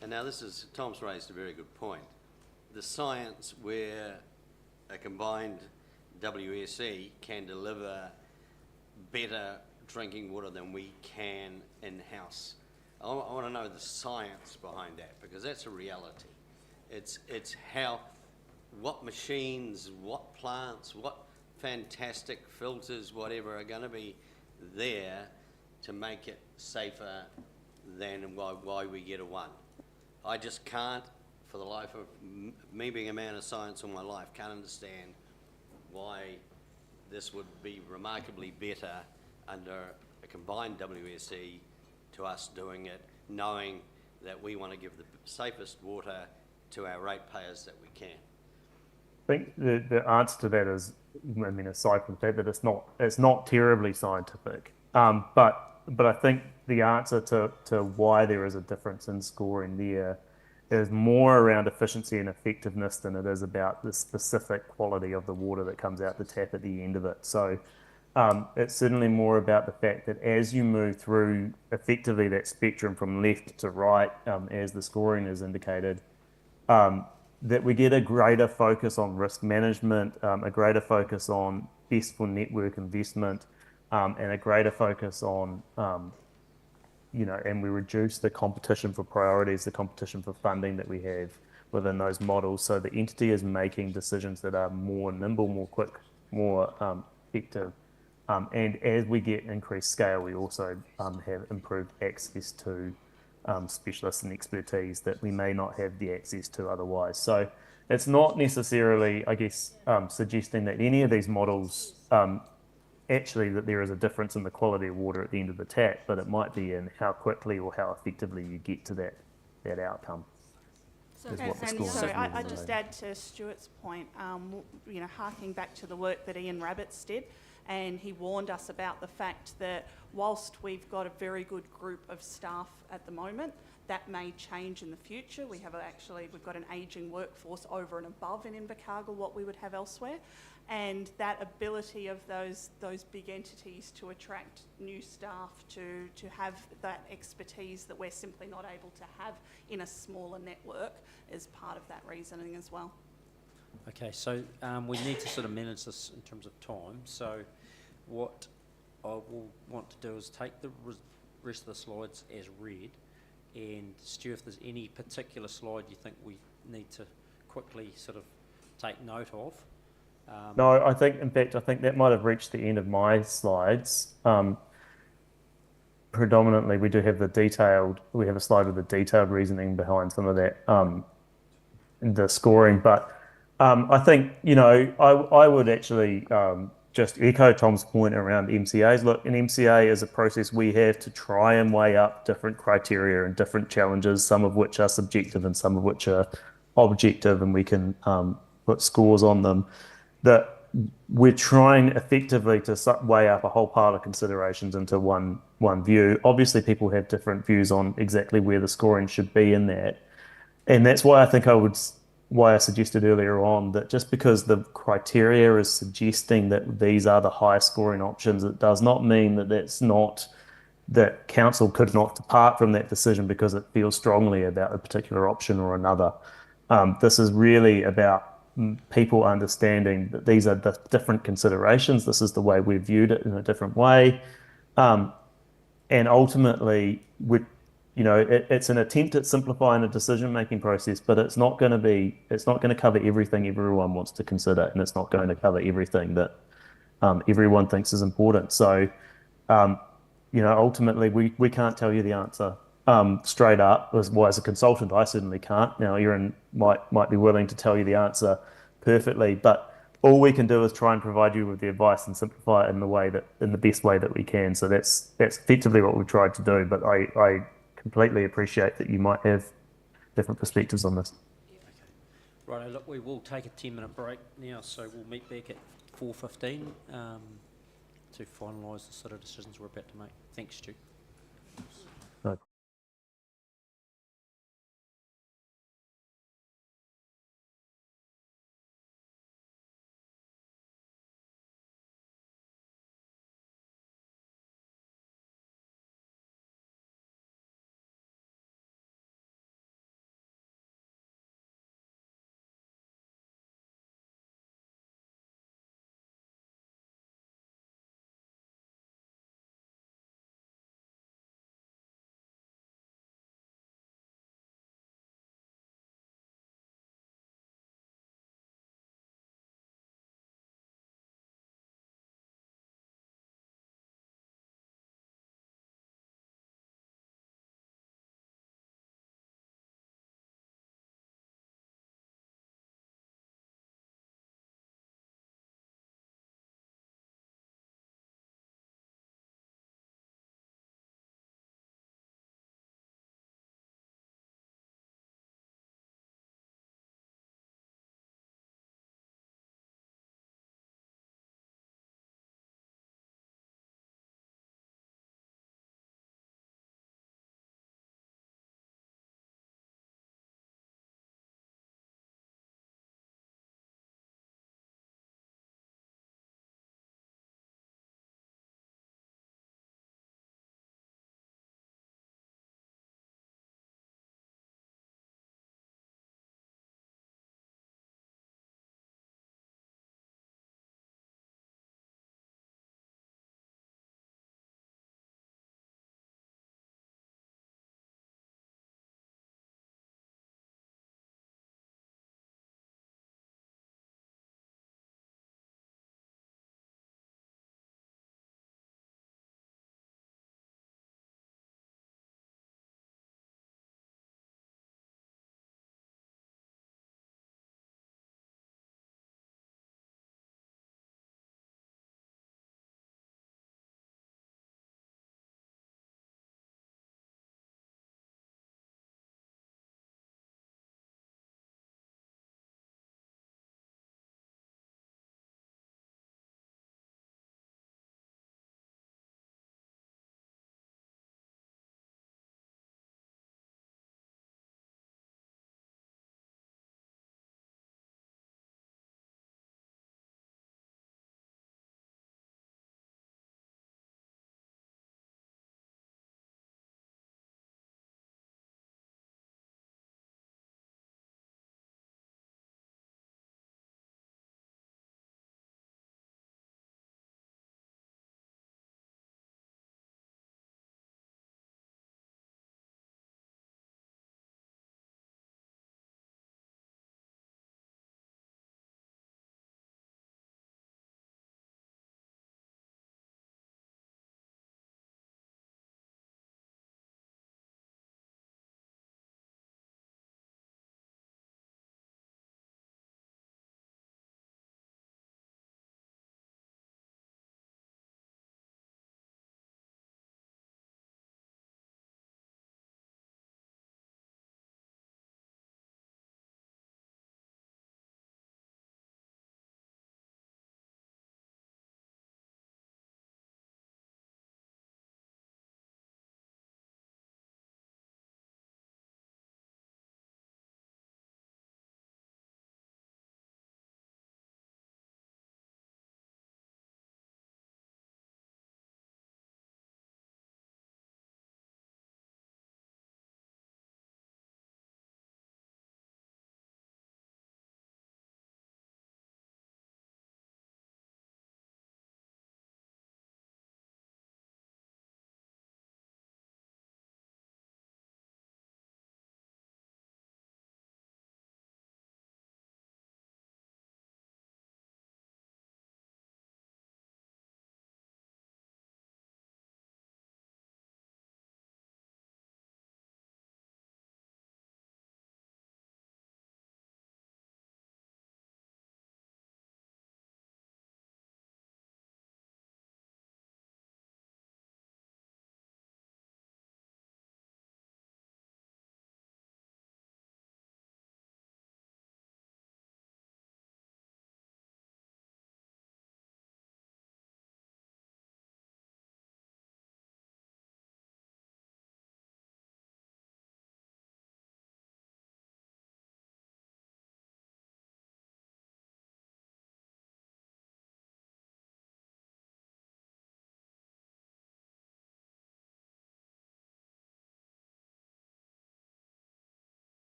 and now this is, Tom's raised a very good point. The science where a combined WSE can deliver better drinking water than we can in-house. I want to know the science behind that, because that's a reality. It's how, what machines, what plants, what fantastic filters, whatever, are going to be there to make it safer than why we get a 1. I just can't, for the life of me being a man of science all my life, can't understand why this would be remarkably better under a combined WSE to us doing it, knowing that we want to give the safest water to our ratepayers that we can. I think the answer to that is, I mean, aside from the fact that it's not terribly scientific, but I think the answer to why there is a difference in scoring there is more around efficiency and effectiveness than it is about the specific quality of the water that comes out the tap at the end of it. So it's certainly more about the fact that as you move through effectively that spectrum from left to right, as the scoring is indicated, that we get a greater focus on risk management, a greater focus on best for network investment, and a greater focus on, and we reduce the competition for priorities, the competition for funding that we have within those models. So the entity is making decisions that are more nimble, more quick, more effective. And as we get increased scale, we also have improved access to specialists and expertise that we may not have the access to otherwise. So it's not necessarily, I guess, suggesting that any of these models, actually that there is a difference in the quality of water at the end of the tap, but it might be in how quickly or how effectively you get to that outcome. So, Is what the And score so is I really just related. add to Stuart's point, harking back to the work that Ian Rabbits did, and he warned us about the fact that whilst we've got a very good group of staff at the moment, that may change in the future. We've got an ageing workforce over and above in Invercargill what we would have elsewhere, and that ability of those big entities to attract new staff to have that expertise that we're simply not able to have in a smaller network is part of that reasoning as well. Okay, so we need to sort of manage this in terms of time. So what I will want to do is take the rest of the slides as read, and Stu, if there's any particular slide you think we need to quickly sort of take note of. No, I think that might have reached the end of my slides. Predominantly, we have a slide with the detailed reasoning behind some of that the scoring. But I think, you know, I would actually just echo Tom's point around MCAs. Look, an MCA is a process we have to try and weigh up different criteria and different challenges, some of which are subjective and some of which are objective, and we can put scores on them. That we're trying effectively to weigh up a whole pile of considerations into one view. Obviously, people have different views on exactly where the scoring should be in that. And that's why I think why I suggested earlier on that just because the criteria is suggesting that these are the highest scoring options, it does not mean that that council could not depart from that decision because it feels strongly about a particular option or another. This is really about people understanding that these are the different considerations. This is the way we viewed it in a different way. And ultimately, it's an attempt at simplifying a decision-making process, but it's not going to cover everything everyone wants to consider, and it's not going to cover everything that everyone thinks is important. So, ultimately, we can't tell you the answer straight up. As a consultant, I certainly can't. Now, Erin might be willing to tell you the answer perfectly, but all we can do is try and provide you with the advice and simplify it in the best way that we can. So that's effectively what we've tried to do. But I completely appreciate that you might have different perspectives on this. Right, look, we will take a 10-minute break now, so we'll meet back at 4:15 to finalise the sort of decisions we're about to make. Thanks, Stu. No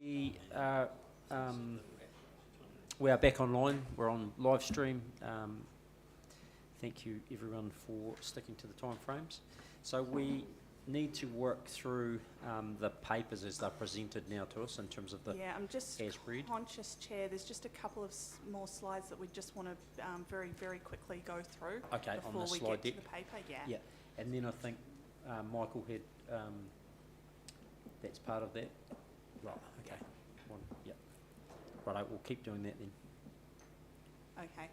We are, we are back online. We're on live stream. Thank you everyone for sticking to the time frames. So we need to work through the papers as they're presented now to us in terms of the Yeah, I'm just as read. conscious, Chair, there's just a couple of more slides that we just want to very, very quickly go through Okay, on before the we slide get deck. to the paper. Yeah. Yeah, and then I think Michael had, that's part of that. Right, okay. One, yeah. Right, we'll keep doing that then. Okay,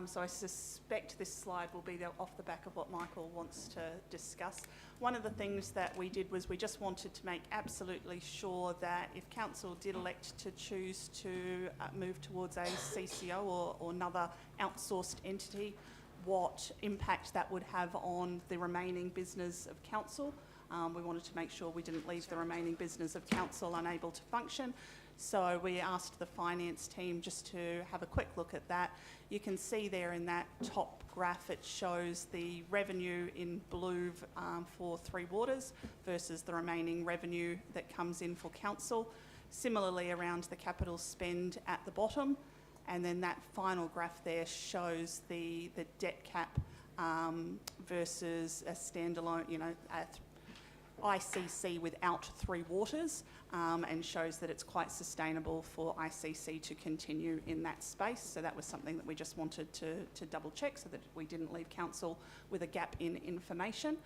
so I suspect this slide will be off the back of what Michael wants to discuss. One of the things that we did was we just wanted to make absolutely sure that if council did elect to choose to move towards a CCO or another outsourced entity, what impact that would have on the remaining business of council. We wanted to make sure we didn't leave the remaining business of council unable to function. So we asked the finance team just to have a quick look at that. You can see there in that top graph, it shows the revenue in blue for Three Waters versus the remaining revenue that comes in for council. Similarly around the capital spend at the bottom. And then that final graph there shows the debt cap versus a standalone, ICC without Three Waters, and shows that it's quite sustainable for ICC to continue in that space. So that was something that we just wanted to double check so that we didn't leave council with a gap in information.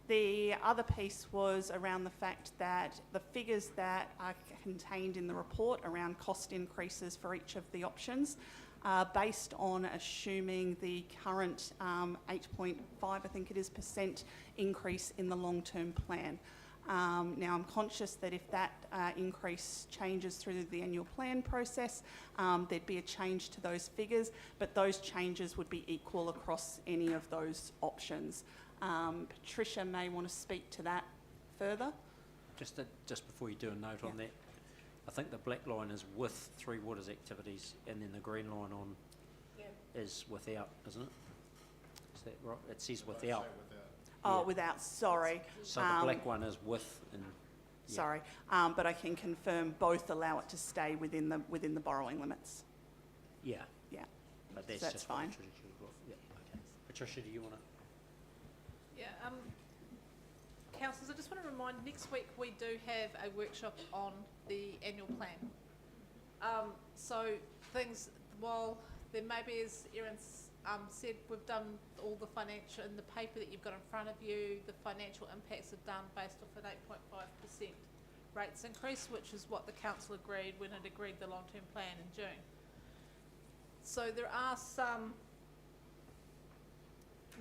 The other piece was around the fact that the figures that are contained in the report around cost increases for each of the options are based on assuming the current 8.5, I think it is, % increase in the long-term plan. Now, I'm conscious that if that increase changes through the annual plan process, there'd be a change to those figures, but those changes would be equal across any of those options. Patricia may want to speak to that further. Just before you do a note on that, I think the black line is with Three Waters activities, and then the green line on is without, isn't it? Is that right? It says without. Oh, without, sorry. So the black one is with, and sorry, but I can confirm both allow it to stay within the borrowing limits. yeah, Yeah. but that's, So that's just what fine. Patricia should have got. Yeah, okay. Patricia, do you want to? Yeah, councillors, I just want to remind, next week we do have a workshop on the annual plan. So things, while there may be, as Erin's said, we've done all the financial, in the paper that you've got in front of you, the financial impacts are done based off an 8.5% rates increase, which is what the council agreed when it agreed the long-term plan in June. So there are some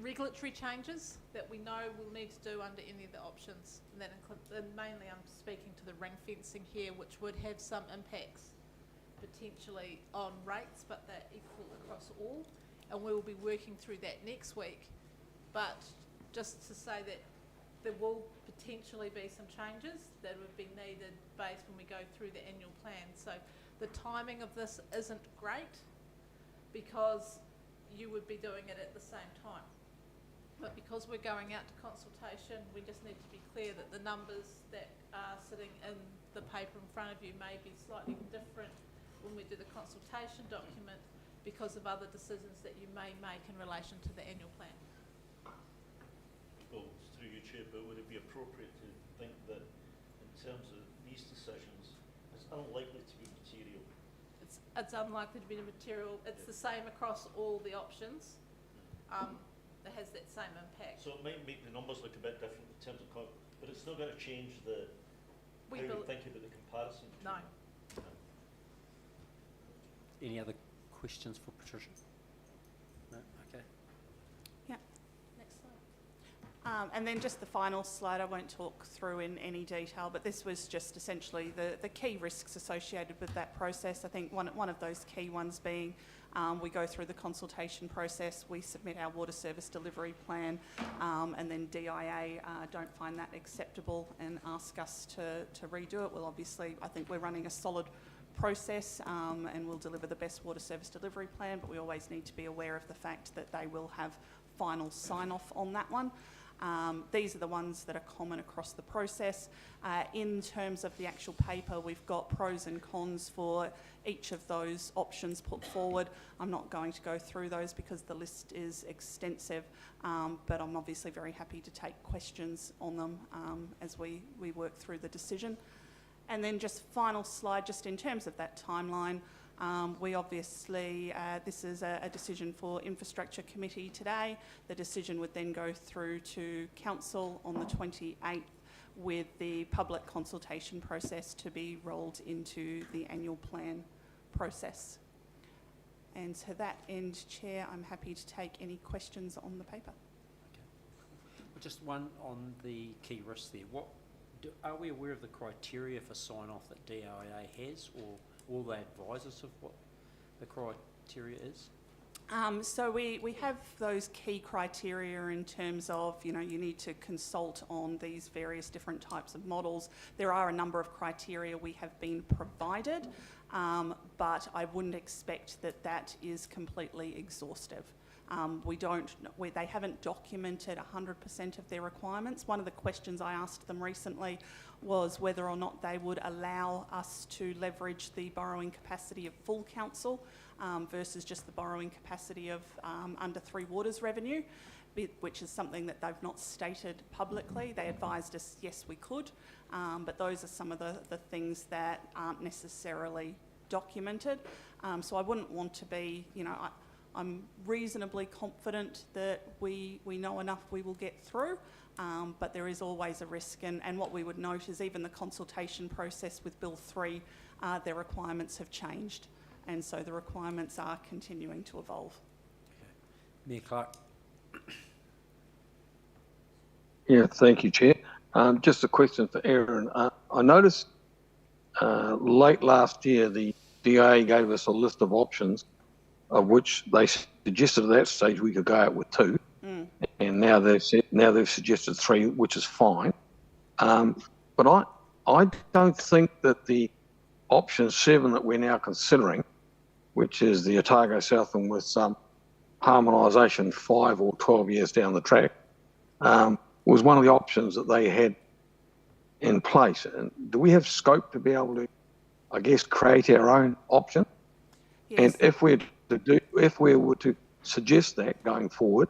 regulatory changes that we know we'll need to do under any of the options, and that includes, and mainly I'm speaking to the ring fencing here, which would have some impacts potentially on rates, but they're equal across all, and we will be working through that next week. But just to say that there will potentially be some changes that would be needed based when we go through the annual plan. So the timing of this isn't great because you would be doing it at the same time. But because we're going out to consultation, we just need to be clear that the numbers that are sitting in the paper in front of you may be slightly different when we do the consultation document because of other decisions that you may make in relation to the annual plan. Well, it's through you, Chair, but would it be appropriate to think that in terms of these decisions, it's unlikely to be material? It's unlikely to be material. It's the same across all the options. That has that same impact. So it might make the numbers look a bit different in terms of, but it's not going to change the how you think about the comparison. No. Any other questions for Patricia? No? Okay. Yeah. Next slide. And then just the final slide, I won't talk through in any detail, but this was just essentially the key risks associated with that process. I think one of those key ones being we go through the consultation process, we submit our water service delivery plan, and then DIA don't find that acceptable and ask us to redo it. Well, obviously, I think we're running a solid process and we'll deliver the best water service delivery plan, but we always need to be aware of the fact that they will have final sign-off on that one. These are the ones that are common across the process. In terms of the actual paper, we've got pros and cons for each of those options put forward. I'm not going to go through those because the list is extensive, but I'm obviously very happy to take questions on them as we work through the decision. And then just final slide, just in terms of that timeline, we obviously, this is a decision for Infrastructure Committee today. The decision would then go through to Council on the 28th with the public consultation process to be rolled into the annual plan process. And to that end, Chair, I'm happy to take any questions on the paper. Okay. Well, just one on the key risks there. Are we aware of the criteria for sign-off that DIA has, or will they advise us of what the criteria is? So we have those key criteria in terms of, you need to consult on these various different types of models. There are a number of criteria we have been provided, but I wouldn't expect that is completely exhaustive. They haven't documented 100% of their requirements. One of the questions I asked them recently was whether or not they would allow us to leverage the borrowing capacity of full council versus just the borrowing capacity of under Three Waters revenue, which is something that they've not stated publicly. They advised us, yes, we could, but those are some of the things that aren't necessarily documented. So I wouldn't want to be, I'm reasonably confident that we know enough we will get through, but there is always a risk. And what we would note is even the consultation process with Bill 3, their requirements have changed. And so the requirements are continuing to evolve. Okay. Mayor Clark. Yeah, thank you, Chair. Just a question for Aaron. I noticed late last year the DA gave us a list of options, of which they suggested at that stage we could go out with 2, and now they've suggested 3, which is fine. But I don't think that the option 7 that we're now considering, which is the Otago Southland with some harmonisation 5 or 12 years down the track, was one of the options that they had in place. And do we have scope to be able to, I guess, create our own option? Yes. And if we were to suggest that going forward,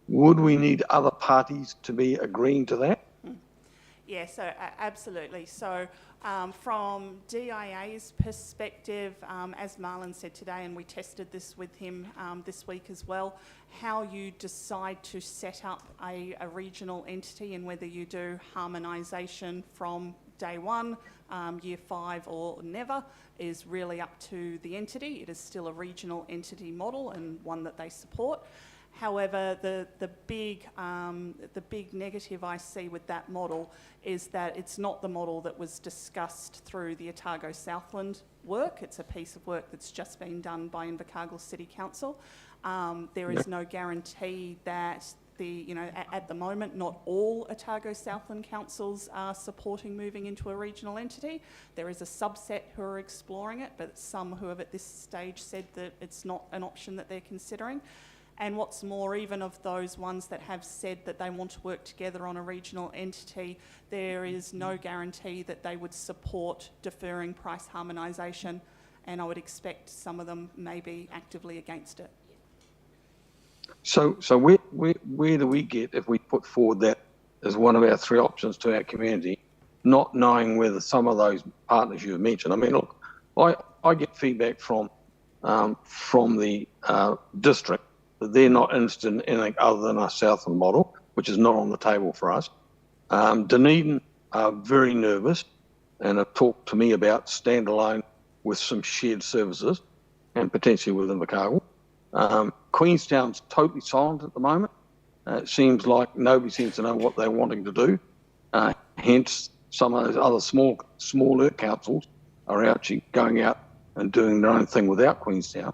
would we need other parties to be agreeing to that? Yeah, so absolutely. So from DIA's perspective, as Marlon said today, and we tested this with him this week as well, how you decide to set up a regional entity and whether you do harmonisation from day 1, year 5 or never is really up to the entity. It is still a regional entity model and one that they support. However, the big negative I see with that model is that it's not the model that was discussed through the Otago Southland work. It's a piece of work that's just been done by Invercargill City Council. There is no guarantee that at the moment, not all Otago Southland councils are supporting moving into a regional entity. There is a subset who are exploring it, but some who have at this stage said that it's not an option that they're considering. And what's more, even of those ones that have said that they want to work together on a regional entity, there is no guarantee that they would support deferring price harmonisation, and I would expect some of them may be actively against it. So where do we get, if we put forward that as one of our 3 options to our community, not knowing whether some of those partners you have mentioned? I mean, look, I get feedback from the district that they're not interested in anything other than a Southland model, which is not on the table for us. Dunedin are very nervous and have talked to me about standalone with some shared services and potentially with Invercargill. Queenstown's totally silent at the moment. It seems like nobody seems to know what they're wanting to do. Hence, some of those other smaller councils are actually going out and doing their own thing without Queenstown.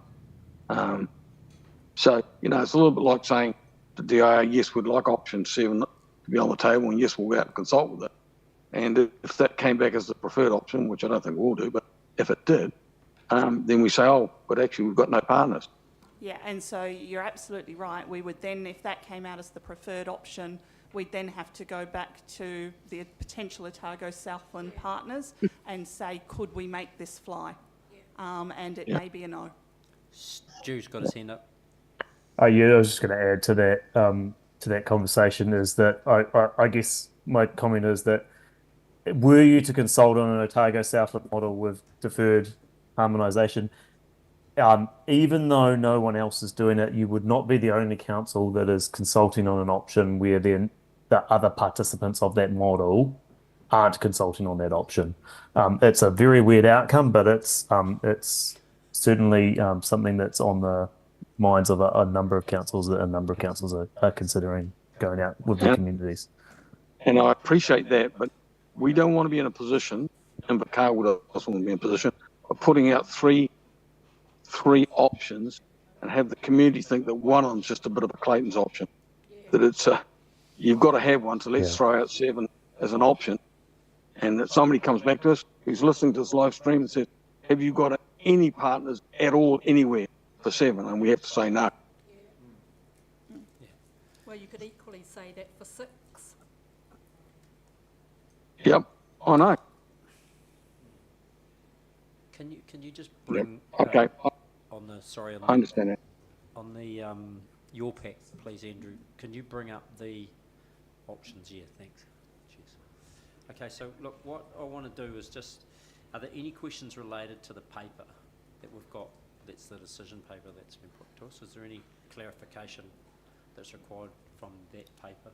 So, it's a little bit like saying to DIA, yes, we'd like option 7 to be on the table, and yes, we'll go out and consult with it. And if that came back as the preferred option, which I don't think we'll do, but if it did, then we say, oh, but actually we've got no partners. Yeah, and so you're absolutely right. We would then, if that came out as the preferred option, we'd then have to go back to the potential Otago Southland partners and say, could we make this fly? And it may be a no. Stu's got his hand up. Yeah, I was just going to add to that conversation is that I guess my comment is that were you to consult on an Otago Southland model with deferred harmonisation, even though no one else is doing it, you would not be the only council that is consulting on an option where then the other participants of that model aren't consulting on that option. It's a very weird outcome, but it's certainly something that's on the minds of a number of councils that a number of councils are considering going out with their communities. And I appreciate that, but we don't want to be in a position, and Invercargill doesn't want to be in a position of putting out three options and have the community think that one of them's just a bit of a Clayton's option. That it's you've got to have one, so let's throw out 7 as an option. And that somebody comes back to us who's listening to this live stream and says, have you got any partners at all anywhere for 7? And we have to say no. Well, you could equally say that for 6. Yep, I know. Can you just bring Okay, on the I understand that. on the your pack, please, Andrew? Can you bring up the options? Yeah, thanks. Cheers. Okay, so look, what I want to do is just, are there any questions related to the paper that we've got? That's the decision paper that's been put to us. Is there any clarification that's required from that paper?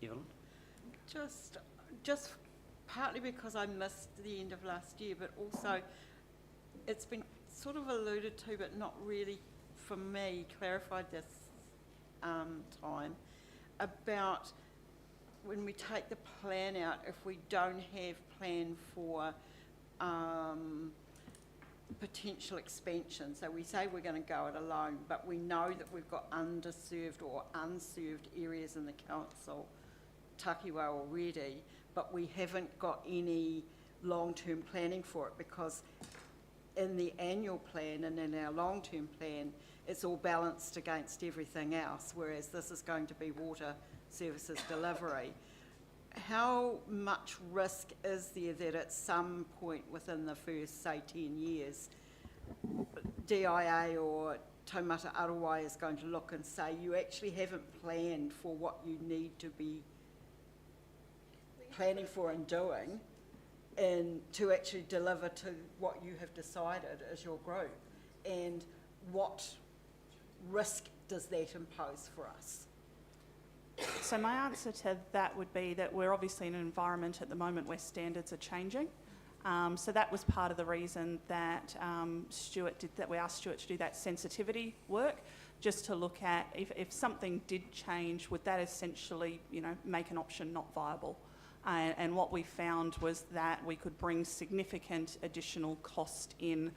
Evelyn? Just partly because I missed the end of last year, but also it's been sort of alluded to, but not really for me clarified this time, about when we take the plan out, if we don't have plan for potential expansion. So we say we're going to go it alone, but we know that we've got underserved or unserved areas in the council, Takiwa already, but we haven't got any long-term planning for it, because in the annual plan and in our long-term plan, it's all balanced against everything else, whereas this is going to be water services delivery. How much risk is there that at some point within the first, say, 10 years, DIA or Taumata Arawai is going to look and say, you actually haven't planned for what you need to be planning for and doing, and to actually deliver to what you have decided as your group, and what risk does that impose for us? So my answer to that would be that we're obviously in an environment at the moment where standards are changing. So that was part of the reason that we asked Stuart to do that sensitivity work, just to look at if something did change, would that essentially, make an option not viable? And what we found was that we could bring significant additional cost in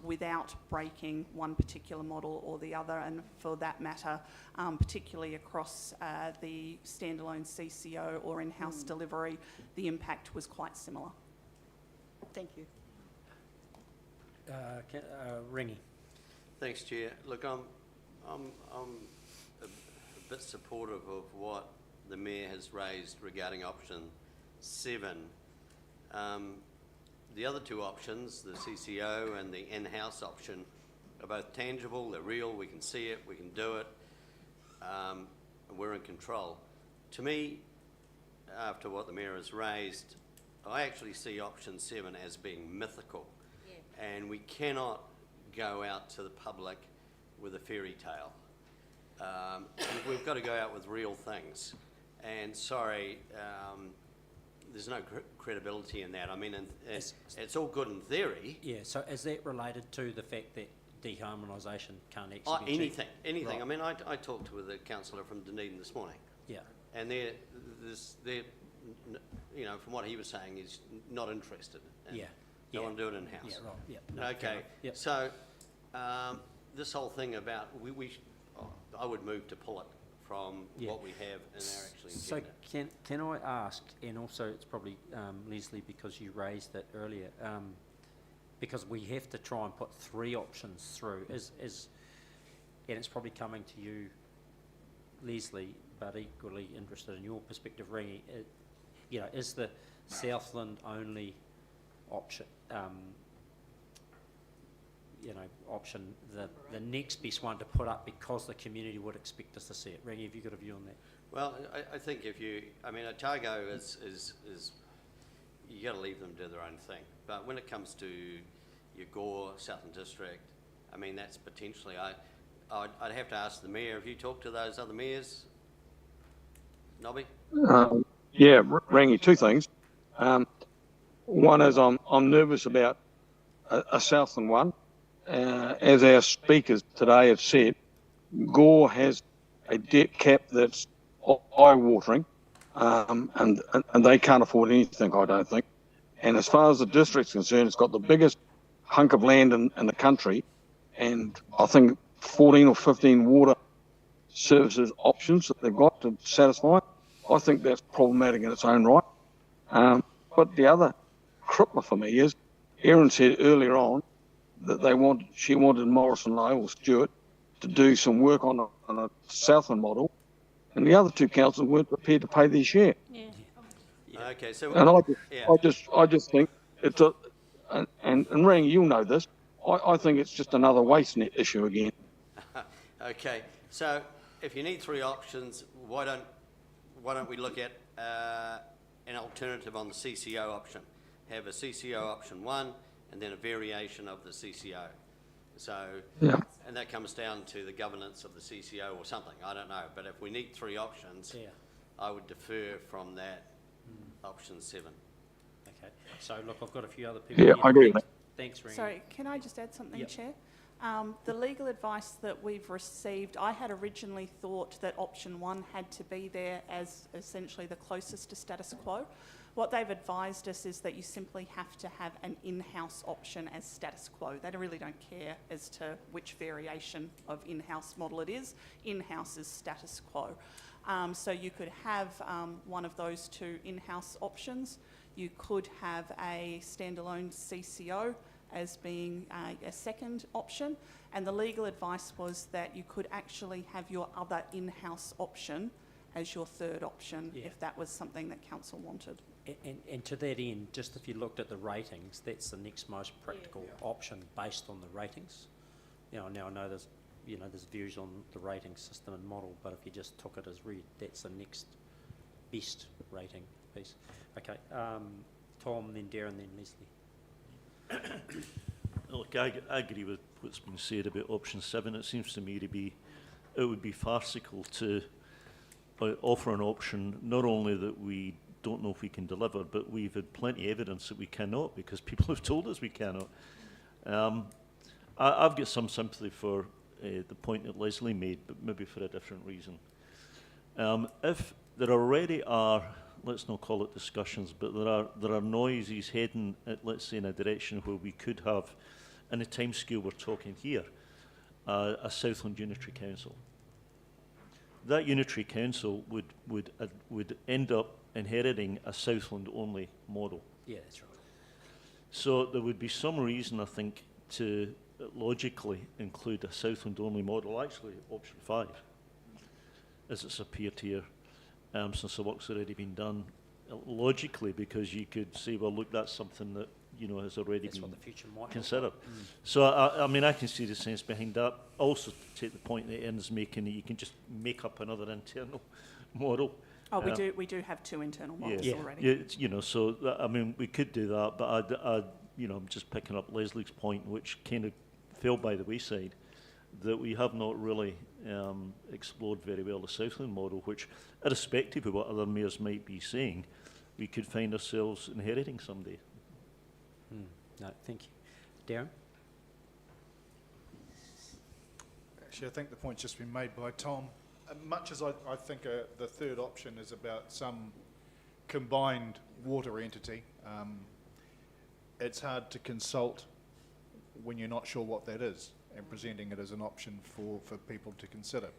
without breaking one particular model or the other, and for that matter, particularly across the standalone CCO or in-house delivery, the impact was quite similar. Thank you. Ringy. Thanks, Chair. Look, I'm a bit supportive of what the Mayor has raised regarding option 7. The other 2 options, the CCO and the in-house option, are both tangible, they're real, we can see it, we can do it, and we're in control. To me, after what the Mayor has raised, I actually see option 7 as being mythical, and we cannot go out to the public with a fairy tale. We've got to go out with real things. And sorry, there's no credibility in that. I mean, it's all good in theory. Yeah, so is that related to the fact that deharmonisation can't actually be achieved? Anything. Right. I mean, I talked with a councillor from Dunedin this morning. Yeah. And they're, from what he was saying, is not interested. And they want to do it in-house. Yeah, right. Yeah. No, Okay. yep. So this whole thing about I would move to pull it from what we have in our actual agenda. So can I ask, and also it's probably Leslie, because you raised it earlier, because we have to try and put 3 options through, and it's probably coming to you, Leslie, but equally interested in your perspective, Rangi. Is the Southland only option, option the next best one to put up because the community would expect us to see it? Rangi, have you got a view on that? Well, I think Otago is you got to leave them to do their own thing. But when it comes to your Gore, Southern District, that's potentially, I'd have to ask the mayor. Have you talked to those other mayors, Nobby? Yeah, Rangi, two things. One is I'm nervous about a Southland one. As our speakers today have said, Gore has a debt cap that's eye-watering, and they can't afford anything, I don't think. And as far as the district's concerned, it's got the biggest hunk of land in the country, and I think 14 or 15 water services options that they've got to satisfy. I think that's problematic in its own right. But the other crippler for me is, Erin said earlier on that she wanted Morrison Low or Stewart to do some work on a Southland model, and the other two councils weren't prepared to pay their share. Yeah. Okay, so And I just think it's and Rangi, you'll know this. I think it's just another waste net issue again. Okay, so if you need three options, why don't we look at an alternative on the CCO option? Have a CCO option 1 and then a variation of the CCO. So, Yeah. and that comes down to the governance of the CCO or something, I don't know. But if we need three options, I would defer from that option 7. Okay, so look, I've got a few other people. Yeah, I agree with that. Thanks, Rangi. Sorry, can I just add something, Yep. Chair? The legal advice that we've received, I had originally thought that option 1 had to be there as essentially the closest to status quo. What they've advised us is that you simply have to have an in-house option as status quo. They really don't care as to which variation of in-house model it is. In-house is status quo. So you could have one of those two in-house options. You could have a standalone CCO as being a second option, and the legal advice was that you could actually have your other in-house option as your third option, if that was something that council wanted. And to that end, just if you looked at the ratings, that's the next most practical option based on the ratings. Now I know there's views on the rating system and model, but if you just took it as read, that's the next best rating piece. Okay, Tom, then Darren, then Leslie. Look, I agree with what's been said about option 7. It seems to me it would be farcical to offer an option not only that we don't know if we can deliver, but we've had plenty of evidence that we cannot, because people have told us we cannot. I've got some sympathy for the point that Leslie made, but maybe for a different reason. If there already are, let's not call it discussions, but there are noises heading, let's say, in a direction where we could have, in the timescale we're talking here, a Southland Unitary Council. That Unitary Council would end up inheriting a Southland-only model. Yeah, that's right. So there would be some reason, I think, to logically include a Southland-only model, actually option 5, as it's appeared here, since the work's already been done, logically, because you could say, well, look, that's something that has already been considered. So I can see the sense behind that. Also, to take the point that Erin's making, that you can just make up another internal model. Oh, we do have 2 internal models already. Yeah, so we could do that, but I'm just picking up Leslie's point, which kind of fell by the wayside, that we have not really explored very well the Southland model, which, irrespective of what other mayors might be saying, we could find ourselves inheriting someday. No, thank you. Darren? Actually, I think the point's just been made by Tom. Much as I think the third option is about some combined water entity, it's hard to consult when you're not sure what that is and presenting it as an option for people to consider.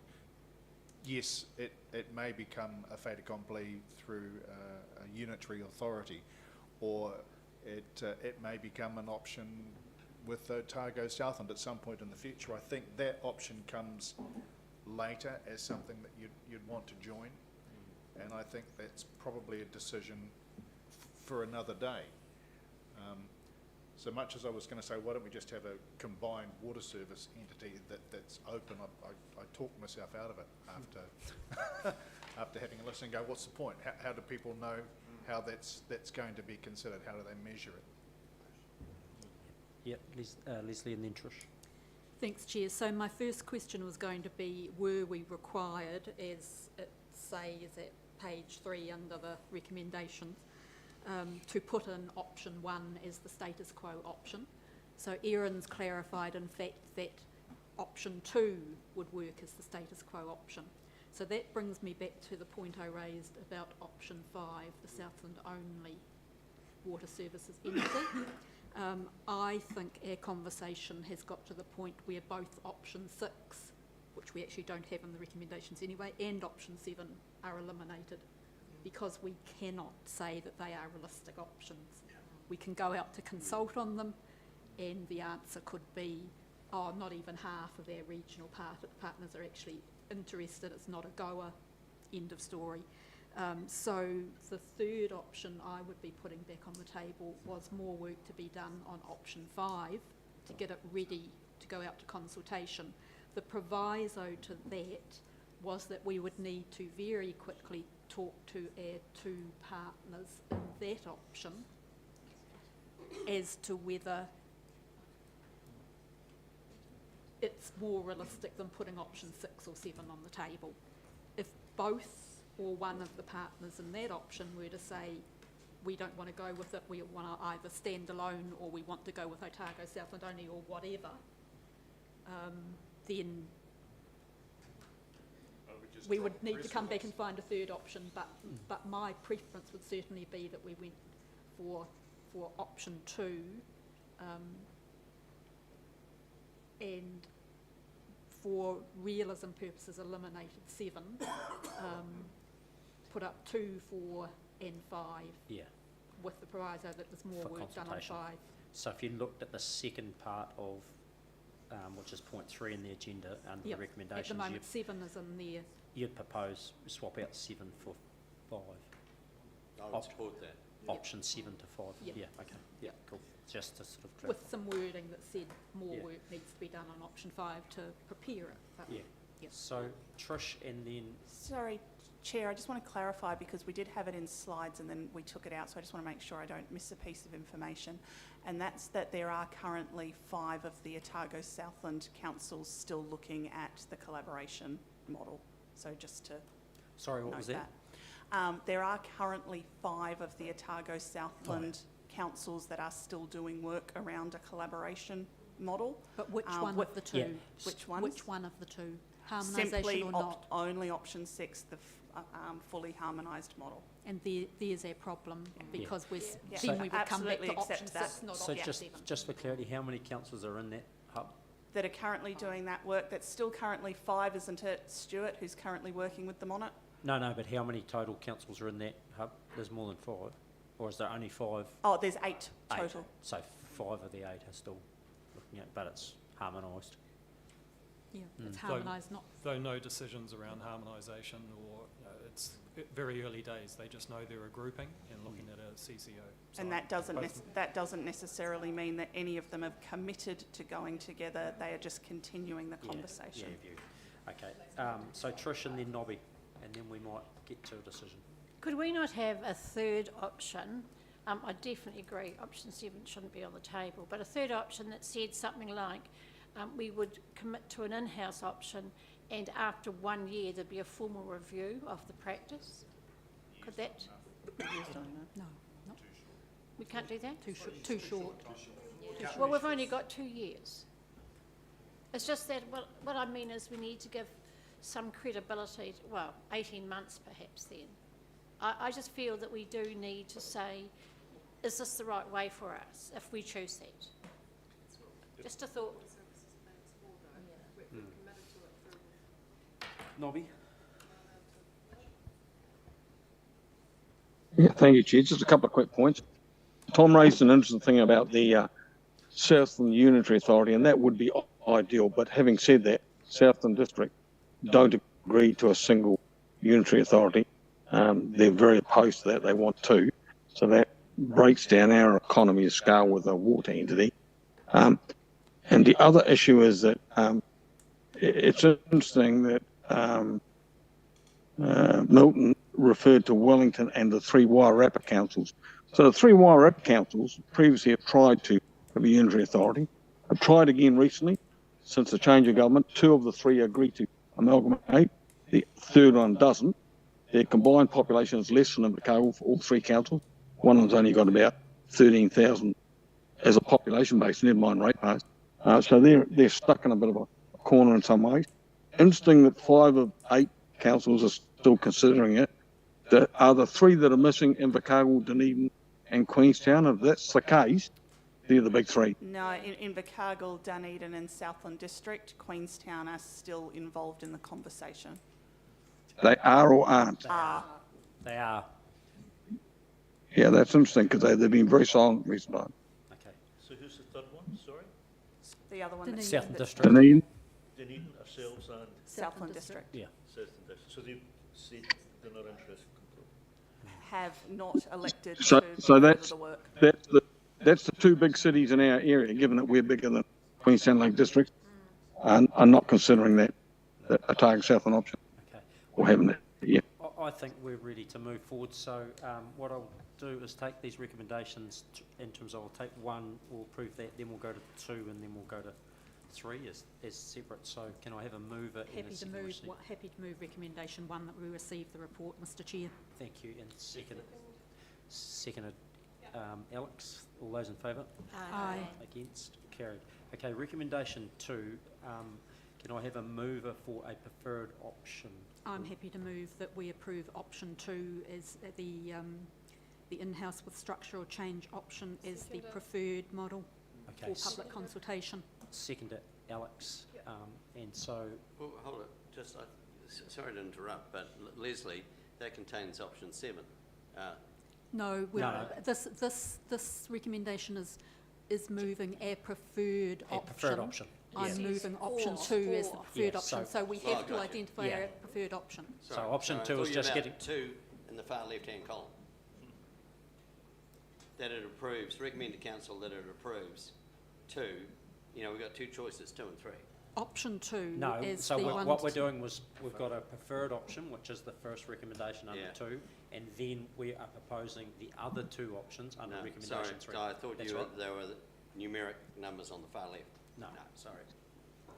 Yes, it may become a fait accompli through a unitary authority, or it may become an option with Otago Southland at some point in the future. I think that option comes later as something that you'd want to join. And I think that's probably a decision for another day. So much as I was going to say, why don't we just have a combined water service entity that's open, I talked myself out of it after after having a listen and go, what's the point? How do people know how that's going to be considered? How do they measure it? Yep, Leslie and then Trish. Thanks, Chair. So my first question was going to be, were we required, as it says at page 3 under the recommendations, to put in option 1 as the status quo option? So Erin's clarified, in fact, that option 2 would work as the status quo option. So that brings me back to the point I raised about option 5, the Southland only water services entity. I think our conversation has got to the point where both option 6, which we actually don't have in the recommendations anyway, and option 7 are eliminated, because we cannot say that they are realistic options. We can go out to consult on them, and the answer could be, oh, not even half of our regional partners are actually interested, it's not a goer, end of story. So the third option I would be putting back on the table was more work to be done on option 5 to get it ready to go out to consultation. The proviso to that was that we would need to very quickly talk to our 2 partners in that option as to whether it's more realistic than putting option 6 or 7 on the table. If both or one of the partners in that option were to say, we don't want to go with it, we want to either stand alone or we want to go with Otago Southland only or whatever, then we would need to come back and find a third option, but my preference would certainly be that we went for option 2, and for realism purposes eliminated 7, put up 2, 4 and 5, with the proviso that there's more work done on 5. So if you looked at the second part of, which is point 3 in the agenda under the recommendations, at the moment 7 is in there. You'd propose swap out 7 for 5. I would support that. Option 7 to 5. Yep. Yeah, okay. Yeah, cool. Just to sort of clarify. With some wording that said more work needs to be done on option 5 to prepare it. But So Trish and then... Sorry, Chair, I just want to clarify, because we did have it in slides and then we took it out, so I just want to make sure I don't miss a piece of information. And that's that there are currently 5 of the Otago Southland councils still looking at the collaboration model. So just to Sorry, what was that? There are currently 5 of the Otago Southland councils that are still doing work around a collaboration model. But which one of the 2? Yeah. Which one? Which one of the 2? Simply Harmonisation or not? only option 6, the fully harmonised model. And there's our problem, because we're Yeah. then we would come back Absolutely to option accept that. 6, not So option 7. just for clarity, how many councils are in that hub? That are currently doing that work. That's still currently 5, isn't it, Stuart, who's currently working with them on it? No, but how many total councils are in that hub? There's more than 5? Or is there only 5? Oh, there's 8 total. So 5 of the 8 are still looking at, but it's harmonised. Yeah, it's harmonised, not... Though no decisions around harmonisation or it's very early days, they just know they're a grouping and looking at a CCO. So And that doesn't necessarily mean that any of them have committed to going together. They are just continuing the conversation. Okay, so Trish and then Nobby, and then we might get to a decision. Could we not have a third option? I definitely agree, option 7 shouldn't be on the table, but a third option that said something like, we would commit to an in-house option, and after 1 year there'd be a formal review of the practice. Could that? No, We can't do that? too short. Well, we've only got 2 years. It's just that, well, what I mean is we need to give some credibility, 18 months perhaps then. I just feel that we do need to say, is this the right way for us, if we choose that? Just a thought. Nobby? Yeah, thank you, Chair. Just a couple of quick points. Tom raised an interesting thing about the Southland Unitary Authority, and that would be ideal. But having said that, Southland District don't agree to a single unitary authority. They're very opposed to that. They want two. So that breaks down our economy of scale with a water entity. And the other issue is that it's interesting that Milton referred to Wellington and the three Wairarapa councils. So the three Wairarapa councils previously have tried to have a unitary authority, have tried again recently since the change of government. Two of the three agreed to amalgamate. The third one doesn't. Their combined population is less than Invercargill for all three councils. One of them's only got about 13,000 as a population base, never mind ratepayers. So they're stuck in a bit of a corner in some ways. Interesting that 5 of 8 councils are still considering it. There are the 3 that are missing: Invercargill, Dunedin and Queenstown. If that's the case, they're the big 3. No, in Invercargill, Dunedin and Southland District, Queenstown are still involved in the conversation. They are or aren't? They are. Yeah, that's interesting because they've been very silent recently. Okay. So who's the third one, sorry? The other one, Dunedin. Southland that's District. Dunedin? Dunedin, ourselves and Southland District Yeah. Southland District. So they say they're not interested completely. have not elected So to further that's the work. that's the 2 big cities in our area, given that we're bigger than Queenstown Lake District, and are not considering that a Target Southland option, Okay. or haven't it yet. I think we're ready to move forward, so what I'll do is take these recommendations in terms of, I'll take 1, we'll approve that, then we'll go to 2, and then we'll go to 3 as separate. So can I have a mover and a Happy to second move, receipt? happy to move recommendation 1 that we receive the report, Mr Chair. Thank you, and seconded, Alex, all those in favour? Aye. Against? Carried. Okay, recommendation 2, can I have a mover for a preferred option? I'm happy to move that we approve option 2 as the in-house with structural change option as the preferred model Okay, for public consultation. seconded, Alex, and so, Well, hold it, just, sorry to interrupt, but Leslie, that contains option 7. No, this recommendation is moving our preferred a preferred option. I'm Yeah. moving option 2 as the preferred Yeah, option, so- so we Oh, have to gotcha. identify Yeah. our preferred option. So option 2 is just getting, 2 in the far left-hand column. That it approves, recommend to council that it approves 2, we've got 2 choices, 2 and 3. Option 2 no, is so the one. what we're doing was, we've got a preferred option, which is the first recommendation under Yeah. 2, and then we are proposing the other 2 options under No, recommendation sorry, 3. so I thought That's they right. were the numeric numbers on the far left. No. No, sorry.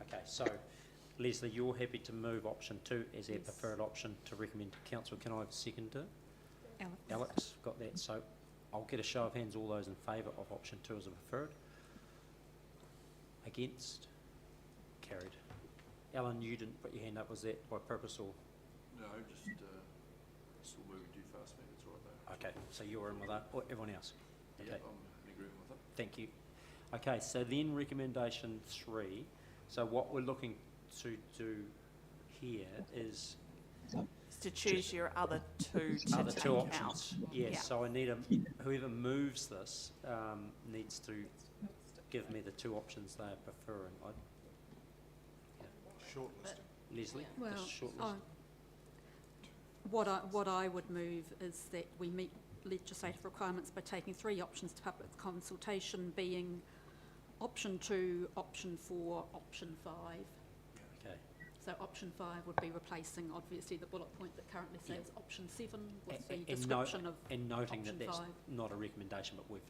Okay, so Leslie, you're happy to move option 2 as our preferred option to recommend to council. Can I have a seconder? Alex, got that. So I'll get a show of hands, all those in favour of option 2 as a preferred. Against? Carried. Alan, you didn't put your hand up. Was that by purpose or? No, just still moving too fast, mate. It's all right though. Okay, so you're in with that, or everyone else? Okay. Yeah, I'm in agreement with it. Thank you. Okay, so then recommendation 3. So what we're looking to do here is To choose your other 2 to other take 2 out. options. Yes, Yeah. so I need whoever moves this needs to give me the 2 options they are preferring. Shortlisting. Leslie, Well, just shortlist. what I would move is that we meet legislative requirements by taking 3 options to public consultation, being option 2, option 4, option 5. Okay. So option 5 would be replacing, obviously, the bullet point that currently says option 7 with the And description of and noting that option that's 5. not a recommendation, but we're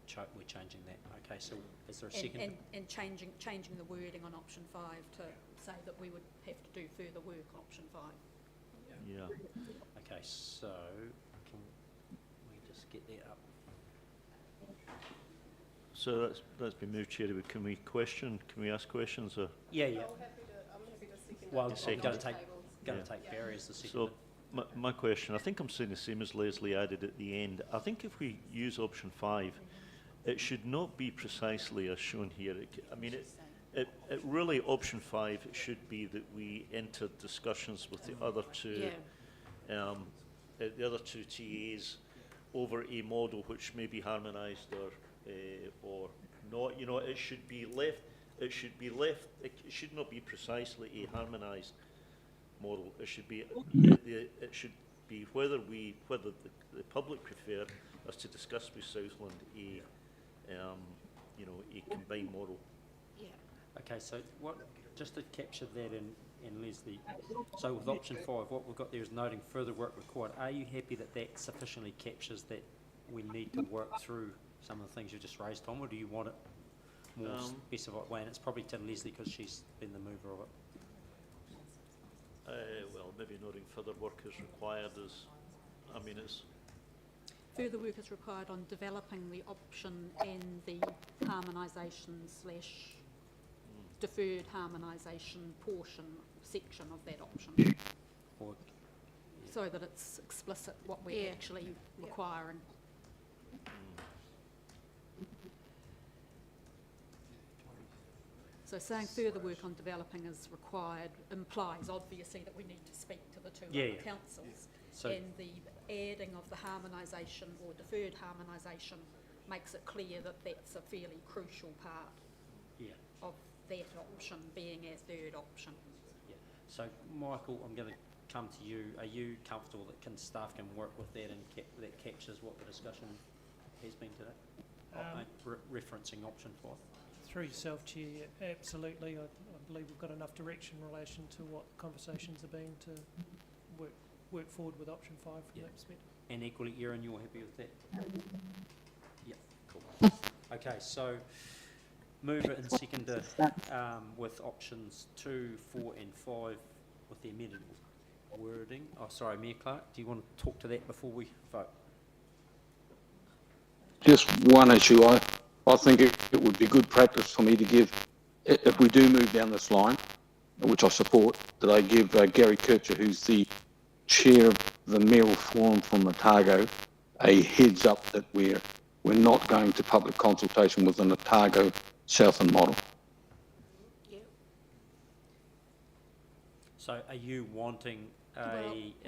changing that. Okay, so is there a second? And changing the wording on option 5 to say that we would have to do further work on option 5. Yeah. Okay, so can we just get that up? So that's been moved, Chair. Can we ask questions or? Yeah. I'm happy to second Well, that. I'm going to take Yeah. Barry as the second. So my question, I think I'm saying the same as Leslie added at the end. I think if we use option 5, it should not be precisely as shown here. It really, option 5, it should be that we enter discussions with the other 2, the other 2 TAs over a model which may be harmonised or not. It should be left. It should not be precisely a harmonised model. It should be it should be whether the public prefer us to discuss with Southland a a combined model. Yeah. Okay, so what, just to capture that in Leslie, so with option 5, what we've got there is noting further work required. Are you happy that that sufficiently captures that we need to work through some of the things you just raised, Tom, or do you want it more specified way? And it's probably to Leslie because she's been the mover of it. Well, maybe noting further work is required it's... Further work is required on developing the option and the harmonisation / deferred harmonisation section of that option, Or, so that it's explicit what we're actually requiring. So saying further work on developing is required implies obviously that we need to speak to the two other councils. So, And the adding of the harmonisation or deferred harmonisation makes it clear that that's a fairly crucial part of that option being our third option. yeah. So, Michael, I'm going to come to you. Are you comfortable that staff can work with that and that captures what the discussion has been today? Referencing option 5. Through yourself, Chair, absolutely. I believe we've got enough direction in relation to what conversations have been to work forward with option 5 from that perspective. And equally, Erin, you're happy with that? Yeah, cool. Okay, so mover and seconder with options 2, 4 and 5 with the amended wording. Oh, sorry, Mayor Clark, do you want to talk to that before we vote? Just one issue. I think it would be good practice for me to give, if we do move down this line, which I support, that I give Gary Kircher, who's the chair of the mayoral forum from Otago, a heads up that we're not going to public consultation with an Otago Southland model. So are you wanting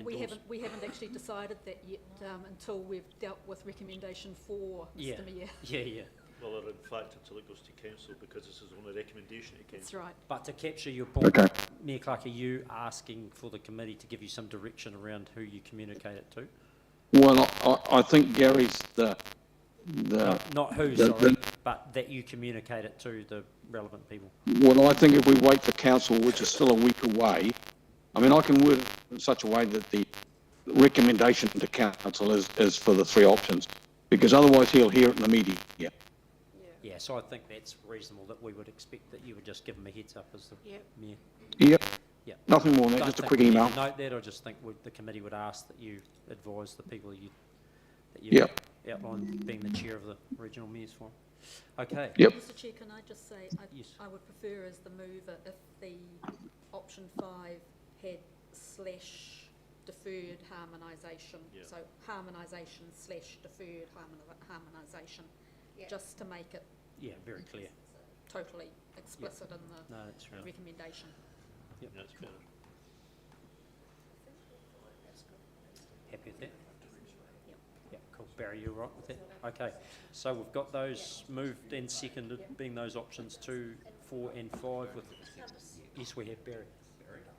we haven't actually decided that yet until we've dealt with recommendation 4, Mr. Mayor. Yeah. Well, or in fact, until it goes to council, because this is only a recommendation to council. That's right. But to capture your point, Mayor Clark, are you asking for the committee to give you some direction around who you communicate it to? Well, I think Gary's not who, but that you communicate it to the relevant people. Well, I think if we wait for council, which is still a week away, I mean, I can word it in such a way that the recommendation to council is for the 3 options, because otherwise he'll hear it in the media. Yeah, so I think that's reasonable that we would expect that you would just give them a heads up as the mayor. Yep. Yeah. Nothing more than that, just a quick email. Note that, or just think the committee would ask that you advise the people that you outlined being the chair of the regional mayors forum. Okay. Yep. Mr. Chair, can I just say I would prefer as the mover if the option 5 had / deferred harmonisation. So harmonisation / deferred harmonisation, just to make it very clear, totally explicit in the that's right. recommendation. Yep. That's better. Happy with that? Yep, cool. Barry, you're right with that? Okay, so we've got those moved and seconded, being those options 2, 4 and 5 with... Yes, we have Barry.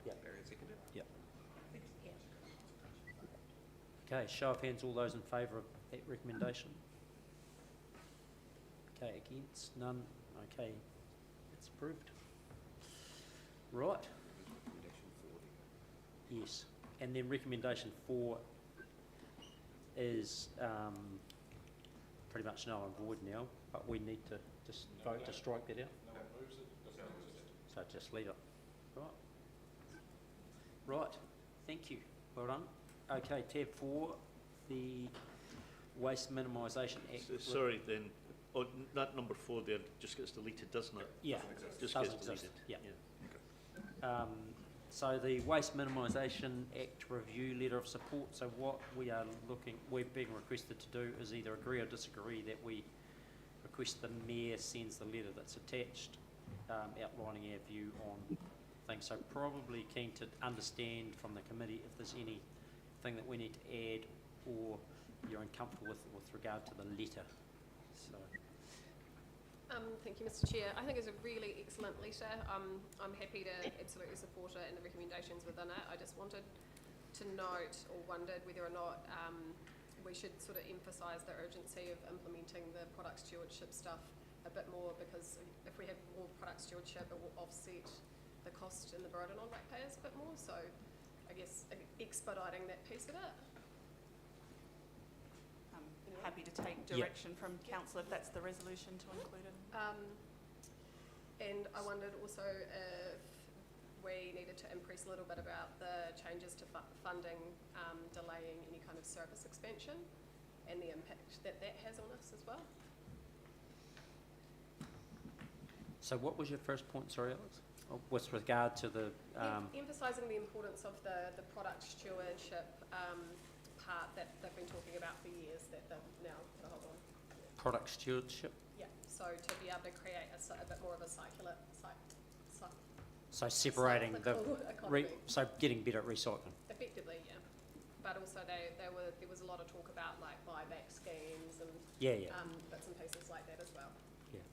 Yep. Barry seconded. Yep. Okay, show of hands, all those in favour of that recommendation? Okay, against? None? Okay, it's approved. Right. Yes, and then recommendation 4 is pretty much null and void now, but we need to just vote to strike that out. So just leave it. Right, thank you, well done. Okay, tab 4, the Waste Minimisation Act. Sorry, then, that number 4 there just gets deleted, doesn't it? Yeah, just doesn't gets deleted. exist. Yeah. So the Waste Minimisation Act review letter of support, so what we're being requested to do is either agree or disagree that we request the mayor sends the letter that's attached outlining our view on things. So probably keen to understand from the committee if there's anything that we need to add or you're uncomfortable with regard to the letter. So Thank you, Mr. Chair. I think it's a really excellent letter. I'm happy to absolutely support it and the recommendations within it. I just wanted to note or wondered whether or not we should sort of emphasise the urgency of implementing the product stewardship stuff a bit more, because if we have more product stewardship, it will offset the cost and the burden on ratepayers a bit more. So I guess expediting that piece of it. Happy to take direction from council if that's the resolution to include it. And I wondered also if we needed to impress a little bit about the changes to funding delaying any kind of service expansion and the impact that that has on us as well. So what was your first point, sorry, Alex? With regard to the... Emphasising the importance of the product stewardship part that they've been talking about for years, that they've now put a hold on. Product stewardship? Yeah, so to be able to create a bit more of a circular, So separating the... economy. So getting better at recycling? Effectively, yeah. But also there was a lot of talk about like buyback schemes and bits and pieces like that as well. Yeah.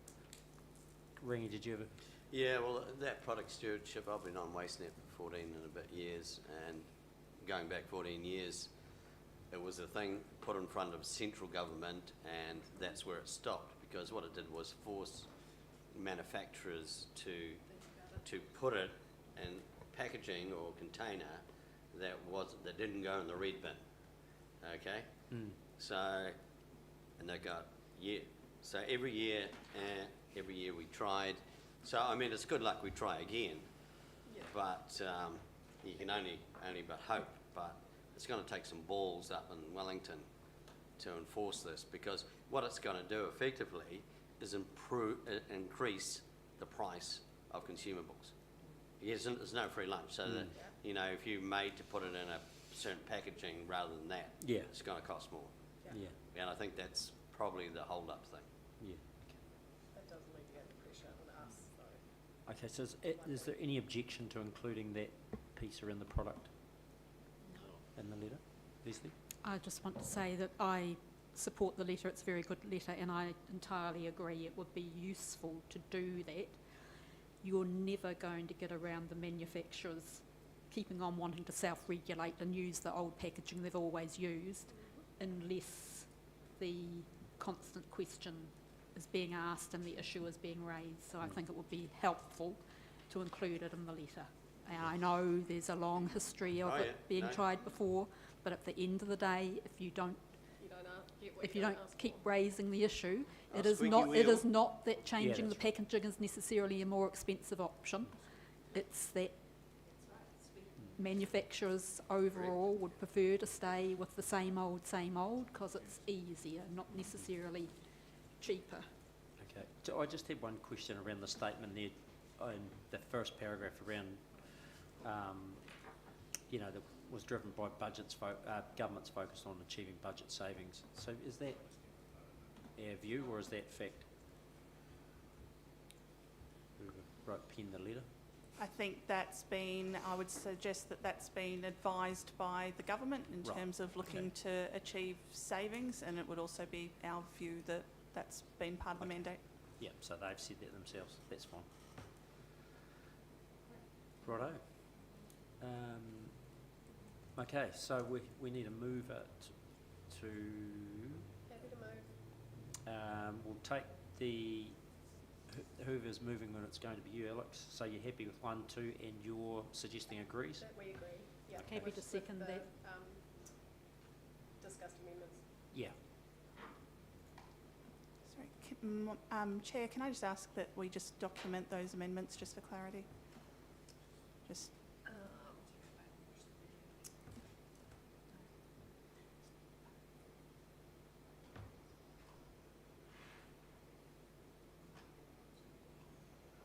Ringy, did you ever... Yeah, well, that product stewardship, I've been on WasteNet for 14 and a bit years, and going back 14 years, it was a thing put in front of central government, and that's where it stopped, because what it did was force manufacturers to put it in packaging or container that didn't go in the red bin. Okay? So, and they got so every year we tried. So I mean, it's good luck we try again, but you can only but hope. But it's going to take some balls up in Wellington to enforce this, because what it's going to do effectively is increase the price of consumables. There's no free lunch, so that, you know, if you made to put it in a certain packaging rather than that, it's going to cost more. Yeah. And I think that's probably the hold-up thing. Yeah. That does alleviate the pressure on us, though. Okay, so is there any objection to including that piece around the product in the letter? Leslie? I just want to say that I support the letter. It's a very good letter, and I entirely agree it would be useful to do that. You're never going to get around the manufacturers keeping on wanting to self-regulate and use the old packaging they've always used, unless the constant question is being asked and the issue is being raised. So I think it would be helpful to include it in the letter. And I know there's a long history of it being tried before, but at the end of the day, if you don't keep raising the issue, it is not that changing the packaging is necessarily a more expensive option. It's that manufacturers overall would prefer to stay with the same old, because it's easier, not necessarily cheaper. Okay. So I just had one question around the statement there in the first paragraph around, you know, that was driven by government's focus on achieving budget savings. So is that our view, or is that fact? Whoever penned the letter? I think I would suggest that's been advised by the government in terms of looking to achieve savings, and it would also be our view that that's been part of the mandate. Yeah, so they've said that themselves. That's fine. Righto. Okay, so we need to move it to... Happy to move. We'll take whoever's moving when it's going to be you, Alex. So you're happy with 1, 2, and you're suggesting agrees? That we agree, yeah. Happy to second that. Discussed amendments. Yeah. Sorry, Chair, can I just ask that we just document those amendments just for clarity? Just...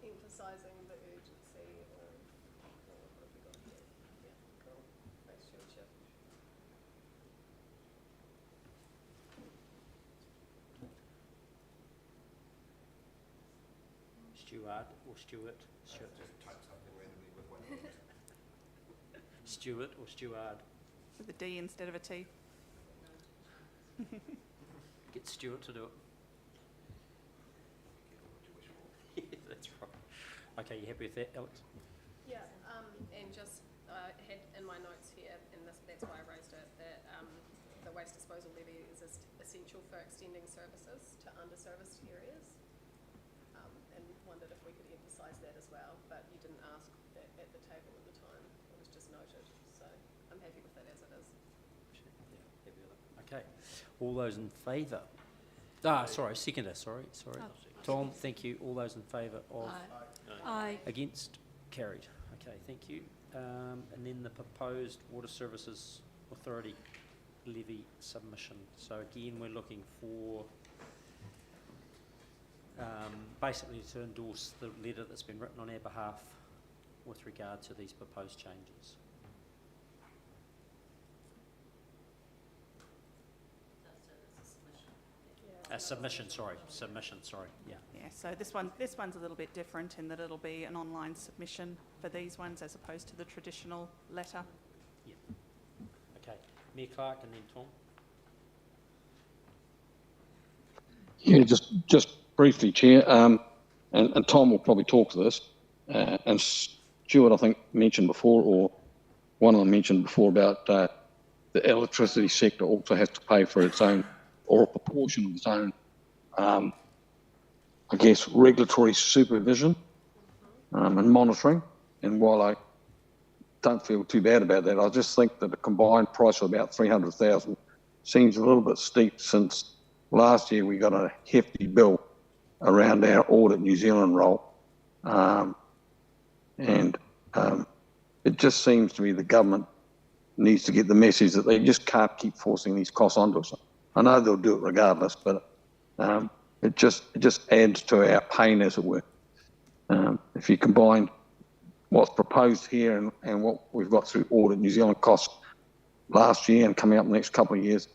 Emphasising the urgency of what have we got here? Yeah, cool. Thanks, Stewardship. Steward or Stewart? Just type something randomly with one word. Stewart or Steward? With a D instead of a T. Get Stewart to do it. Okay, you happy with that, Alex? Yeah, and just had in my notes here, and that's why I raised it, that the waste disposal levy is essential for extending services to underserviced areas, and wondered if we could emphasise that as well, but you didn't ask that at the table at the time. It was just noted, so I'm happy with that as it is. Yeah, happy with it. Okay, all those in favour? Sorry, seconder, sorry. Tom, thank you. All those in favour of? Aye. Against? Carried. Okay, thank you. And then the proposed Water Services Authority levy submission. So again, we're looking for basically to endorse the letter that's been written on our behalf with regard to these proposed changes. Submission, sorry, yeah. Yeah, so this one's a little bit different in that it'll be an online submission for these ones as opposed to the traditional letter. Yeah. Okay, Mayor Clark and then Tom. Yeah, just briefly, Chair, and Tom will probably talk to this, and Stuart, I think, mentioned before, or one of them mentioned before about the electricity sector also has to pay for its own, or a proportion of its own, I guess, regulatory supervision and monitoring. And while I don't feel too bad about that, I just think that a combined price of about $300,000 seems a little bit steep, since last year we got a hefty bill around our Audit New Zealand role. And it just seems to me the government needs to get the message that they just can't keep forcing these costs onto us. I know they'll do it regardless, but it just adds to our pain, as it were. If you combine what's proposed here and what we've got through Audit New Zealand costs last year and coming up the next couple of years,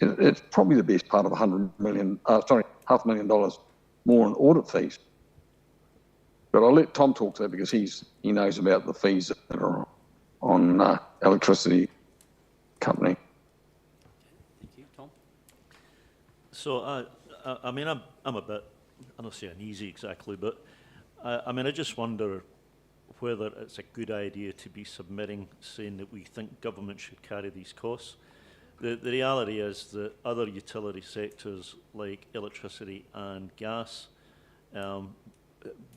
it's probably the best part of $500,000 more in audit fees. But I'll let Tom talk to that because he knows about the fees that are on electricity company. Thank you, Tom. So I mean, I'm a bit, I don't say uneasy exactly, but I mean, I just wonder whether it's a good idea to be submitting saying that we think government should carry these costs. The reality is that other utility sectors like electricity and gas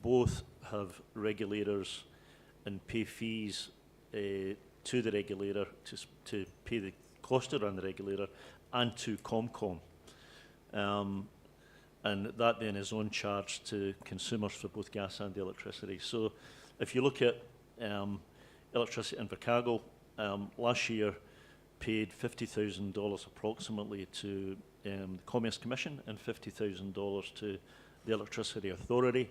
both have regulators and pay fees to the regulator to pay the cost to run the regulator and to Comcom. And that then is on charge to consumers for both gas and electricity. So if you look at electricity Invercargill, last year paid $50,000 approximately to the Commerce Commission and $50,000 to the Electricity Authority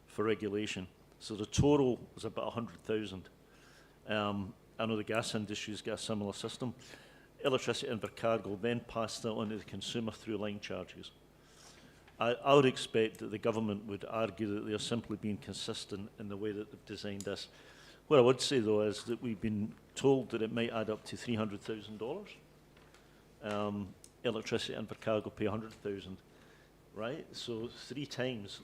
for regulation. So the total was about 100,000. I know the gas industry's got a similar system. Electricity Invercargill then passed that on to the consumer through line charges. I would expect that the government would argue that they're simply being consistent in the way that they've designed this. What I would say, though, is that we've been told that it might add up to $300,000. Electricity Invercargill pay $100,000, right? So 3 times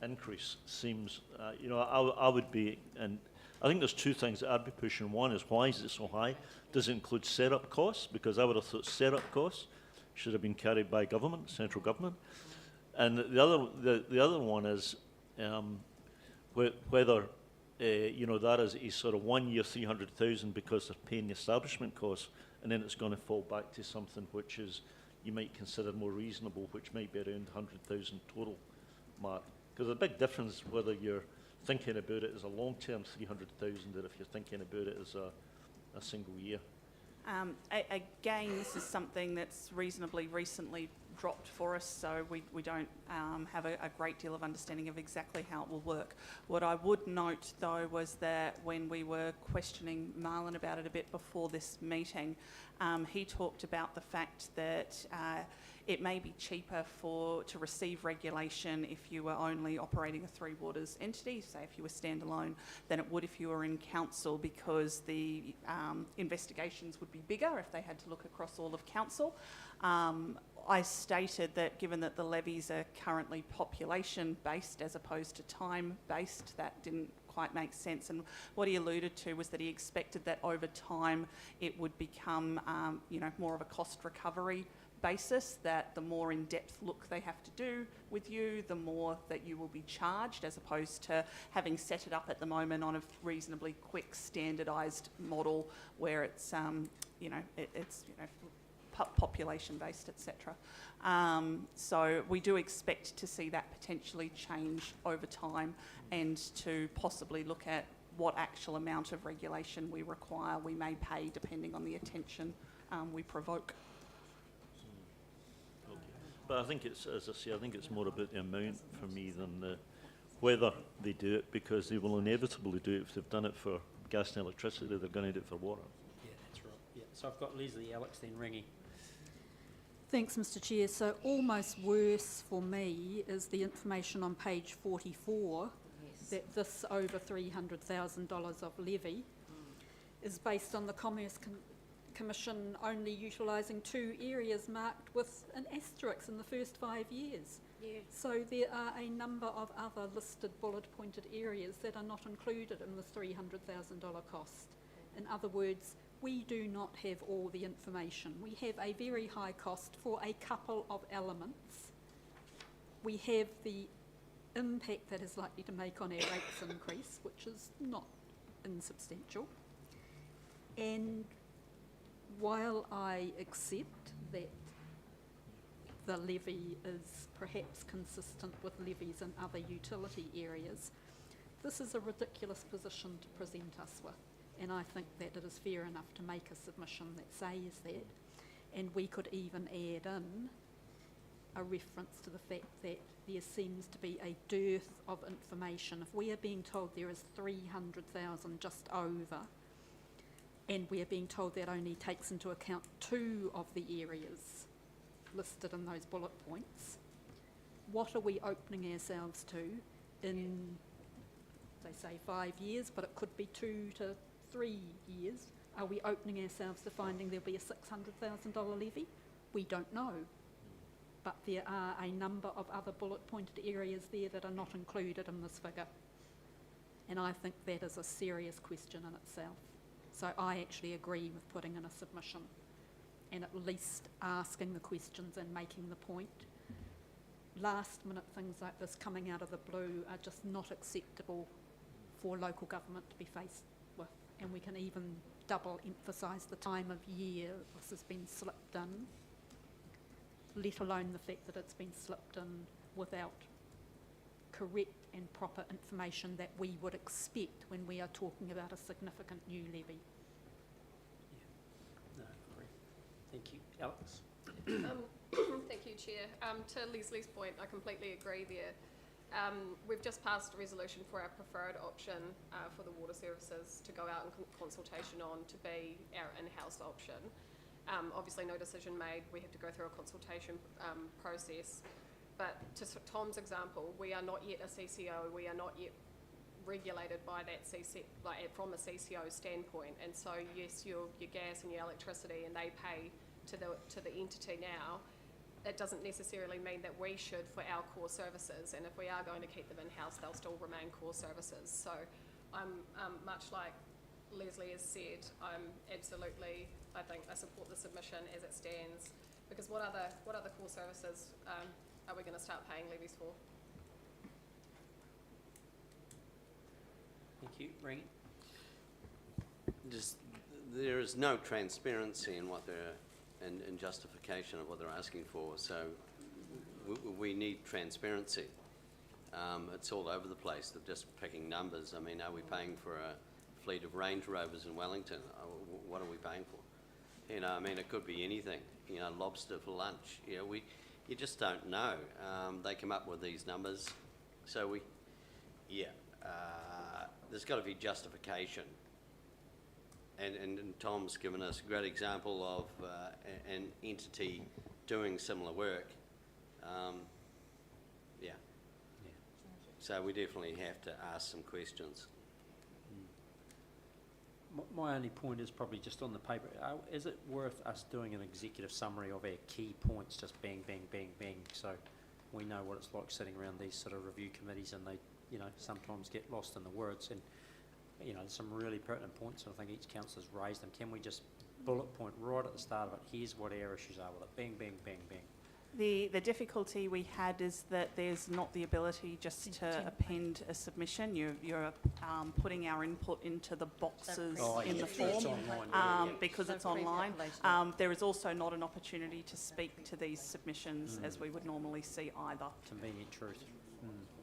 increase seems, you know, I would be, and I think there's 2 things that I'd be pushing. One is, why is it so high? Does it include setup costs? Because I would have thought setup costs should have been carried by government, central government. And the other one is whether you know, that is a sort of 1 year 300,000 because they're paying the establishment costs, and then it's going to fall back to something which is you might consider more reasonable, which might be around 100,000 total mark. Because there's a big difference whether you're thinking about it as a long-term 300,000 or if you're thinking about it as a single year. Again, this is something that's reasonably recently dropped for us, so we don't have a great deal of understanding of exactly how it will work. What I would note, though, was that when we were questioning Marlon about it a bit before this meeting, he talked about the fact that it may be cheaper to receive regulation if you were only operating a 3 waters entity, say if you were standalone, than it would if you were in council, because the investigations would be bigger if they had to look across all of council. I stated that given that the levies are currently population-based as opposed to time-based, that didn't quite make sense. And what he alluded to was that he expected that over time it would become, more of a cost recovery basis, that the more in-depth look they have to do with you, the more that you will be charged, as opposed to having set it up at the moment on a reasonably quick standardised model where it's, population based, etc. So we do expect to see that potentially change over time, and to possibly look at what actual amount of regulation we require, we may pay depending on the attention we provoke. Okay. But I think it's, as I say, I think it's more about the amount for me than the whether they do it, because they will inevitably do it. If they've done it for gas and electricity, they're going to do it for water. Yeah, that's right. Yeah. So I've got Leslie, Alex, then Ringy. Thanks, Mr Chair. So almost worse for me is the information on page 44 that this over $300,000 of levy is based on the Commerce Commission only utilising 2 areas marked with an asterisk in the first 5 years. Yeah. So there are a number of other listed bullet-pointed areas that are not included in this $300,000 cost. In other words, we do not have all the information. We have a very high cost for a couple of elements. We have the impact that is likely to make on our rates increase, which is not insubstantial. And while I accept that the levy is perhaps consistent with levies in other utility areas, this is a ridiculous position to present us with. And I think that it is fair enough to make a submission that says that. And we could even add in a reference to the fact that there seems to be a dearth of information. If we are being told there is 300,000 just over, and we are being told that only takes into account 2 of the areas listed in those bullet points, what are we opening ourselves to in, they say 5 years, but it could be 2 to 3 years? Are we opening ourselves to finding there'll be a $600,000 levy? We don't know. But there are a number of other bullet-pointed areas there that are not included in this figure. And I think that is a serious question in itself. So I actually agree with putting in a submission and at least asking the questions and making the point. Last-minute things like this coming out of the blue are just not acceptable for local government to be faced with. And we can even double emphasise the time of year this has been slipped in, let alone the fact that it's been slipped in without correct and proper information that we would expect when we are talking about a significant new levy. No, agree. Thank you. Alex? Thank you, Chair. To Leslie's point, I completely agree there. We've just passed a resolution for our preferred option for the water services to go out in consultation on to be our in-house option. Obviously no decision made, we have to go through a consultation process. But to Tom's example, we are not yet a CCO, we are not yet regulated by that from a CCO standpoint. And so yes, your gas and your electricity, and they pay to the entity now. That doesn't necessarily mean that we should for our core services, and if we are going to keep them in-house, they'll still remain core services. So I'm much like Leslie has said, I think I support the submission as it stands, because what other core services are we going to start paying levies for? Thank you. Ringy? There is no transparency in what they're and justification of what they're asking for. So we need transparency. It's all over the place. They're just picking numbers. I mean, are we paying for a fleet of Range Rovers in Wellington? What are we paying for? You know, I mean, it could be anything. You know, lobster for lunch. You know, you just don't know. They come up with these numbers. So there's got to be justification. And Tom's given us a great example of an entity doing similar work. So we definitely have to ask some questions. My only point is probably just on the paper. Is it worth us doing an executive summary of our key points, just bang, bang, bang, bang, so we know what it's like sitting around these sort of review committees, and they, you know, sometimes get lost in the words, and, you know, there's some really pertinent points, and I think each councillor's raised them. Can we just bullet point right at the start of it, here's what our issues are with it, bang, bang, bang, bang? The difficulty we had is that there's not the ability just to append a submission. You're putting our input into the boxes in the form It's online, because it's online. There is also not an opportunity to speak to these submissions as we would normally see either. Convenient truth.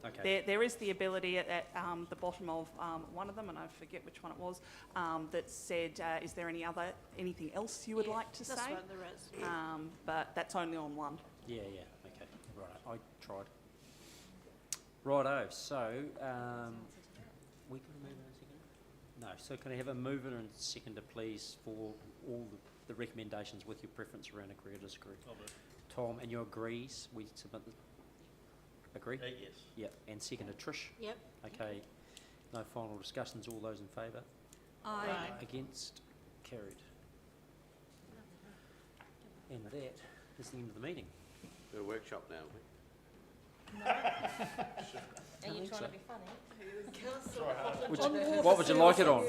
Okay. There is the ability at the bottom of one of them, and I forget which one it was, that said, is there anything else you would like to say? This one there is. But that's only on one. Yeah, okay, right, I tried. Righto, so, we can move it and second? No, so can I have a mover and seconder, please, for all the recommendations with your preference around agree or disagree? Tom, and you agrees, we submit the, agree? Yes. Yep, and seconder Trish? Yep. Okay, no final discussions, all those in favour? Aye. Against? Carried. And that is the end of the meeting. We're a workshop now, Are you trying to be funny? What would you like it on?